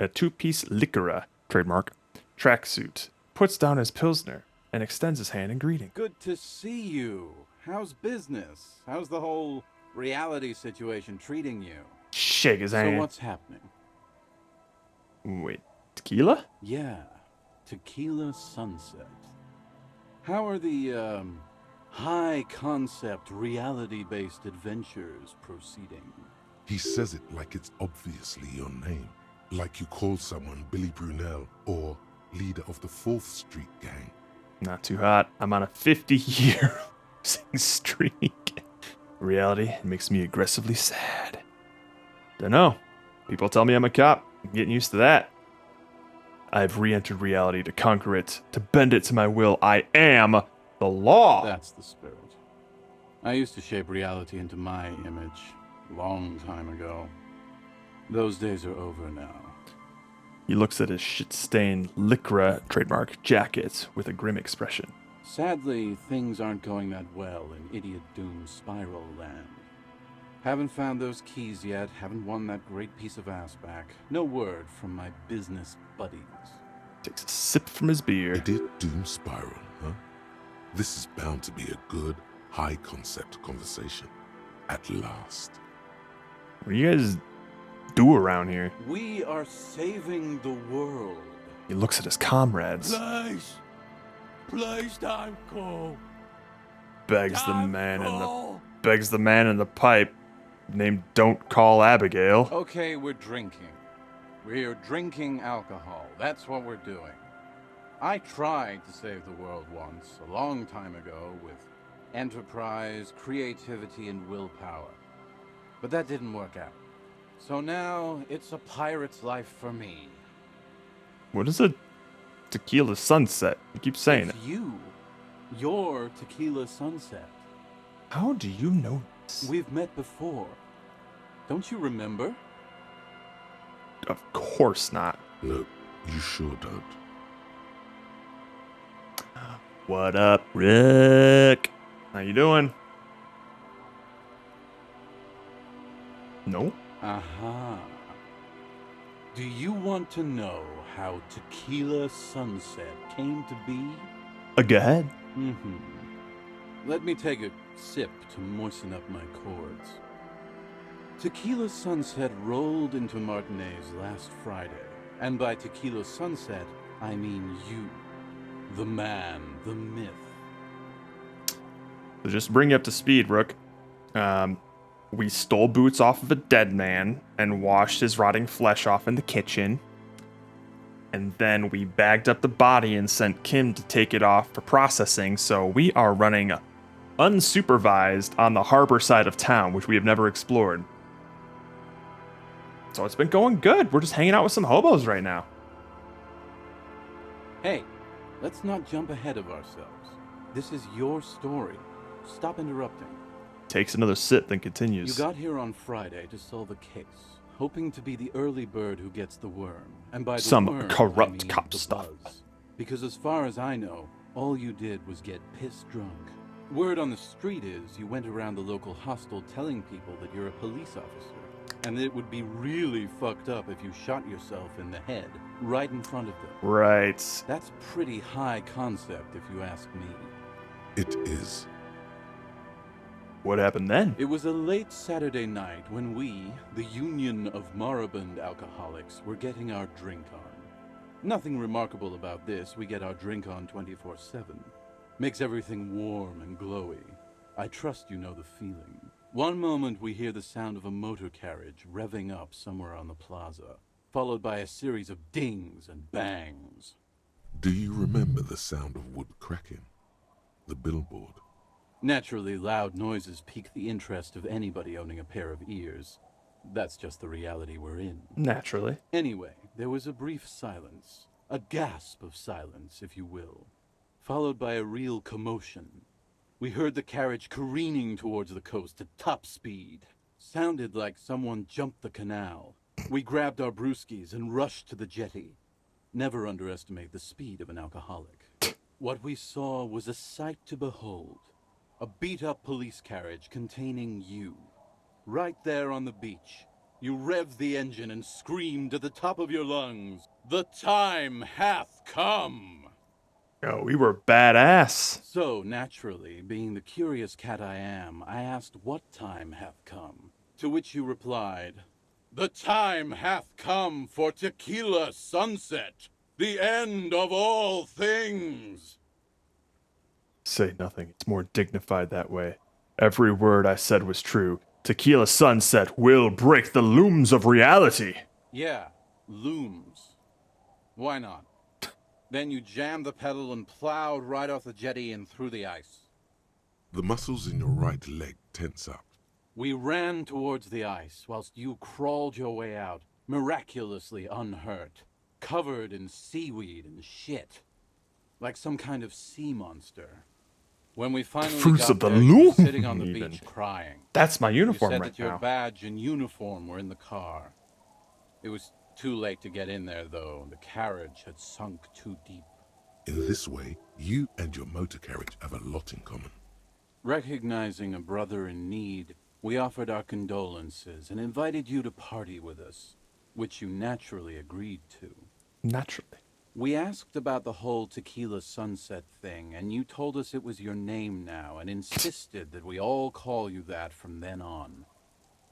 a two-piece licora, trademark, tracksuit, puts down his pilsner and extends his hand in greeting. Good to see you. How's business? How's the whole reality situation treating you? Shake his hand. So what's happening? Wait, tequila? Yeah, Tequila Sunset. How are the, high-concept, reality-based adventures proceeding? He says it like it's obviously your name. Like you call someone Billy Brunel or leader of the 4th Street Gang. Not too hot. I'm on a 50-year losing streak. Reality makes me aggressively sad. Dunno. People tell me I'm a cop. I'm getting used to that. I've re-entered reality to conquer it, to bend it to my will. I am the law. That's the spirit. I used to shape reality into my image, long time ago. Those days are over now. He looks at his shit-stained Lycra trademark jacket with a grim expression. Sadly, things aren't going that well in Idiot Doom's Spiral Land. Haven't found those keys yet, haven't won that great piece of ass back. No word from my business buddies. Takes a sip from his beer. Idiot Doom Spiral, huh? This is bound to be a good, high-concept conversation. At last. What do you guys do around here? We are saving the world. He looks at his comrades. Please don't go. Begs the man in the pipe named Don't Call Abigail. Okay, we're drinking. We're drinking alcohol. That's what we're doing. I tried to save the world once, a long time ago, with enterprise, creativity, and willpower. But that didn't work out. So now, it's a pirate's life for me. What is a tequila sunset? You keep saying It's you're Tequila Sunset. How do you know this? We've met before. Don't you remember? Of course not. No, you sure don't. What up, Rick? How you doing? No? Aha. Do you want to know how Tequila Sunset came to be? Go ahead. Mm-hmm. Let me take a sip to moisten up my cords. Tequila Sunset rolled into Martinez last Friday. And by Tequila Sunset, I mean you. The man, the myth. So just to bring you up to speed, Rook. We stole boots off of a dead man and washed his rotting flesh off in the kitchen. And then we bagged up the body and sent Kim to take it off for processing. So we are running unsupervised on the harbor side of town, which we have never explored. So it's been going good. We're just hanging out with some hobos right now. Hey, let's not jump ahead of ourselves. This is your story. Stop interrupting. Takes another sip, then continues. You got here on Friday to solve a case, hoping to be the early bird who gets the worm. And by the Some worm, corrupt I mean cop the stuff. buzz. Because as far as I know, all you did was get piss drunk. Word on the street is you went around the local hostel telling people that you're a police officer, and that it would be really fucked up if you shot yourself in the head right in front of them. Right. That's pretty high concept, if you ask me. It is. What happened then? It was a late Saturday night when we, the Union of Moribund Alcoholics, were getting our drink on. Nothing remarkable about this. We get our drink on 24/7. Makes everything warm and glowy. I trust you know the feeling. One moment we hear the sound of a motor carriage revving up somewhere on the plaza, followed by a series of dings and bangs. Do you remember the sound of wood cracking? The billboard? Naturally, loud noises pique the interest of anybody owning a pair of ears. That's just the reality we're in. Naturally. Anyway, there was a brief silence. A gasp of silence, if you will. Followed by a real commotion. We heard the carriage careening towards the coast at top speed. Sounded like someone jumped the canal. We grabbed our brewskis and rushed to the jetty. Never underestimate the speed of an alcoholic. What we saw was a sight to behold. A beat-up police carriage containing you. Right there on the beach. You revved the engine and screamed at the top of your lungs, "The time hath come!" Oh, we were badass. So, naturally, being the curious cat I am, I asked what time hath come. To which you replied, "The time hath come for Tequila Sunset, the end of all things." Say nothing. It's more dignified that way. Every word I said was true. Tequila Sunset will break the looms of reality. Yeah, looms. Why not? Then you jammed the pedal and plowed right off the jetty and through the ice. The muscles in your right leg tense up. We ran towards the ice whilst you crawled your way out, miraculously unhurt, covered in seaweed and shit. Like some kind of sea monster. When we finally Fruits got of the there, you were loom, sitting on the even. beach crying. That's my uniform you said right that your now. badge and uniform were in the car. It was too late to get in there, though. The carriage had sunk too deep. In this way, you and your motor carriage have a lot in common. Recognizing a brother in need, we offered our condolences and invited you to party with us, which you naturally agreed to. Naturally. We asked about the whole Tequila Sunset thing, and you told us it was your name now, and insisted that we all call you that from then on.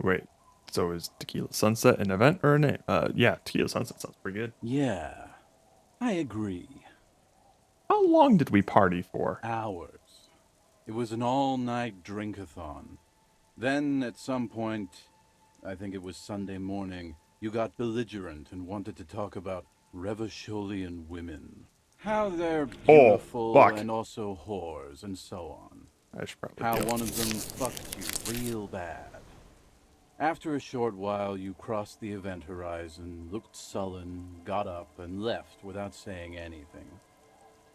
Wait, so is Tequila Sunset an event or a name? Yeah, Tequila Sunset sounds pretty good. Yeah, I agree. How long did we party for? Hours. It was an all-night drink-a-thon. Then, at some point, I think it was Sunday morning, you got belligerent and wanted to talk about Revacholian women. How they're beautiful and also whores and so on. I should probably How go. one of them fucked you real bad. After a short while, you crossed the event horizon, looked sullen, got up, and left without saying anything.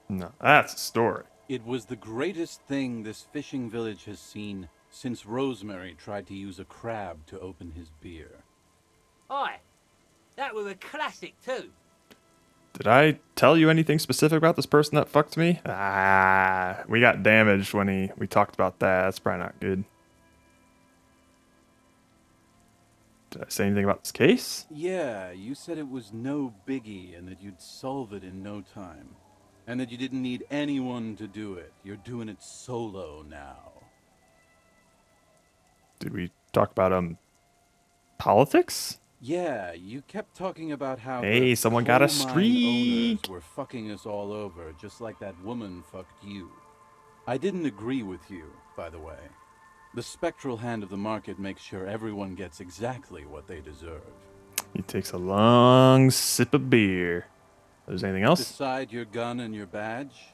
No, that's a story. It was the greatest thing this fishing village has seen since Rosemary tried to use a crab to open his beer. Oi, That was a classic too. Did I tell you anything specific about this person that fucked me? Ah, we got damaged when we talked about that. That's probably not good. Did I say anything about this case? Yeah, you said it was no biggie and that you'd solve it in no time. And that you didn't need anyone to do it. You're doing it solo now. Did we talk about politics? Yeah, you kept talking about how Hey, the someone got a coal mine streak. owners were fucking us all over, just like that woman fucked you. I didn't agree with you, by the way. The spectral hand of the market makes sure everyone gets exactly what they deserve. He takes a long sip of beer. There's anything else? Beside your gun and your badge,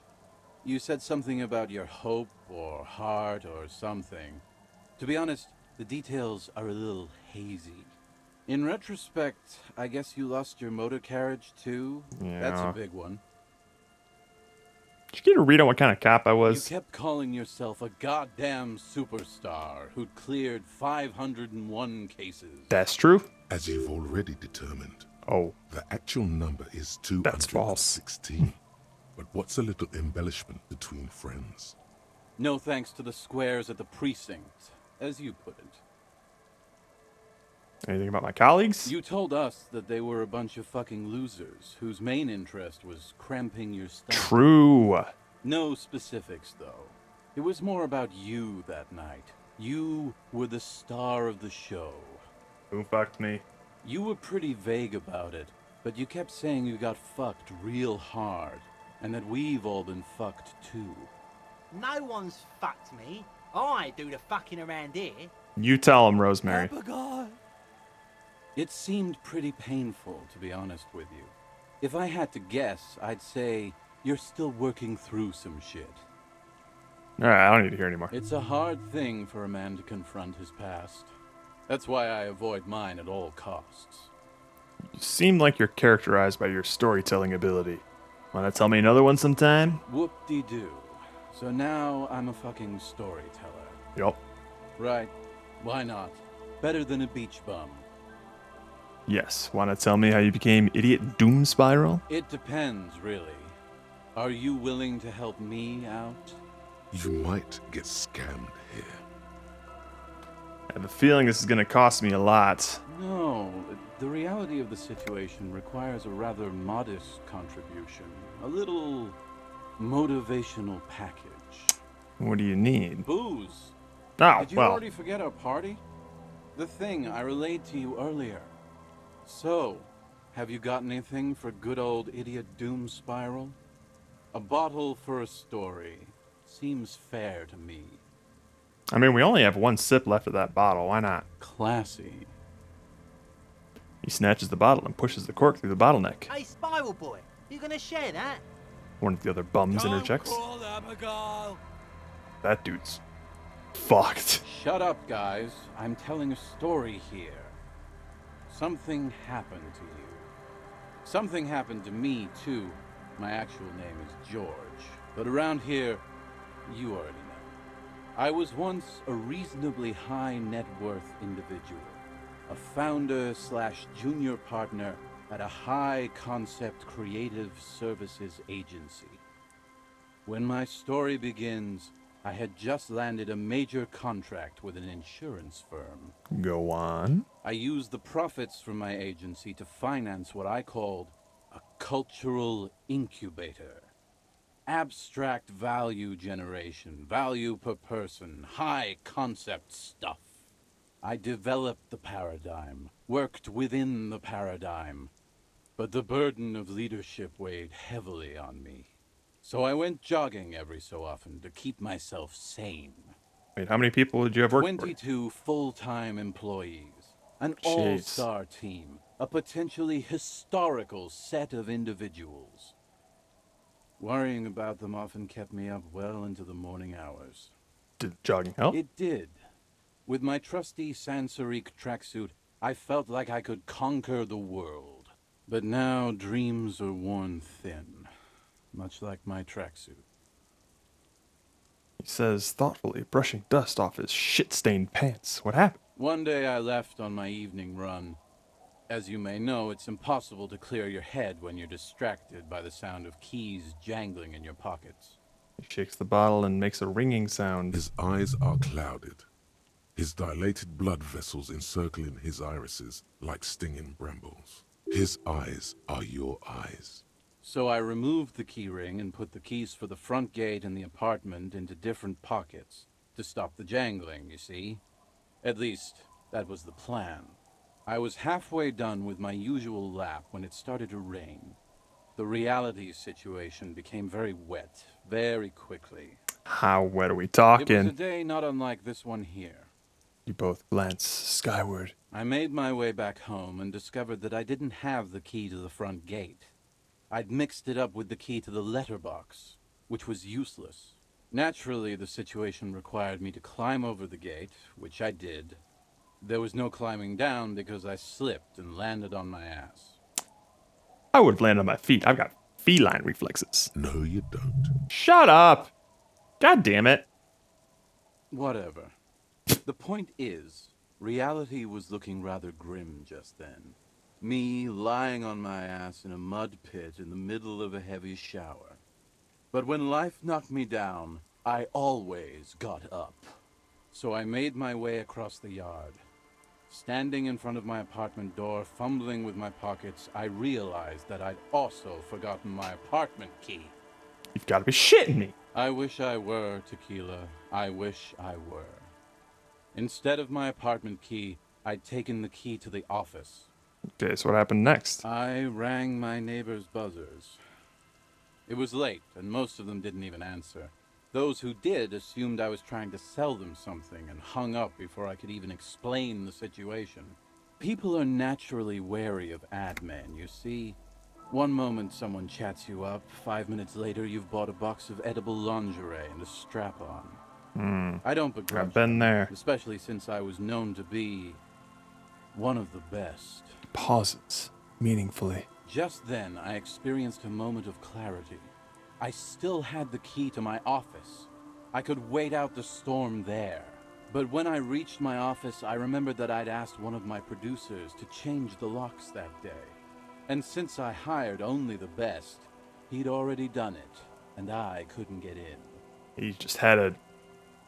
you said something about your hope or heart or something. To be honest, the details are a little hazy. In retrospect, I guess you lost your motor carriage too? Yeah. That's a big one. Did you get a read on what kind of cop I was? You kept calling yourself a goddamn superstar who'd cleared 501 cases. That's true. As you've already determined. Oh. The actual number is 216. That's false. But what's a little embellishment between friends? No thanks to the squares at the precinct, as you put it. Anything about my colleagues? You told us that they were a bunch of fucking losers whose main interest was cramping your stomach. True. No specifics, though. It was more about you that night. You were the star of the show. Who fucked me? You were pretty vague about it, but you kept saying you got fucked real hard, and that we've all been fucked too. No one's fucked me. I do the fucking around here. You tell him, Rosemary. It seemed pretty painful, to be honest with you. If I had to guess, I'd say you're still working through some shit. Alright, I don't need to hear anymore. It's a hard thing for a man to confront his past. That's why I avoid mine at all costs. You seem like you're characterized by your storytelling ability. Wanna tell me another one sometime? Whoop-de-doo. So now I'm a fucking storyteller. Yup. Right. Why not? Better than a beach bum. Yes. Wanna tell me how you became Idiot Doom Spiral? It depends, really. Are you willing to help me out? You might get scammed here. I have a feeling this is gonna cost me a lot. No, the reality of the situation requires a rather modest contribution. A little motivational package. What do you need? Booze. Oh, Did you well. already forget our party? The thing I relayed to you earlier. So, have you got anything for good old Idiot Doom Spiral? A bottle for a story. Seems fair to me. I mean, we only have one sip left of that bottle. Why not? Classy. He snatches the bottle and pushes the cork through the bottleneck. Hey, Spiral Boy, you gonna share that? One of the other bums interjects. Call Abigail. That dude's fucked. Shut up, guys. I'm telling a story here. Something happened to you. Something happened to me, too. My actual name is George. But around here, you already know. I was once a reasonably high net worth individual. A founder/junior partner at a high concept creative services agency. When my story begins, I had just landed a major contract with an insurance firm. Go on. I used the profits from my agency to finance what I called a cultural incubator. Abstract value generation, value per person, high concept stuff. I developed the paradigm, worked within the paradigm, but the burden of leadership weighed heavily on me. So I went jogging every so often to keep myself sane. Wait, how many people did you have working for? 22 full-time employees, an Jeez. all-star team, a potentially historical set of individuals. Worrying about them often kept me up well into the morning hours. Did jogging help? It did. With my trusty Sansarique tracksuit, I felt like I could conquer the world. But now dreams are worn thin, much like my tracksuit. He says thoughtfully, brushing dust off his shit-stained pants. What happened? One day I left on my evening run. As you may know, it's impossible to clear your head when you're distracted by the sound of keys jangling in your pockets. He shakes the bottle and makes a ringing sound. His eyes are clouded, his dilated blood vessels encircling his irises like stinging brambles. His eyes are your eyes. So I removed the key ring and put the keys for the front gate and the apartment into different pockets to stop the jangling, you see? At least, that was the plan. I was halfway done with my usual lap when it started to rain. The reality situation became very wet, very quickly. How wet are we talking? It was a day not unlike this one here. You both glance skyward. I made my way back home and discovered that I didn't have the key to the front gate. I'd mixed it up with the key to the letterbox, which was useless. Naturally, the situation required me to climb over the gate, which I did. There was no climbing down because I slipped and landed on my ass. I would have landed on my feet. I've got feline reflexes. No, you don't. Shut up! God damn it. Whatever. The point is, reality was looking rather grim just then. Me lying on my ass in a mud pit in the middle of a heavy shower. But when life knocked me down, I always got up. So I made my way across the yard. Standing in front of my apartment door, fumbling with my pockets, I realized that I'd also forgotten my apartment key. You've got to be shitting me. I wish I were, Tequila. I wish I were. Instead of my apartment key, I'd taken the key to the office. Okay, so what happened next? I rang my neighbor's buzzers. It was late, and most of them didn't even answer. Those who did assumed I was trying to sell them something and hung up before I could even explain the situation. People are naturally wary of ad men, you see. One moment someone chats you up, 5 minutes later you've bought a box of edible lingerie and a strap-on. I don't begrudge I've been there. especially since I was known to be one of the best. Pauses meaningfully. Just then, I experienced a moment of clarity. I still had the key to my office. I could wait out the storm there. But when I reached my office, I remembered that I'd asked one of my producers to change the locks that day. And since I hired only the best, he'd already done it, and I couldn't get in. He just had a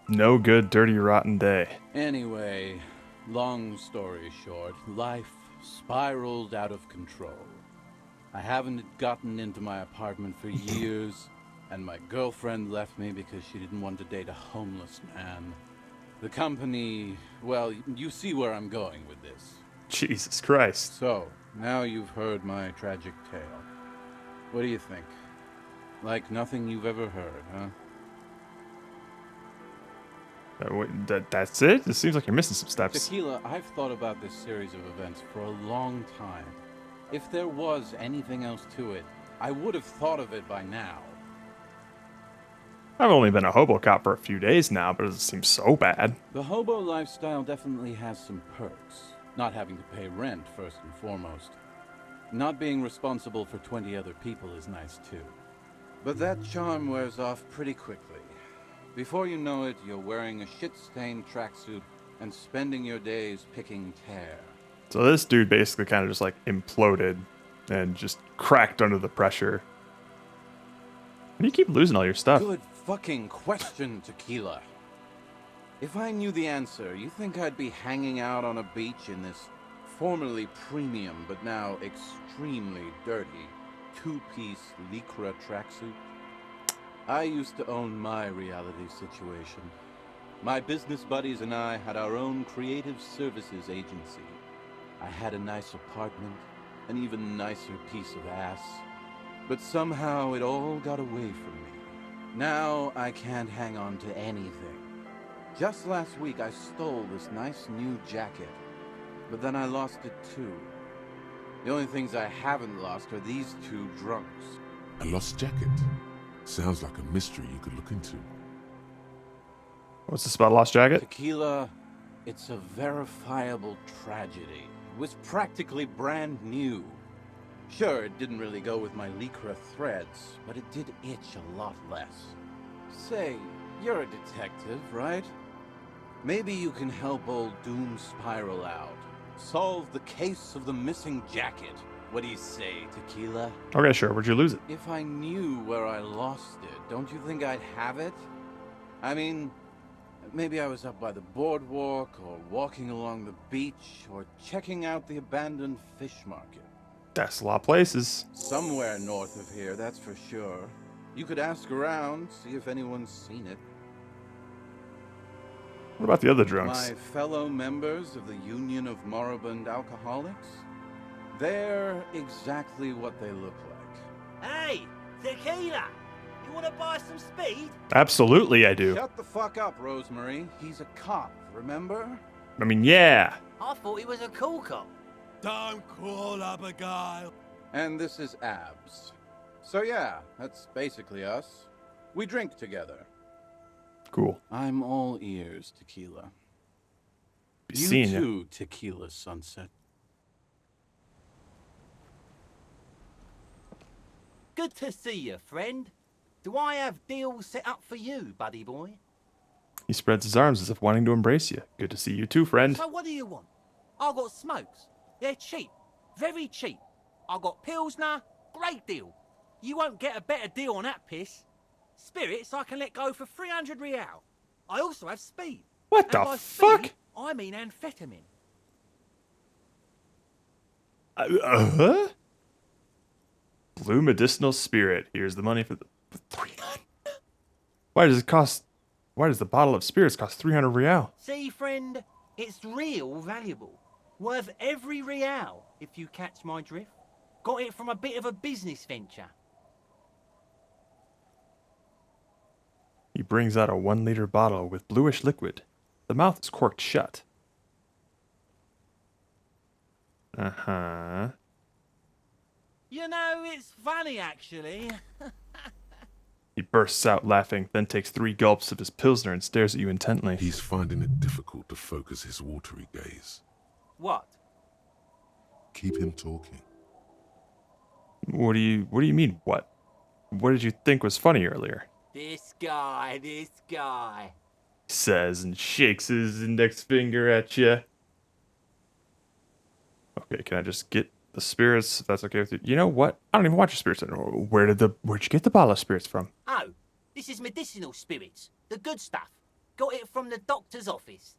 no good, dirty, rotten day. Anyway, long story short, life spiraled out of control. I haven't gotten into my apartment for years, and my girlfriend left me because she didn't want to date a homeless man. The company, well, you see where I'm going with this. Jesus Christ. So, now you've heard my tragic tale. What do you think? Like nothing you've ever heard, huh? That's it? It seems like you're missing some steps. Tequila, I've thought about this series of events for a long time. If there was anything else to it, I would have thought of it by now. I've only been a hobo cop for a few days now, but it doesn't seem so bad. The hobo lifestyle definitely has some perks. Not having to pay rent, first and foremost. Not being responsible for 20 other people is nice, too. But that charm wears off pretty quickly. Before you know it, you're wearing a shit-stained tracksuit and spending your days picking tear. So this dude basically kind of just like imploded and just cracked under the pressure. How do you keep losing all your stuff? Good fucking question, Tequila. If I knew the answer, you think I'd be hanging out on a beach in this formerly premium but now extremely dirty two-piece Lycra tracksuit? I used to own my reality situation. My business buddies and I had our own creative services agency. I had a nice apartment, an even nicer piece of ass. But somehow it all got away from me. Now I can't hang on to anything. Just last week I stole this nice new jacket, but then I lost it too. The only things I haven't lost are these two drunks. A lost jacket? Sounds like a mystery you could look into. What's this about lost jacket? Tequila, it's a verifiable tragedy. It was practically brand new. Sure, it didn't really go with my Lycra threads, but it did itch a lot less. Say, you're a detective, right? Maybe you can help old Doom Spiral out. solve the case of the missing jacket. What do you say, Tequila? Okay, sure. Where'd you lose it? If I knew where I lost it, don't you think I'd have it? I mean, maybe I was up by the boardwalk, or walking along the beach, or checking out the abandoned fish market. That's a lot of places. Somewhere north of here, that's for sure. You could ask around, see if anyone's seen it. What about the other drunks? My fellow members of the Union of Moribund Alcoholics? They're exactly what they look like. Hey, Tequila! You want to buy some speed? Absolutely, I do. Shut the fuck up, Rosemary. He's a cop, remember? I mean, yeah. I thought he was a cool cop. Don't call Abigail. And this is Abs. So yeah, that's basically us. We drink together. Cool. I'm all ears, Tequila. Be You seeing ya. too, Tequila Sunset. Good to see you, friend. Do I have deals set up for you, buddy boy? He spreads his arms as if wanting to embrace you. Good to see you too, friend. So what do you want? I got smokes. They're cheap. Very cheap. I got Pilsner. Great deal. You won't get a better deal on that piss. Spirits I can let go for 300 real. I also have speed. What And the by fuck? Speed, I mean amphetamine. Blue medicinal spirit. Here's the money for the 300. Why does the bottle of spirits cost 300 real? See, friend, it's real valuable. Worth every real, if you catch my drift. Got it from a bit of a business venture. He brings out a 1-liter bottle with bluish liquid. The mouth is corked shut. Uh-huh. You know, it's funny, actually. He bursts out laughing, then takes 3 gulps of his Pilsner and stares at you intently. He's finding it difficult to focus his watery gaze. What? Keep him talking. What do you mean, what? What did you think was funny earlier? This guy. He says and shakes his index finger at you. Okay, can I just get the spirits if that's okay with you? You know what? I don't even want your spirits anymore. Where'd you get the bottle of spirits from? Oh, this is medicinal spirits. The good stuff. Got it from the doctor's office.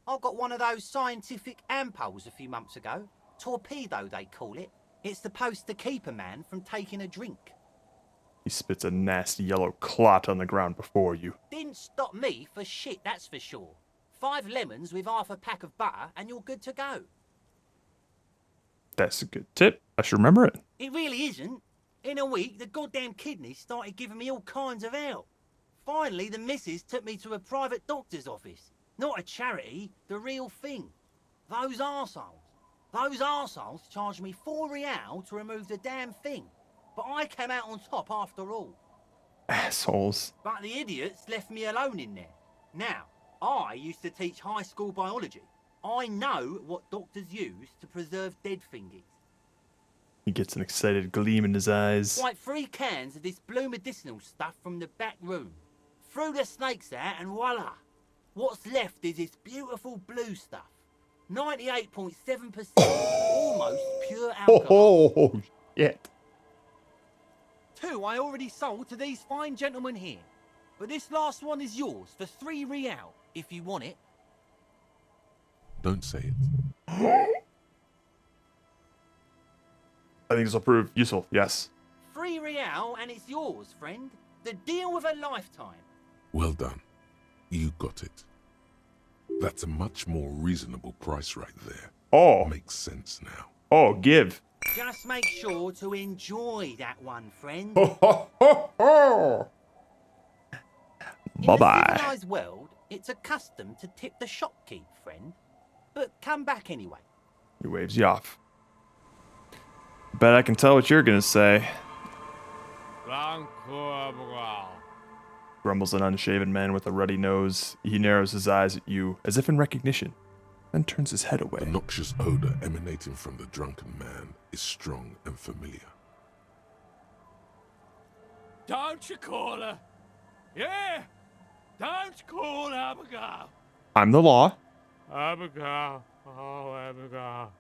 I got one of those scientific ampoules a few months ago. Torpedo, they call it. It's supposed to keep a man from taking a drink. He spits a nasty yellow clot on the ground before you. Didn't stop me for shit, that's for sure. 5 lemons with half a pack of butter and you're good to go. That's a good tip. I should remember it. It really isn't. In a week, the goddamn kidneys started giving me all kinds of help. Finally, the missus took me to a private doctor's office. Not a charity, the real thing. Those arseholes charged me 4 real to remove the damn thing. But I came out on top after all. Assholes. But the idiots left me alone in there. Now, I used to teach high school biology. I know what doctors use to preserve dead thingies. He gets an excited gleam in his eyes. Like 3 cans of this blue medicinal stuff from the back room. Threw the snakes out and voila. What's left is this beautiful blue stuff. 98.7% almost pure alcohol. Oh, shit. 2 I already sold to these fine gentlemen here. But this last one is yours for 3 real, if you want it. Don't say it. I think this will prove useful, yes. 3 real and it's yours, friend. The deal of a lifetime. Well done. You got it. That's a much more reasonable price right there. Oh. Makes sense now. Oh, give. Just make sure to enjoy that one, friend. Bye-bye. In the civilized world, it's a custom to tip the shopkeep, friend. But come back anyway. He waves you off. Bet I can tell what you're gonna say. Grumbles an unshaven man with a ruddy nose. He narrows his eyes at you, as if in recognition, then turns his head away. The noxious odor emanating from the drunken man is strong and familiar. Don't you call her? Don't call Abigail. I'm the law. Abigail, Oh, Abigail.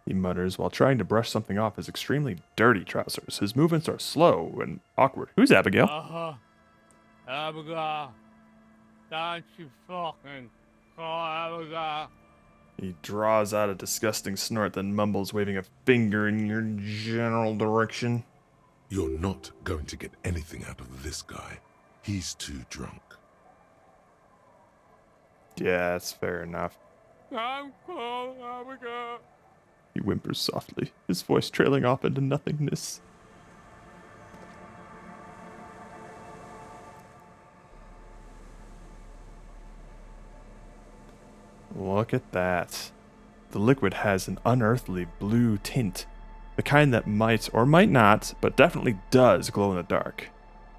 He mutters while trying to brush something off his extremely dirty trousers. His movements are slow and awkward. Who's Abigail? Abigail. Don't you fucking call Abigail. He draws out a disgusting snort, then mumbles, waving a finger in your general direction. You're not going to get anything out of this guy. He's too drunk. Yeah, that's fair enough. Don't call Abigail. He whimpers softly, his voice trailing off into nothingness. Look at that. The liquid has an unearthly blue tint, the kind that might or might not, but definitely does glow in the dark.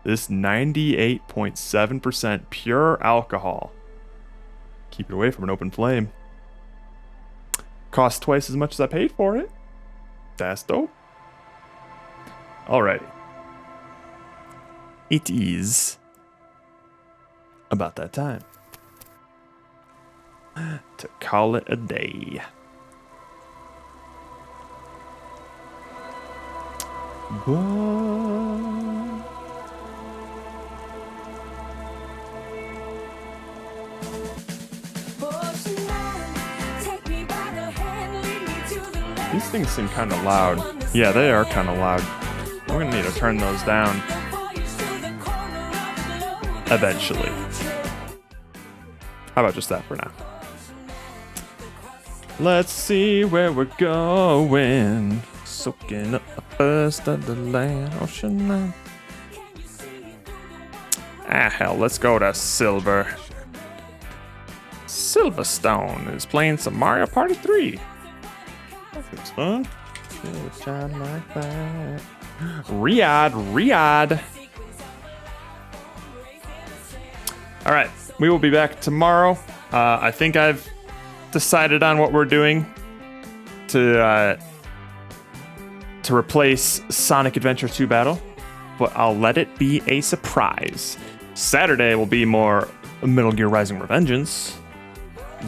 This 98.7% pure alcohol. Keep it away from an open flame. Cost twice as much as I paid for it. That's dope. Alrighty. It is about that time to call it a day. These things seem kind of loud. Yeah, they are kind of loud. We're gonna need to turn those down eventually. How about just that for now? Let's see where we're going. Soaking up the first of the land, ocean land. Ah, hell, let's go to Silver. Silverstone is playing some Mario Party 3. That looks fun. Like that. Riyadh. All right, we will be back tomorrow. I think I've decided on what we're doing to replace Sonic Adventure 2 Battle, but I'll let it be a surprise. Saturday will be more Metal Gear Rising Revengeance,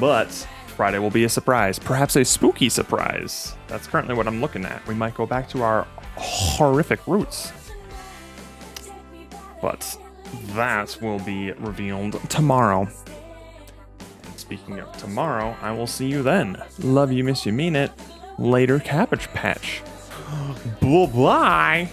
but Friday will be a surprise, perhaps a spooky surprise. That's currently what I'm looking at. We might go back to our horrific roots, but that will be revealed tomorrow. Speaking of tomorrow, I will see you then. Love you, miss you, mean it. Later, Cabbage Patch. Bye bye.